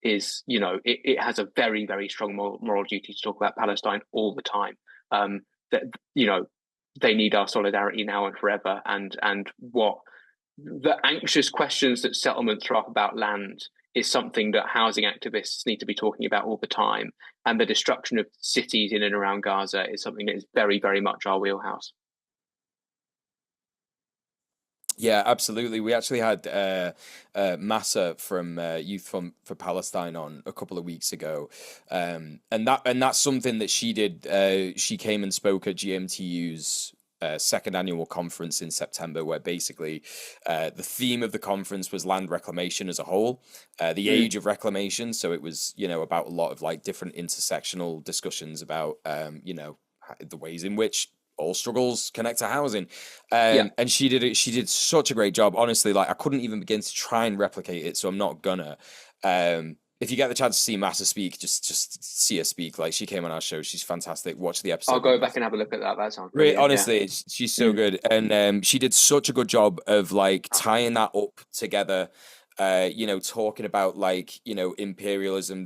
is, it has a very, very strong moral duty to talk about Palestine all the time. They need our solidarity now and forever. And what the anxious questions that settlement throw up about land is something that housing activists need to be talking about all the time. And the destruction of cities in and around Gaza is something that is very, very much our wheelhouse. Yeah, absolutely. We actually had Massa from Youth for Palestine on a couple of weeks ago, and that's something that she did. She came and spoke at GMTU's second annual conference in September, where basically the theme of the conference was land reclamation as a whole, the age of reclamation. So it was about a lot of like different intersectional discussions about the ways in which all struggles connect to housing. And she did such a great job. Honestly, like I couldn't even begin to try and replicate it, so I'm not gonna. if you get the chance to see Massa speak, just see her speak. Like, she came on our show. She's fantastic. Watch the episode. I'll go back and have a look at that. That sounds brilliant. Honestly, she's so good. And she did such a good job of like tying that up together. You know, talking about like, you know, imperialism,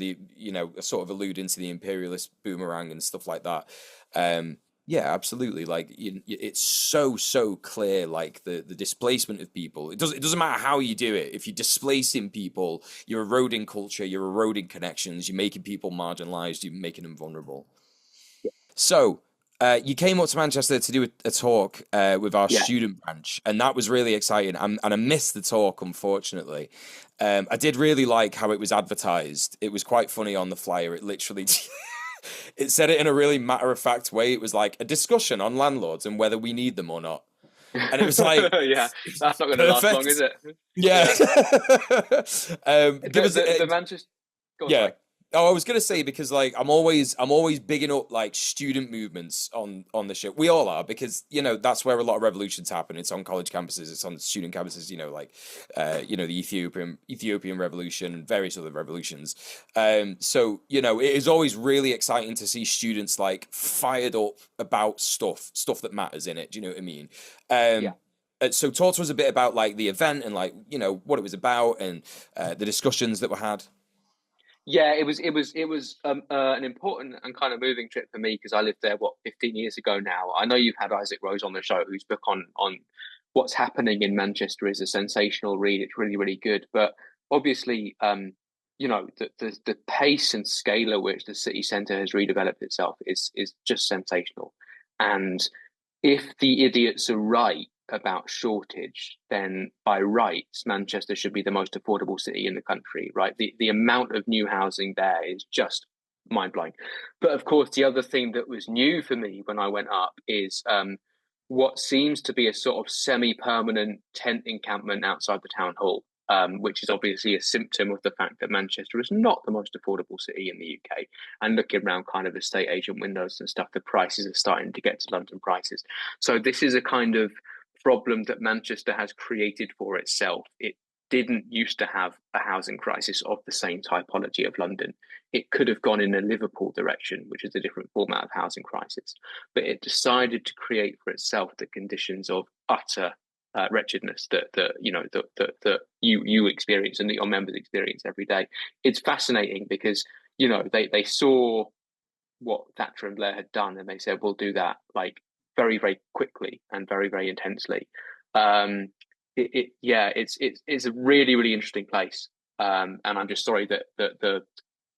sort of alluding to the imperialist boomerang and stuff like that. Yeah, absolutely. Like, it's so clear, like the displacement of people. It doesn't matter how you do it. If you're displacing people, you're eroding culture, you're eroding connections, you're making people marginalized, you're making them vulnerable. So you came up to Manchester to do a talk with our student branch, and that was really exciting. And I missed the talk, unfortunately. I did really like how it was advertised. It was quite funny on the flyer. It literally... It said it in a really matter-of-fact way. It was like a discussion on landlords and whether we need them or not. And it was like... yeah, that's not going to last long, is it? Yeah. Give us the Manchester... Yeah. Oh, I was gonna say, because like I'm always bigging up like student movements on the show. We all are, because you know that's where a lot of revolutions happen. It's on college campuses, it's on student campuses. You know, like the Ethiopian revolution and various other revolutions. So you know, it is always really exciting to see students like fired up about stuff that matters in it. Do you know what I mean? So talk to us a bit about like the event and like, you know, what it was about and the discussions that were had. Yeah, it was an important and kind of moving trip for me, because I lived there 15 years ago now. I know you've had Isaac Rose on the show, whose book on what's happening in Manchester is a sensational read. It's really, really good. But obviously, you know, the pace and scale at which the city centre has redeveloped itself is just sensational. And if the idiots are right about shortage, then by rights, Manchester should be the most affordable city in the country, right? The amount of new housing there is just mind-blowing. But of course, the other thing that was new for me when I went up is what seems to be a sort of semi-permanent tent encampment outside the town hall, which is obviously a symptom of the fact that Manchester is not the most affordable city in the UK. And looking around kind of estate agent windows and stuff, the prices are starting to get to London prices. So this is a kind of problem that Manchester has created for itself. It didn't used to have a housing crisis of the same typology of London. It could have gone in a Liverpool direction, which is a different format of housing crisis, but it decided to create for itself the conditions of utter wretchedness that you experience and that your members experience every day. It's fascinating because, you know, they saw what Thatcher and Blair had done, and they said, we'll do that like very, very quickly and very, very intensely. It's a really, really interesting place. And I'm just sorry that the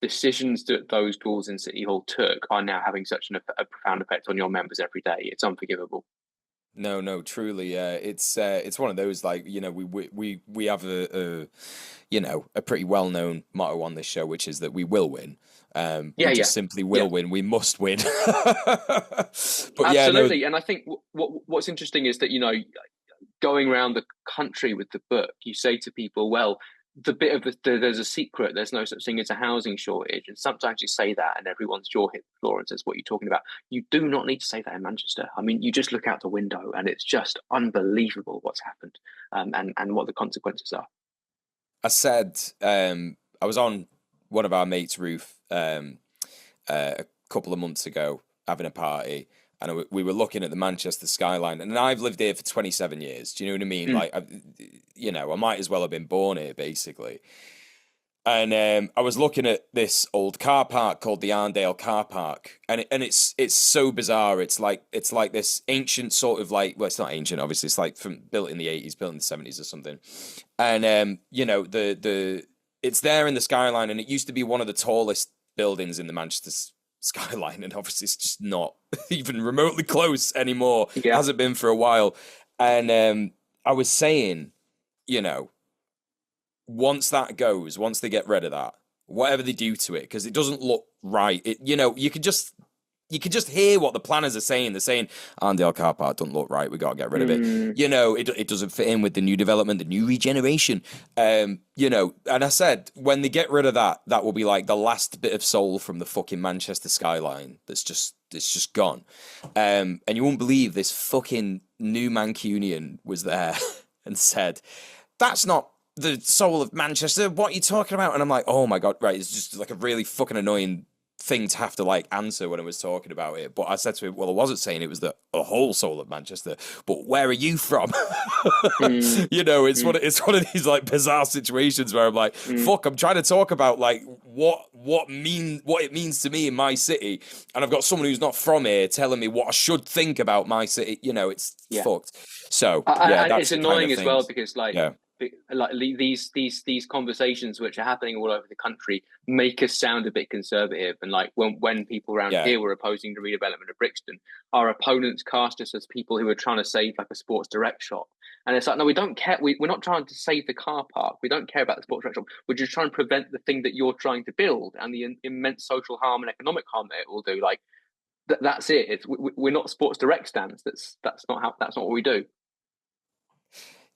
decisions that those ghouls in City Hall took are now having such a profound effect on your members every day. It's unforgivable. No, truly. It's one of those, like, you know, we have a pretty well-known motto on this show, which is that we will win. We just simply will win. We must win. But absolutely. And I think what's interesting is that, you know, going around the country with the book, you say to people, well, there's a secret. There's no such thing as a housing shortage. And sometimes you say that and everyone's jaw hits the floor and says, what are you talking about? You do not need to say that in Manchester. I mean, you just look out the window and it's just unbelievable what's happened and what the consequences are. I said, I was on one of our mates' roof a couple of months ago having a party, and we were looking at the Manchester skyline, and I've lived here for 27 years. Do you know what I mean? Like, I might as well have been born here, basically. And I was looking at this old car park called the Arndale car park, and it's so bizarre. It's like this ancient sort of like, well, it's not ancient, obviously. It's like built in the 80s, built in the 70s or something. And it's there in the skyline, and it used to be one of the tallest buildings in the Manchester skyline, and obviously it's just not even remotely close anymore. It hasn't been for a while. And I was saying, you know, once that goes, once they get rid of that, whatever they do to it, because it doesn't look right. You could just hear what the planners are saying. They're saying, Arndale car park doesn't look right. We got to get rid of it. You know, it doesn't fit in with the new development, the new regeneration. You know, and I said, when they get rid of that, that will be like the last bit of soul from the fucking Manchester skyline. It's just gone. And you won't believe this fucking new Mancunian was there and said, that's not the soul of Manchester. What are you talking about? And I'm like, oh my God, right. It's just like a really fucking annoying thing to have to like answer when I was talking about it. But I said to him, well, I wasn't saying it was the whole soul of Manchester, but where are you from? You know, it's one of these like bizarre situations where I'm like, fuck, I'm trying to talk about like what it means to me in my city, and I've got someone who's not from here telling me what I should think about my city. You know, it's fucked. So that's it's annoying as well, because these conversations which are happening all over the country make us sound a bit conservative. And like when people around here were opposing the redevelopment of Brixton, our opponents cast us as people who were trying to save like a Sports Direct shop. And it's like, no, we don't care. We're not trying to save the car park. We don't care about the Sports Direct shop. We're just trying to prevent the thing that you're trying to build and the immense social harm and economic harm that it will do. Like that's it. We're not Sports Direct stands. That's not what we do.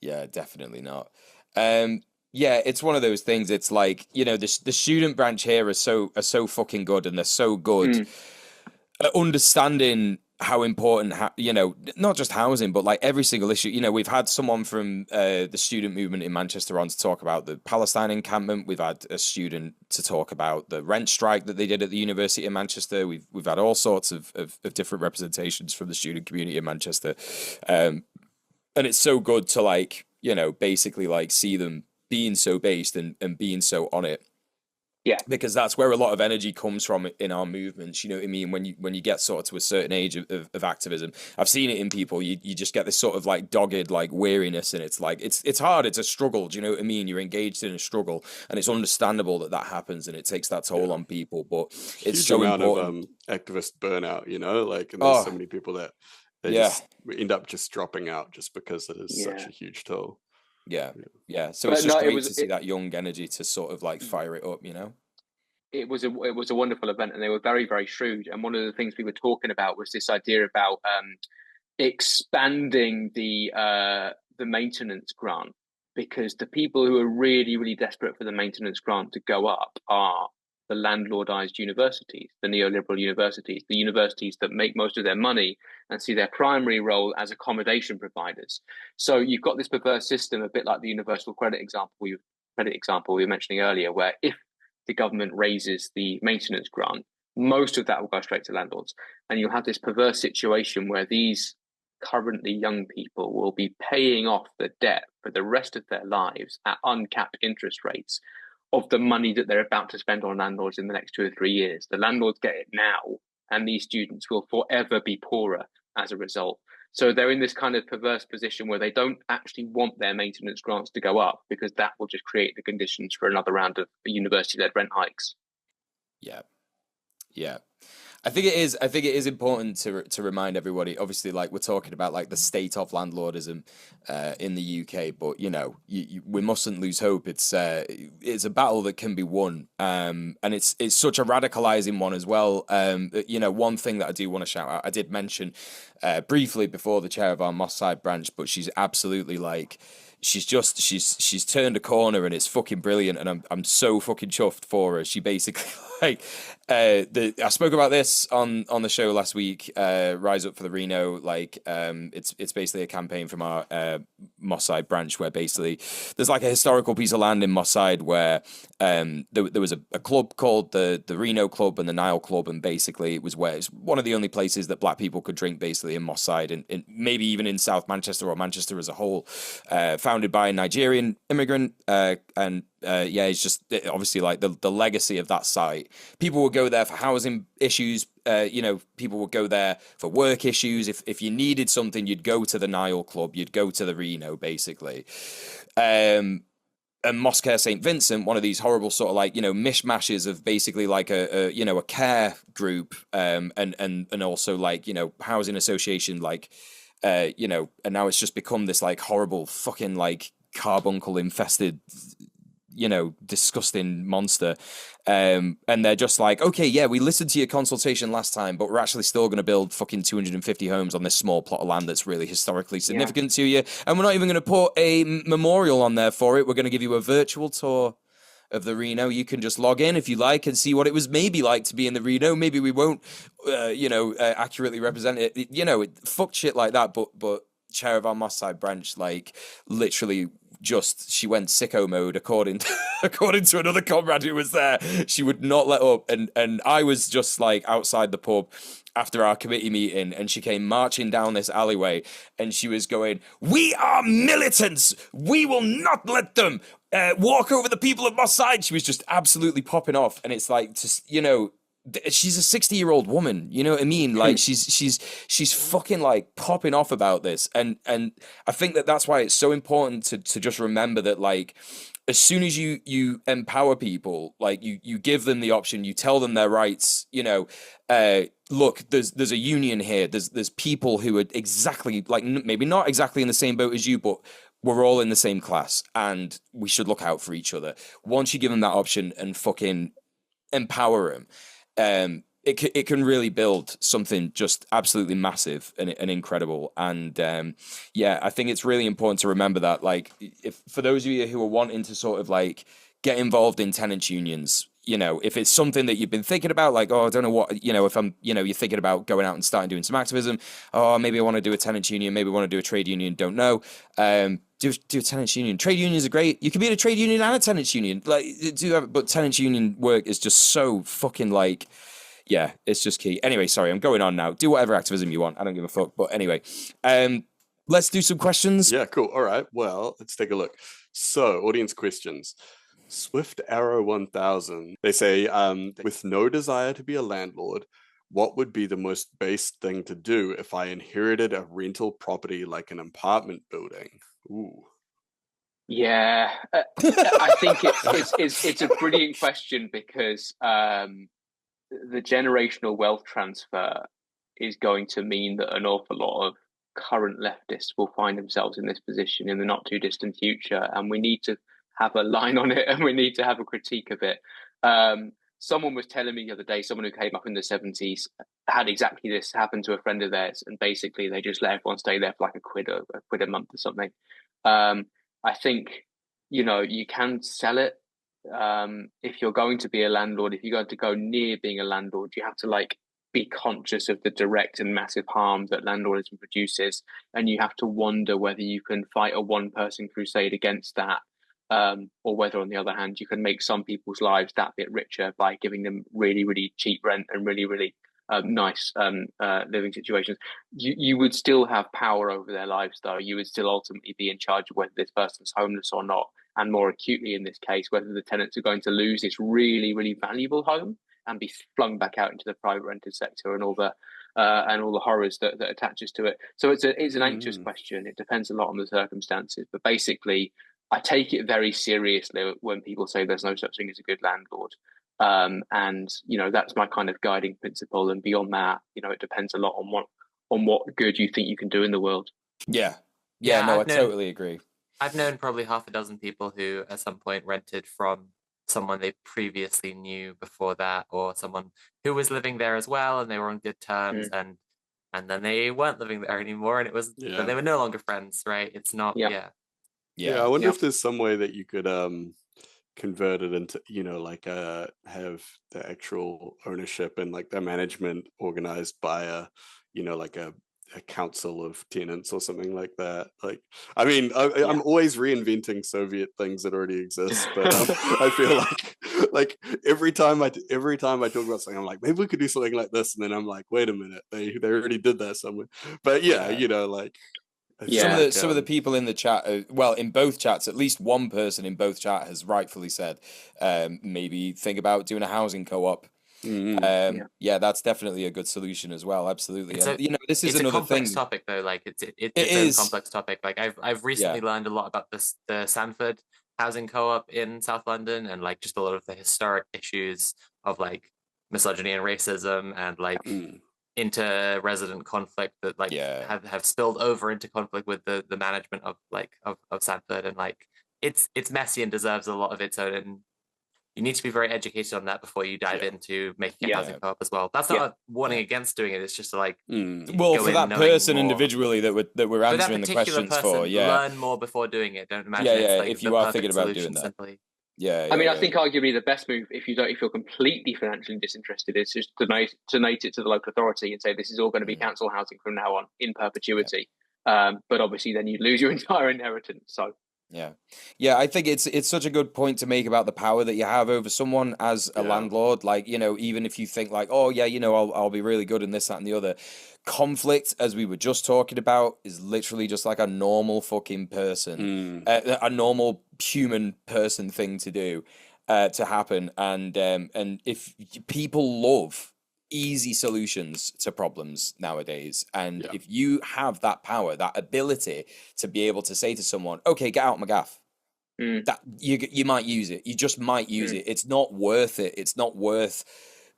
Yeah, definitely not. It's one of those things. It's like, you know, the student branch here are so fucking good, and they're so good at understanding how important, you know, not just housing, but like every single issue. You know, we've had someone from the student movement in Manchester on to talk about the Palestine encampment. We've had a student to talk about the rent strike that they did at the University of Manchester. We've had all sorts of different representations from the student community in Manchester. And it's so good to like, you know, basically like see them being so based and being so on it. Yeah. Because that's where a lot of energy comes from in our movements. You know what I mean? When you get sort of to a certain age of activism, I've seen it in people. You just get this sort of like dogged like weariness, and it's like it's hard. It's a struggle. Do you know what I mean? You're engaged in a struggle, and it's understandable that happens, and it takes that toll on people. But it's huge so amount important. of activist burnout. You know, like, and there's so many people that they just end up just dropping out just because it is such a huge toll. Yeah. So it's just great to see that young energy to sort of like fire it up, you know? It was a wonderful event, and they were very, very shrewd. And one of the things we were talking about was this idea about expanding the maintenance grant, because the people who are really, really desperate for the maintenance grant to go up are the landlordized universities, the neoliberal universities, the universities that make most of their money and see their primary role as accommodation providers. So you've got this perverse system, a bit like the universal credit example we were mentioning earlier, where if the government raises the maintenance grant, most of that will go straight to landlords. And you'll have this perverse situation where these currently young people will be paying off the debt for the rest of their lives at uncapped interest rates of the money that they're about to spend on landlords in the next 2 or 3 years. The landlords get it now, and these students will forever be poorer as a result. So they're in this kind of perverse position where they don't actually want their maintenance grants to go up, because that will just create the conditions for another round of university-led rent hikes. Yeah. I think it is important to remind everybody. Obviously, like we're talking about like the state of landlordism in the UK, but you know, we mustn't lose hope. It's a battle that can be won, and it's such a radicalizing one as well. You know, one thing that I do want to shout out, I did mention briefly before, the chair of our Moss Side branch, but she's absolutely like, she's turned a corner, and it's fucking brilliant, and I'm so fucking chuffed for her. She basically like I spoke about this on the show last week, Rise Up for the Reno. Like it's basically a campaign from our Moss Side branch, where basically there's like a historical piece of land in Moss Side where there was a club called the Reno Club and the Nile Club, and basically it was one of the only places that black people could drink basically in Moss Side, and maybe even in South Manchester or Manchester as a whole. Founded by a Nigerian immigrant, and it's just obviously like the legacy of that site. People would go there for housing issues. You know, people would go there for work issues. If you needed something, you'd go to the Nile Club. You'd go to the Reno, basically. And Mosque St. Vincent, one of these horrible sort of like, you know, mishmashes of basically like a care group, and also like, you know, housing association, like. You know, and now it's just become this like horrible fucking like carbuncle infested, you know, disgusting monster. And they're just like, okay, yeah, we listened to your consultation last time, but we're actually still going to build fucking 250 homes on this small plot of land that's really historically significant to you. And we're not even going to put a memorial on there for it. We're going to give you a virtual tour of the Reno. You can just log in if you like and see what it was maybe like to be in the Reno. Maybe we won't, accurately represent it. You know, fuck shit like that. But chair of our Moss Side branch, like literally she went sicko mode according to another comrade who was there. She would not let up, and I was just like outside the pub after our committee meeting, and she came marching down this alleyway, and she was going, "We are militants. We will not let them walk over the people of Moss Side." She was just absolutely popping off, and it's like, just, you know, she's a 60-year-old woman, you know what I mean? Like she's fucking like popping off about this, and I think that's why it's so important to just remember that, like, as soon as you empower people, like you give them the option, you tell them their rights, you know, look, there's a union here, there's people who are exactly like, maybe not exactly in the same boat as you, but we're all in the same class and we should look out for each other. Once you give them that option and fucking empower them, it can really build something just absolutely massive and incredible. And yeah, I think it's really important to remember that, like, if for those of you who are wanting to sort of like get involved in tenants unions, you know, if it's something that you've been thinking about, like, oh, I don't know what, you know, if I'm, you know, you're thinking about going out and starting doing some activism, oh, maybe I want to do a tenants union, maybe I want to do a trade union, don't know. Do a tenants union. Trade unions are great. You can be in a trade union and a tenants union. Like, but tenants union work is just so fucking like, yeah, it's just key. Anyway, sorry, I'm going on now. Do whatever activism you want. I don't give a fuck. But anyway, let's do some questions. Yeah, cool. All right. Well, let's take a look. So, audience questions. Swift Arrow 1000. They say, with no desire to be a landlord, what would be the most base thing to do if I inherited a rental property like an apartment building? Ooh. Yeah, I think it's a brilliant question, because the generational wealth transfer is going to mean that an awful lot of current leftists will find themselves in this position in the not too distant future, and we need to have a line on it, and we need to have a critique of it. Someone was telling me the other day, someone who came up in the 70s had exactly this happen to a friend of theirs, and basically they just let everyone stay there for like a quid a month or something. I think, you know, you can sell it. If you're going to be a landlord, if you're going to go near being a landlord, you have to like be conscious of the direct and massive harm that landlordism produces, and you have to wonder whether you can fight a one-person crusade against that, or whether, on the other hand, you can make some people's lives that bit richer by giving them really, really cheap rent and really, really nice living situations. You would still have power over their lives, though. You would still ultimately be in charge of whether this person's homeless or not, and more acutely in this case, whether the tenants are going to lose this really, really valuable home and be flung back out into the private rented sector and all the horrors that attaches to it. So it's an anxious question. It depends a lot on the circumstances, but basically, I take it very seriously when people say there's no such thing as a good landlord. And, you know, that's my kind of guiding principle. And beyond that, you know, it depends a lot on what good you think you can do in the world. Yeah. No, I totally agree. I've known probably half a dozen people who at some point rented from someone they previously knew before that, or someone who was living there as well, and they were on good terms, and then they weren't living there anymore, and it was they were no longer friends, right? It's not I wonder if there's some way that you could convert it into, you know, like have the actual ownership and like the management organized by a, you know, like a council of tenants or something like that. Like, I mean, I'm always reinventing Soviet things that already exist, but I feel like every time I talk about something, I'm like, maybe we could do something like this, and then I'm like, wait a minute, they already did that somewhere. But you know, like. Some of the people in the chat, well, in both chats, at least one person in both chat has rightfully said, maybe think about doing a housing co-op. Yeah, that's definitely a good solution as well. Absolutely. And, you know, this is another complex thing. topic, though. Like it's a complex topic. Like I've recently learned a lot about the Sanford housing co-op in South London, and like just a lot of the historic issues of like misogyny and racism, and like inter-resident conflict that like have spilled over into conflict with the management of Sanford, and like it's messy and deserves a lot of its own, and you need to be very educated on that before you dive into making a housing co-op as well. That's not a warning against doing it. It's just like well, for that person individually that we're answering the questions for, learn more before doing it. Don't imagine it's like if you are thinking about doing that. Simply. I mean, I think arguably the best move, if you're completely financially disinterested, is just donate it to the local authority and say this is all going to be council housing from now on in perpetuity. But obviously then you lose your entire inheritance. So yeah, I think it's such a good point to make about the power that you have over someone as a landlord. Like, you know, even if you think like, oh yeah, you know, I'll be really good in this, that, and the other. Conflict, as we were just talking about, is literally just like a normal fucking person, a normal human person thing to do, to happen. And if people love easy solutions to problems nowadays, and if you have that power, that ability to be able to say to someone, okay, get out my gaff, that you might use it, you just might use it. It's not worth it. It's not worth,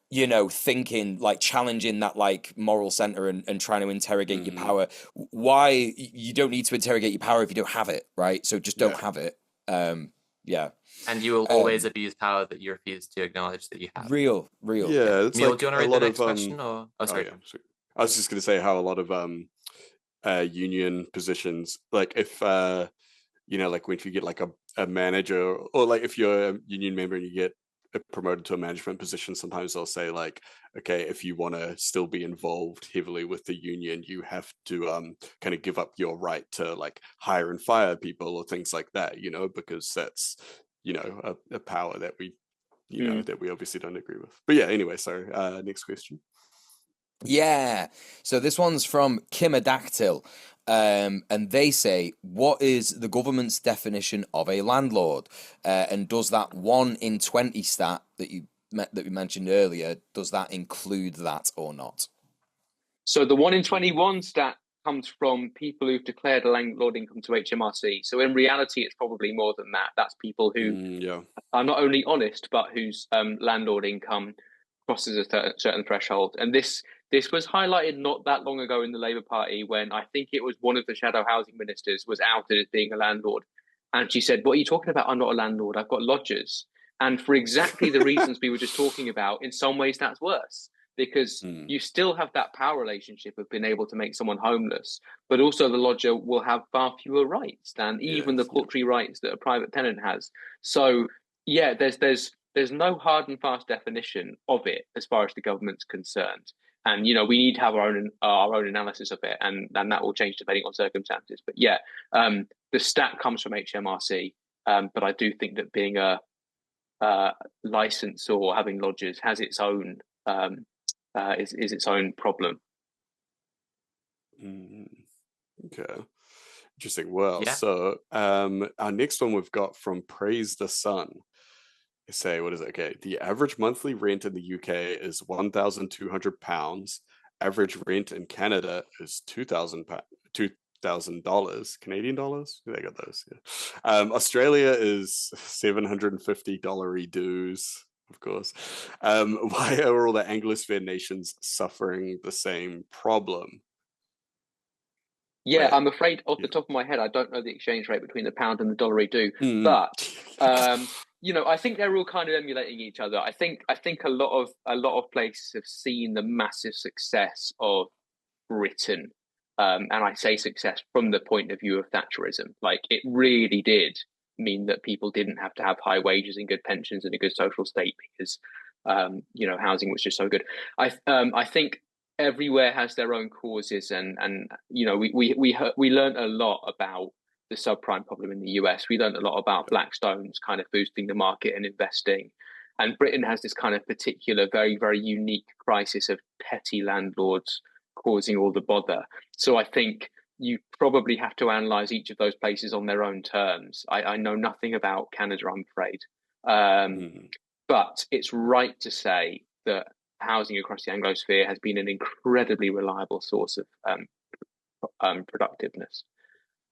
you know, thinking like challenging that like moral center and trying to interrogate your power. Why? You don't need to interrogate your power if you don't have it, right? So just don't have it. And you will always abuse power that you refuse to acknowledge that you have. Real. Yeah, it's Mule, like do you want to read the next question? Or sorry. I was just going to say how a lot of union positions, like if you know, like when you get like a manager, or like if you're a union member and you get promoted to a management position, sometimes they'll say like, okay, if you want to still be involved heavily with the union, you have to kind of give up your right to like hire and fire people or things like that, you know, because that's, you know, a power that we, you know, that we obviously don't agree with. But yeah, anyway, sorry, next question. Yeah, so this one's from Kimadactyl, and they say, what is the government's definition of a landlord? And does that 1 in 20 stat that we mentioned earlier, does that include that or not? So the 1 in 21 stat comes from people who've declared a landlord income to HMRC. So in reality, it's probably more than that. That's people who are not only honest, but whose landlord income crosses a certain threshold. And this was highlighted not that long ago in the Labour Party, when I think it was one of the shadow housing ministers was outed as being a landlord. And she said, what are you talking about? I'm not a landlord. I've got lodgers. And for exactly the reasons we were just talking about, in some ways that's worse, because you still have that power relationship of being able to make someone homeless, but also the lodger will have far fewer rights than even the paltry rights that a private tenant has. So yeah, there's no hard and fast definition of it as far as the government's concerned. And, you know, we need to have our own analysis of it, and that will change depending on circumstances. But yeah, the stat comes from HMRC, but I do think that being a license or having lodgers has its own is its own problem. Okay, interesting. Well, so our next one we've got from Praise the Sun. They say, what is it? Okay, the average monthly rent in the UK is £1,200. Average rent in Canada is $2,000 Canadian dollars. They got those. Yeah. Australia is $750 dues, of course. Why are all the Anglosphere nations suffering the same problem? Yeah, I'm afraid off the top of my head, I don't know the exchange rate between the pound and the dollar do, but you know, I think they're all kind of emulating each other. I think a lot of places have seen the massive success of Britain, and I say success from the point of view of Thatcherism. Like, it really did mean that people didn't have to have high wages and good pensions and a good social state because you know, housing was just so good. I think everywhere has their own causes, and you know, we learned a lot about the subprime problem in the US. We learned a lot about Blackstone's kind of boosting the market and investing, and Britain has this kind of particular, very, very unique crisis of petty landlords causing all the bother. So I think you probably have to analyze each of those places on their own terms. I know nothing about Canada, I'm afraid, but it's right to say that housing across the Anglosphere has been an incredibly reliable source of productiveness.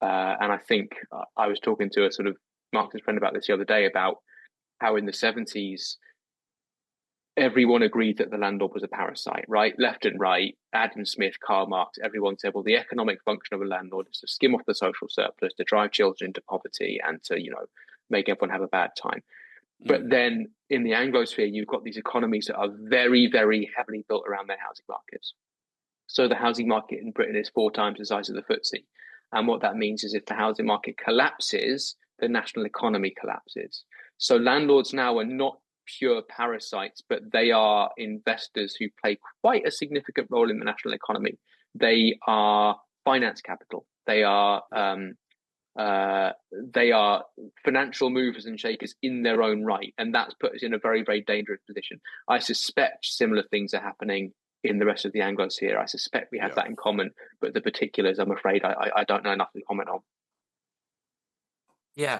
And I think I was talking to a sort of Marxist friend about this the other day, about how in the 70s, everyone agreed that the landlord was a parasite, right? Left and right, Adam Smith, Karl Marx, everyone said, well, the economic function of a landlord is to skim off the social surplus, to drive children into poverty, and to, you know, make everyone have a bad time. But then in the Anglosphere, you've got these economies that are very, very heavily built around their housing markets. So the housing market in Britain is 4 times the size of the FTSE. And what that means is if the housing market collapses, the national economy collapses. So landlords now are not pure parasites, but they are investors who play quite a significant role in the national economy. They are finance capital. They are financial movers and shakers in their own right, and that's put us in a very, very dangerous position. I suspect similar things are happening in the rest of the Anglosphere. I suspect we have that in common, but the particulars, I'm afraid, I don't know enough to comment on. Yeah,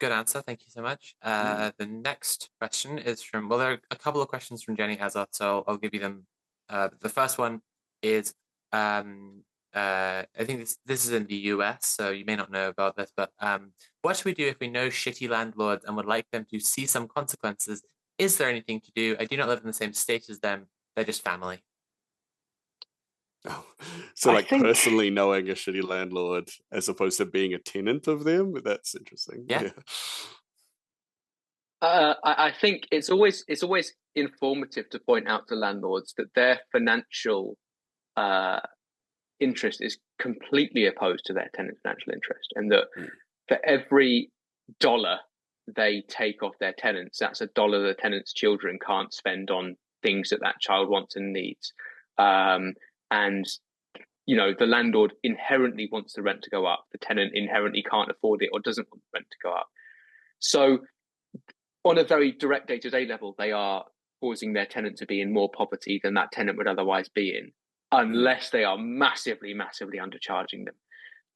good answer. Thank you so much. The next question is from, well, there are a couple of questions from Jenny Hazard, so I'll give you them. The first one is, I think this is in the US, so you may not know about this, but what should we do if we know shitty landlords and would like them to see some consequences? Is there anything to do? I do not live in the same state as them. They're just family. Oh. So personally knowing a shitty landlord as opposed to being a tenant of them, that's interesting. Yeah. I think it's always informative to point out to landlords that their financial interest is completely opposed to their tenant's financial interest, and that for every dollar they take off their tenants, that's a dollar the tenant's children can't spend on things that child wants and needs. And the landlord inherently wants the rent to go up. The tenant inherently can't afford it or doesn't want the rent to go up. So on a very direct day-to-day level, they are causing their tenant to be in more poverty than that tenant would otherwise be in, unless they are massively, massively undercharging them.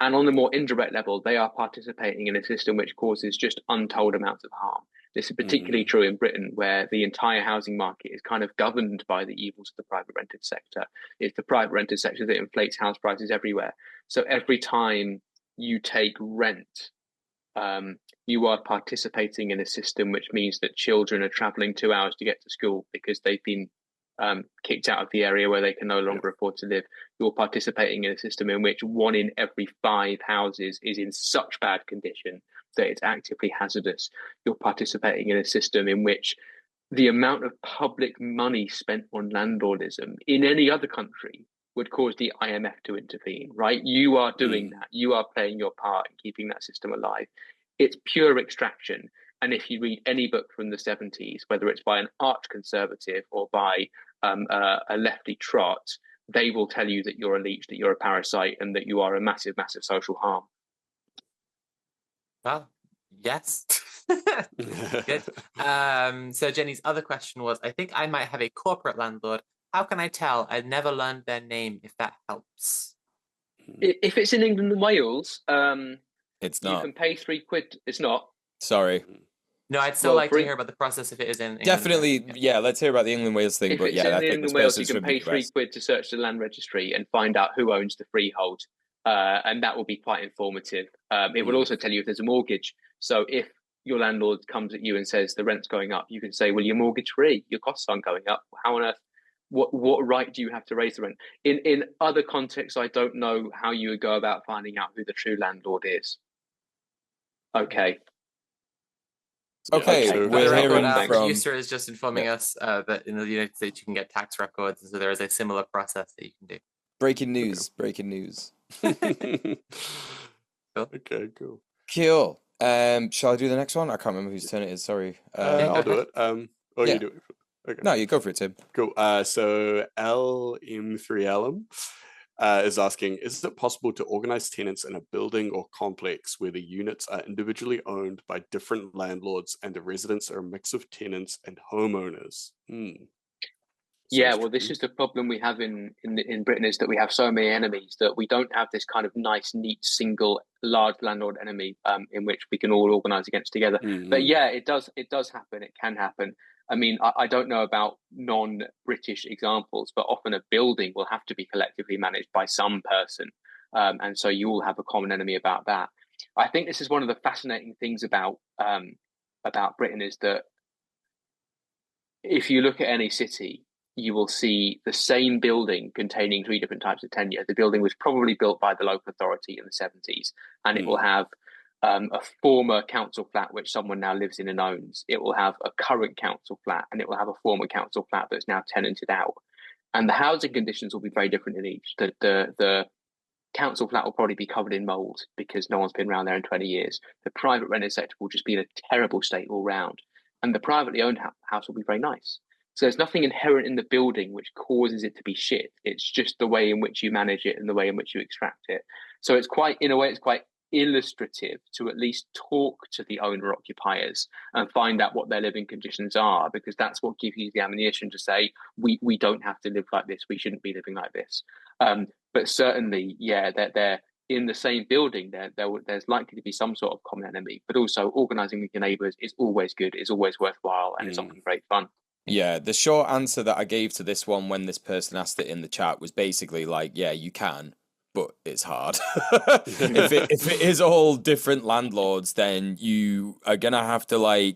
And on a more indirect level, they are participating in a system which causes just untold amounts of harm. This is particularly true in Britain, where the entire housing market is kind of governed by the evils of the private rented sector. It's the private rented sector that inflates house prices everywhere. So every time you take rent, you are participating in a system which means that children are traveling 2 hours to get to school because they've been kicked out of the area where they can no longer afford to live. You're participating in a system in which 1 in every 5 houses is in such bad condition that it's actively hazardous. You're participating in a system in which the amount of public money spent on landlordism in any other country would cause the IMF to intervene, right? You are doing that. You are playing your part in keeping that system alive. It's pure extraction. And if you read any book from the 70s, whether it's by an arch conservative or by a lefty trot, they will tell you that you're a leech, that you're a parasite, and that you are a massive, massive social harm. Well, yes. Good. So Jenny's other question was, I think I might have a corporate landlord. How can I tell? I've never learned their name, if that helps. If it's in England and Wales, it's not. You can pay £3. It's not. Sorry. No, I'd still like to hear about the process if it is in England. Definitely, yeah, let's hear about the England-Wales thing. If it's in England and Wales, you can pay £3 to search the land registry and find out who owns the freehold. And that will be quite informative. It will also tell you if there's a mortgage. So if your landlord comes at you and says the rent's going up, you can say, well, you're mortgage free. Your costs aren't going up. How on earth? What right do you have to raise the rent? In other contexts, I don't know how you would go about finding out who the true landlord is. Okay, we're hearing from... Producer is just informing us that in the United States you can get tax records, and so there is a similar process that you can do. Breaking news. Cool. Okay, cool. Cool. Shall I do the next one? I can't remember whose turn it is, sorry. I'll do it. You do it. Okay. No, you go for it, Tim. Cool. So LM3LM is asking, is it possible to organize tenants in a building or complex where the units are individually owned by different landlords and the residents are a mix of tenants and homeowners? Yeah, well, this is the problem we have in Britain, is that we have so many enemies that we don't have this kind of nice, neat, single, large landlord enemy in which we can all organise against together. But yeah, it does happen. It can happen. I mean, I don't know about non-British examples, but often a building will have to be collectively managed by some person. And so you all have a common enemy about that. I think this is one of the fascinating things about Britain, is that if you look at any city, you will see the same building containing 3 different types of tenure. The building was probably built by the local authority in the 70s, and it will have a former council flat which someone now lives in and owns. It will have a current council flat, and it will have a former council flat that's now tenanted out. And the housing conditions will be very different in each. The council flat will probably be covered in mould because no one's been around there in 20 years. The private rented sector will just be in a terrible state all round. And the privately owned house will be very nice. So there's nothing inherent in the building which causes it to be shit. It's just the way in which you manage it and the way in which you extract it. So it's quite, in a way, it's quite illustrative to at least talk to the owner occupiers and find out what their living conditions are, because that's what gives you the ammunition to say, we don't have to live like this. We shouldn't be living like this. But certainly, yeah, they're in the same building, there's likely to be some sort of common enemy, but also organizing with your neighbors is always good, is always worthwhile, and it's often great fun. Yeah, the short answer that I gave to this one when this person asked it in the chat was basically like, yeah, you can, but it's hard. If it is all different landlords, then you are gonna have to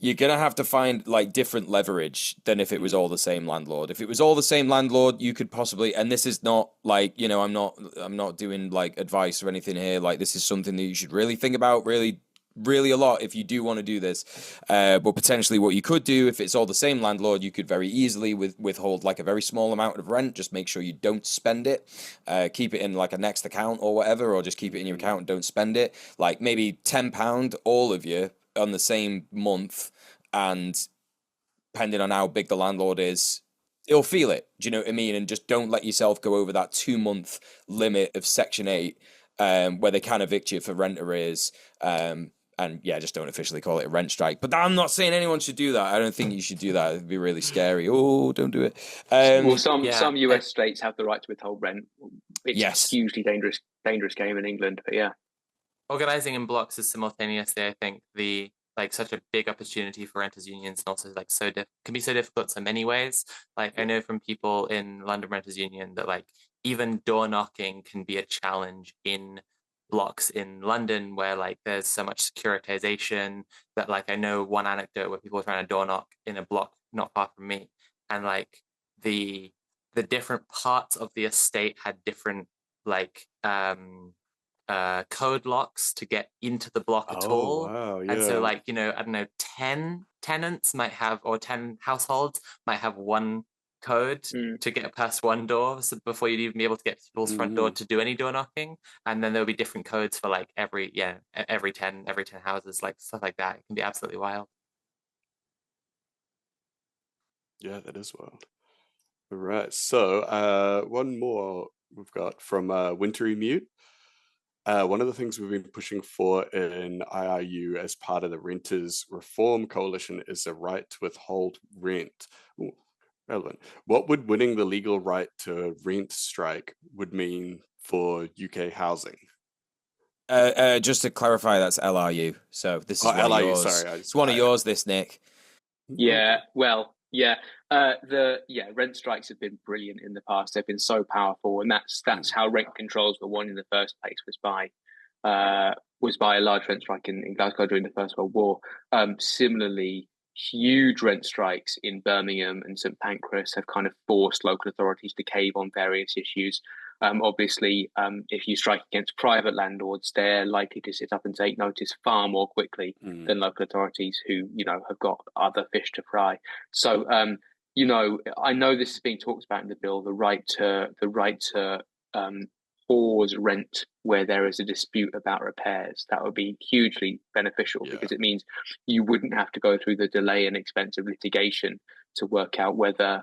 you're gonna have to find like different leverage than if it was all the same landlord. If it was all the same landlord, you could possibly, and this is not like, you know, I'm not doing like advice or anything here. Like, this is something that you should really think about, really a lot if you do want to do this. But potentially what you could do, if it's all the same landlord, you could very easily withhold like a very small amount of rent. Just make sure you don't spend it. Keep it in like a next account or whatever, or just keep it in your account and don't spend it. Like maybe £10, all of you, on the same month, and depending on how big the landlord is, he'll feel it. Do you know what I mean? And just don't let yourself go over that 2-month limit of Section 8, where they can evict you for rent arrears. And yeah, just don't officially call it a rent strike. But I'm not saying anyone should do that. I don't think you should do that. It'd be really scary. Oh, don't do it. Well, some US states have the right to withhold rent. It's a hugely dangerous game in England. But yeah, organizing in blocks is simultaneously, I think, such a big opportunity for renters unions, and also like can be so difficult in so many ways. Like, I know from people in London Renters Union that like even door knocking can be a challenge in blocks in London, where like there's so much securitization that like I know one anecdote where people were trying to door knock in a block not far from me, and like the different parts of the estate had different like code locks to get into the block at all. Wow, yeah. And so like, you know, I don't know, 10 tenants might have, or 10 households might have one code to get past one door, so before you'd even be able to get people's front door to do any door knocking. And then there'll be different codes for like every 10 houses, like stuff like that. It can be absolutely wild. Yeah, that is wild. All right, so one more we've got from Wintry Mute. One of the things we've been pushing for in IRU as part of the Renters Reform Coalition is the right to withhold rent. Ooh, relevant. What would winning the legal right to rent strike would mean for UK housing? Just to clarify, that's LRU. So this is one of yours. Sorry, it's one of yours, this, Nick. Yeah, well, yeah. Rent strikes have been brilliant in the past. They've been so powerful, and that's how rent controls were won in the first place, was by a large rent strike in Glasgow during the First World War. Similarly, huge rent strikes in Birmingham and St Pancras have kind of forced local authorities to cave on various issues. Obviously, if you strike against private landlords, they're likely to sit up and take notice far more quickly than local authorities who, you know, have got other fish to fry. So, you know, I know this is being talked about in the bill, the right to pause rent where there is a dispute about repairs. That would be hugely beneficial because it means you wouldn't have to go through the delay and expensive litigation to work out whether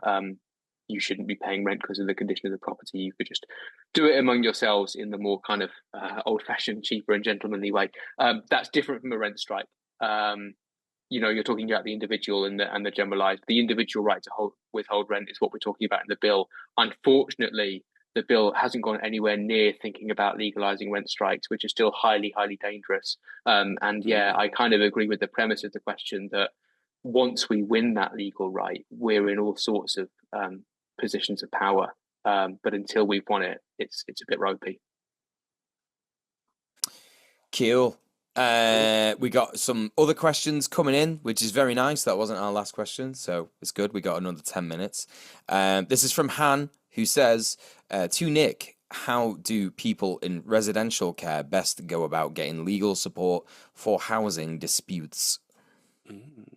you shouldn't be paying rent because of the condition of the property. You could just do it among yourselves in the more kind of old-fashioned, cheaper and gentlemanly way. That's different from a rent strike. You know, you're talking about the individual and the generalized. The individual right to withhold rent is what we're talking about in the bill. Unfortunately, the bill hasn't gone anywhere near thinking about legalizing rent strikes, which is still highly, highly dangerous. I kind of agree with the premise of the question that once we win that legal right, we're in all sorts of positions of power. But until we've won it, it's a bit ropey. Cool. We got some other questions coming in, which is very nice. That wasn't our last question, so it's good. We got another 10 minutes. This is from Han, who says, to Nick, how do people in residential care best go about getting legal support for housing disputes?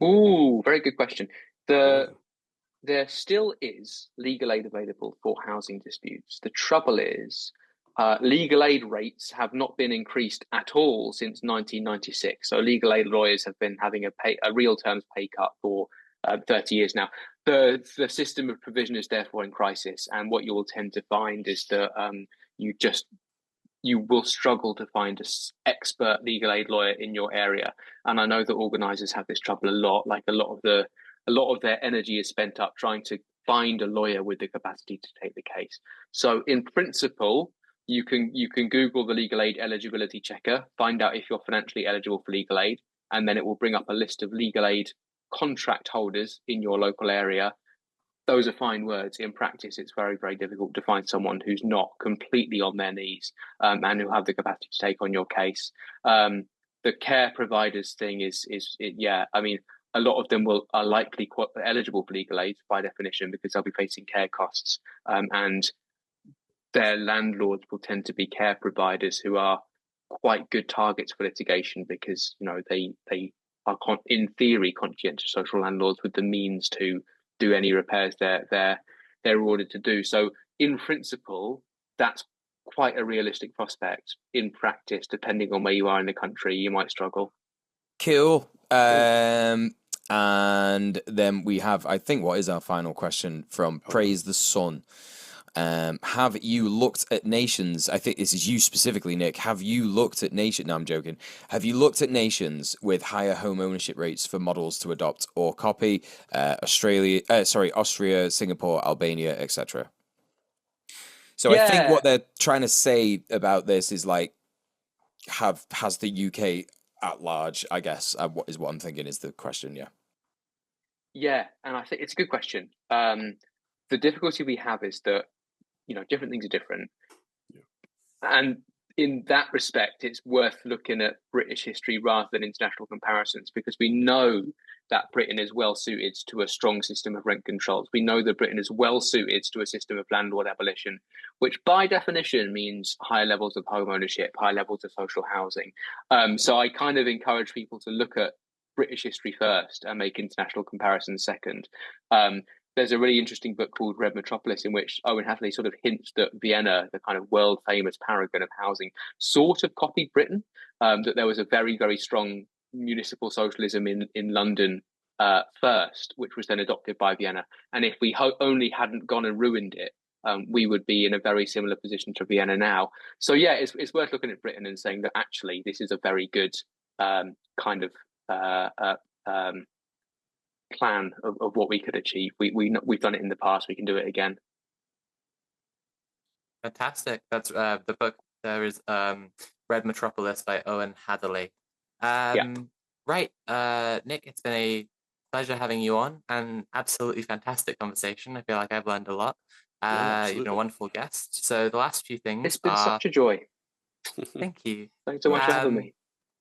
Ooh, very good question. There still is legal aid available for housing disputes. The trouble is, legal aid rates have not been increased at all since 1996. So legal aid lawyers have been having a real terms pay cut for 30 years now. The system of provision is therefore in crisis, and what you will tend to find is that you will struggle to find an expert legal aid lawyer in your area. And I know that organisers have this trouble a lot. Like a lot of their energy is spent up trying to find a lawyer with the capacity to take the case. So in principle, you can Google the legal aid eligibility checker, find out if you're financially eligible for legal aid, and then it will bring up a list of legal aid contract holders in your local area. Those are fine words. In practice, it's very, very difficult to find someone who's not completely on their knees and who have the capacity to take on your case. The care providers thing I mean, a lot of them are likely eligible for legal aid by definition because they'll be facing care costs, and their landlords will tend to be care providers who are quite good targets for litigation because they are in theory conscientious social landlords with the means to do any repairs they're ordered to do. So in principle, that's quite a realistic prospect. In practice, depending on where you are in the country, you might struggle. Cool. And then we have, I think, what is our final question from Praise the Sun. Have you looked at nations? I think this is you specifically, Nick. Have you looked at nations? No, I'm joking. Have you looked at nations with higher home ownership rates for models to adopt or copy? Austria, Singapore, Albania, etc. So I think what they're trying to say about this is like, has the UK at large? I guess what I'm thinking is the question. Yeah, and I think it's a good question. The difficulty we have is that different things are different. Yeah. And in that respect, it's worth looking at British history rather than international comparisons, because we know that Britain is well suited to a strong system of rent controls. We know that Britain is well suited to a system of landlord abolition, which by definition means higher levels of home ownership, high levels of social housing. So I kind of encourage people to look at British history first and make international comparisons second. There's a really interesting book called Red Metropolis in which Owen Hatherley sort of hints that Vienna, the kind of world famous paragon of housing, sort of copied Britain, that there was a very, very strong municipal socialism in London first, which was then adopted by Vienna. And if we only hadn't gone and ruined it, we would be in a very similar position to Vienna now. So yeah, it's worth looking at Britain and saying that actually this is a very good kind of plan of what we could achieve. We've done it in the past. We can do it again. Fantastic. That's the book. There is Red Metropolis by Owen Hatherley. Right, Nick, it's been a pleasure having you on, and absolutely fantastic conversation. I feel like I've learned a lot. You've been a wonderful guest. So the last few things It's been such a joy. Thank you. Thanks so much for having me.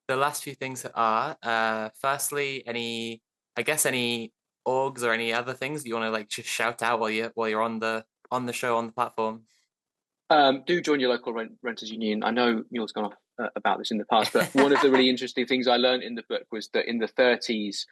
The last few things are, firstly, any orgs or any other things you want to just shout out while you're on the show, on the platform? Do join your local renters union. I know Neil's gone off about this in the past, but one of the really interesting things I learned in the book was that in the 30s,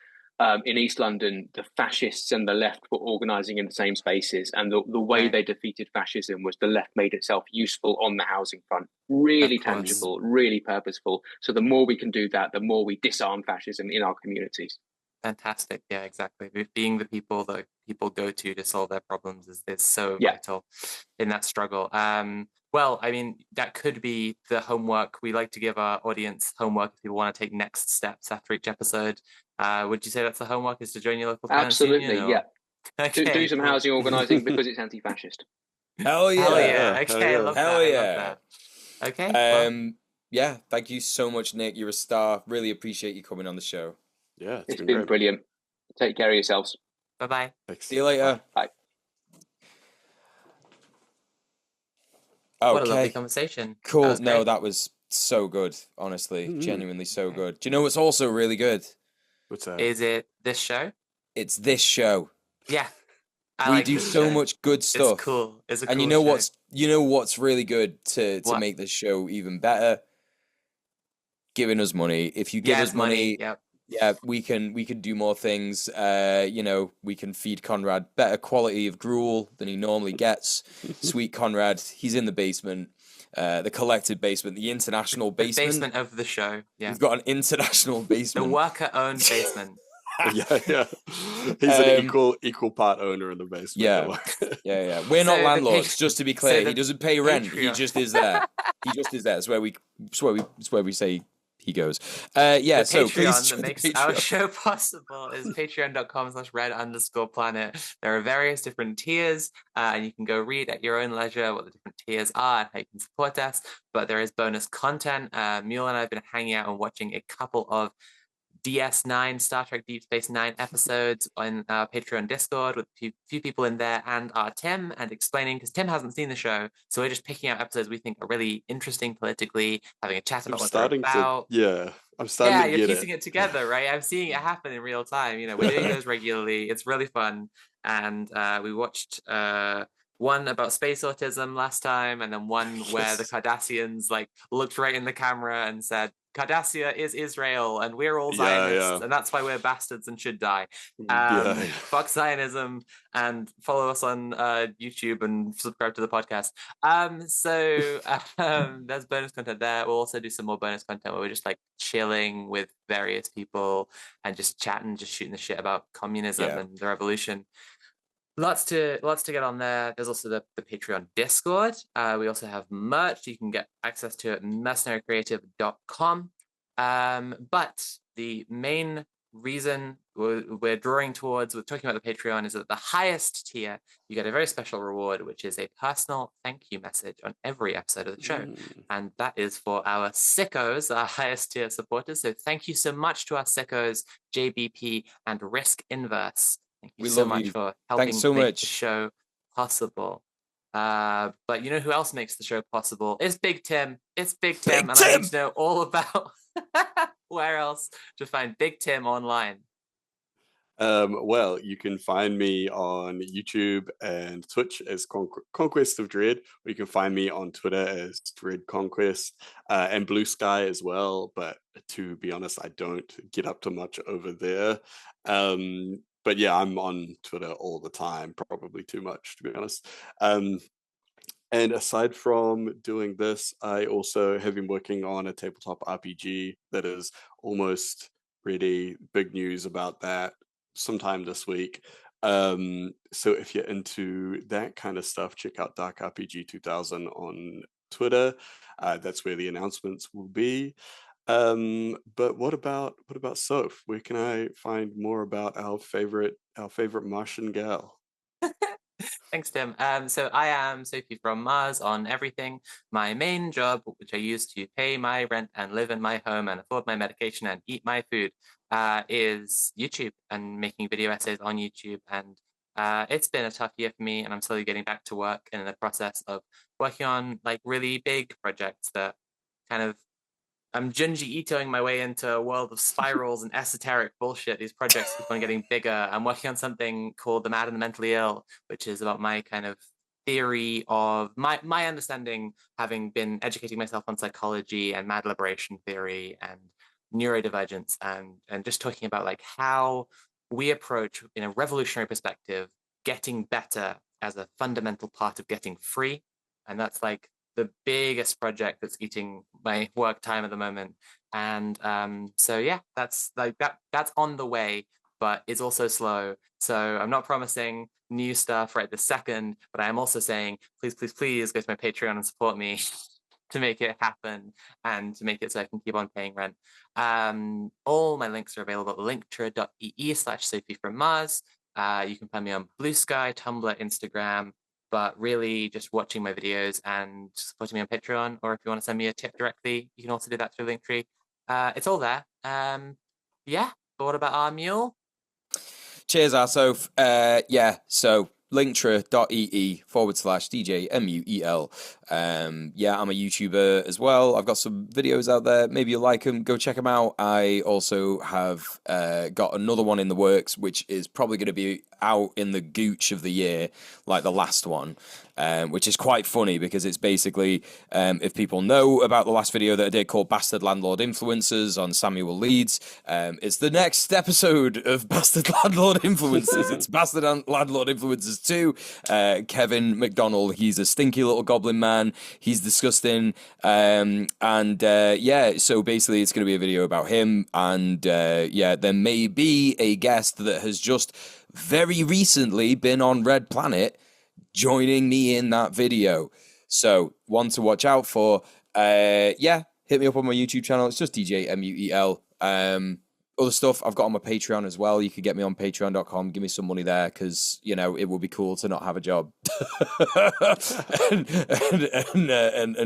in East London, the fascists and the left were organising in the same spaces, and the way they defeated fascism was the left made itself useful on the housing front, really tangible, really purposeful. So the more we can do that, the more we disarm fascism in our communities. Fantastic. Yeah, exactly. Being the people that people go to solve their problems is so vital in that struggle. Well, I mean, that could be the homework. We like to give our audience homework if people want to take next steps after each episode. Would you say that's the homework, is to join your local tenants Absolutely, union, yeah. Okay, do some housing organising because it's anti-fascist. Hell yeah. Hell yeah. Okay, I love Hell that. yeah. I love that. Okay. Yeah, thank you so much, Nick. You're a star. Really appreciate you coming on the show. Yeah, it's been brilliant. Take care of yourselves. Bye-bye. See you later. Bye. Okay. What a lovely conversation. Cool. That was so good, honestly. Genuinely so good. Do you know what's also really good? What's that? Is it this show? It's this show. Yeah. We do so much good stuff. It's cool. It's a cool and you know what's really good to make this show even better? Giving us money. If you give us money, we can do more things. We can feed Conrad better quality of gruel than he normally gets. Sweet Conrad, he's in the basement, the collective basement, the international basement. The basement of the show. Yeah, we've got an international basement, the worker-owned basement. Yeah. He's an equal part owner in the basement. Yeah. We're not landlords, just to be clear. He doesn't pay rent. Patreon. He just is there. He just is there. That's where we say he goes. Yeah. The So Patreon please that makes our show possible is patreon.com/red_planet. There are various different tiers, and you can go read at your own leisure what the different tiers are and how you can support us. But there is bonus content. Mule and I have been hanging out and watching a couple of DS9, Star Trek Deep Space Nine episodes on our Patreon Discord with a few people in there and our Tim, and explaining, because Tim hasn't seen the show, so we're just picking out episodes we think are really interesting politically, having a chat about what they're about. I'm starting to you're get piecing it together, right? I'm seeing it happen in real time. We're doing those regularly. It's really fun. And we watched one about space autism last time, and then one where the Cardassians looked right in the camera and said, Cardassia is Israel, and we're all Zionists, and that's why we're bastards and should die. Fuck Zionism, and follow us on YouTube and subscribe to the podcast. There's bonus content there. We'll also do some more bonus content where we're just chilling with various people and just chatting, just shooting the shit about communism and the revolution. Lots to get on there. There's also the Patreon Discord. We also have merch you can get access to at mercenarycreative.com. But the main reason we're drawing towards with talking about the Patreon is that the highest tier, you get a very special reward, which is a personal thank you message on every episode of the show. And that is for our sickos, our highest tier supporters. So thank you so much to our sickos, JBP and Risk Inverse. Thank you so much for helping make the show possible. But you know who else makes the show possible? It's Big Tim. It's Big Tim. And I need to know all about where else to find Big Tim online. Well, you can find me on YouTube and Twitch as Conquest of Dread, or you can find me on Twitter as Dread Conquest, and Blue Sky as well. But to be honest, I don't get up to much over there. But yeah, I'm on Twitter all the time, probably too much, to be honest. And aside from doing this, I also have been working on a tabletop RPG that is almost ready. Big news about that sometime this week. So if you're into that kind of stuff, check out Dark RPG 2000 on Twitter. That's where the announcements will be. But what about Soph? Where can I find more about our favorite Martian gal? Thanks, Tim. So I am Sophie from Mars on everything. My main job, which I use to pay my rent and live in my home and afford my medication and eat my food, is YouTube and making video essays on YouTube. And it's been a tough year for me, and I'm slowly getting back to work in the process of working on really big projects that kind of I'm Junji Itoing my way into a world of spirals and esoteric bullshit. These projects keep on getting bigger. I'm working on something called The Mad and the Mentally Ill, which is about my kind of theory of my understanding, having been educating myself on psychology and mad liberation theory and neurodivergence, and just talking about how we approach, in a revolutionary perspective, getting better as a fundamental part of getting free. And that's the biggest project that's eating my work time at the moment. And so yeah, that's that's on the way, but it's also slow. So I'm not promising new stuff right this second, but I am also saying, please go to my Patreon and support me to make it happen and to make it so I can keep on paying rent. All my links are available at linktree.ee/Sophie from Mars. You can find me on Blue Sky, Tumblr, Instagram, but really just watching my videos and supporting me on Patreon, or if you want to send me a tip directly, you can also do that through Linktree. It's all there. Yeah, but what about our mule? Cheers, Arsoph. So linktree.ee/DJMUEL. Yeah, I'm a YouTuber as well. I've got some videos out there. Maybe you like them. Go check them out. I also have got another one in the works, which is probably going to be out in the gooch of the year, like the last one. which is quite funny because it's basically, if people know about the last video that I did called Bastard Landlord Influencers on Samuel Leeds, it's the next episode of Bastard Landlord Influencers. It's Bastard Landlord Influencers 2. Kevin McDonald, he's a stinky little goblin man. He's disgusting. Yeah, so basically it's going to be a video about him. And yeah, there may be a guest that has just very recently been on Red Planet joining me in that video. So one to watch out for. Yeah, hit me up on my YouTube channel. It's just DJ MUEL. Other stuff I've got on my Patreon as well. You could get me on patreon.com. Give me some money there because, you know, it would be cool to not have a job and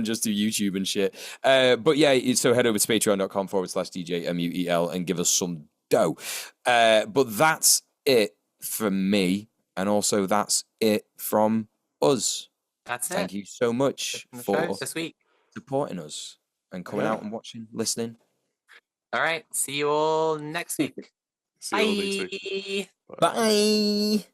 just do YouTube and shit. But yeah, so head over to patreon.com/DJ MUEL and give us some dough. But that's it from me. And also that's it from us. That's it. Thank you so much for this week supporting us and coming out and watching, listening. All right. See you all next week. See you all next week. Bye. Bye.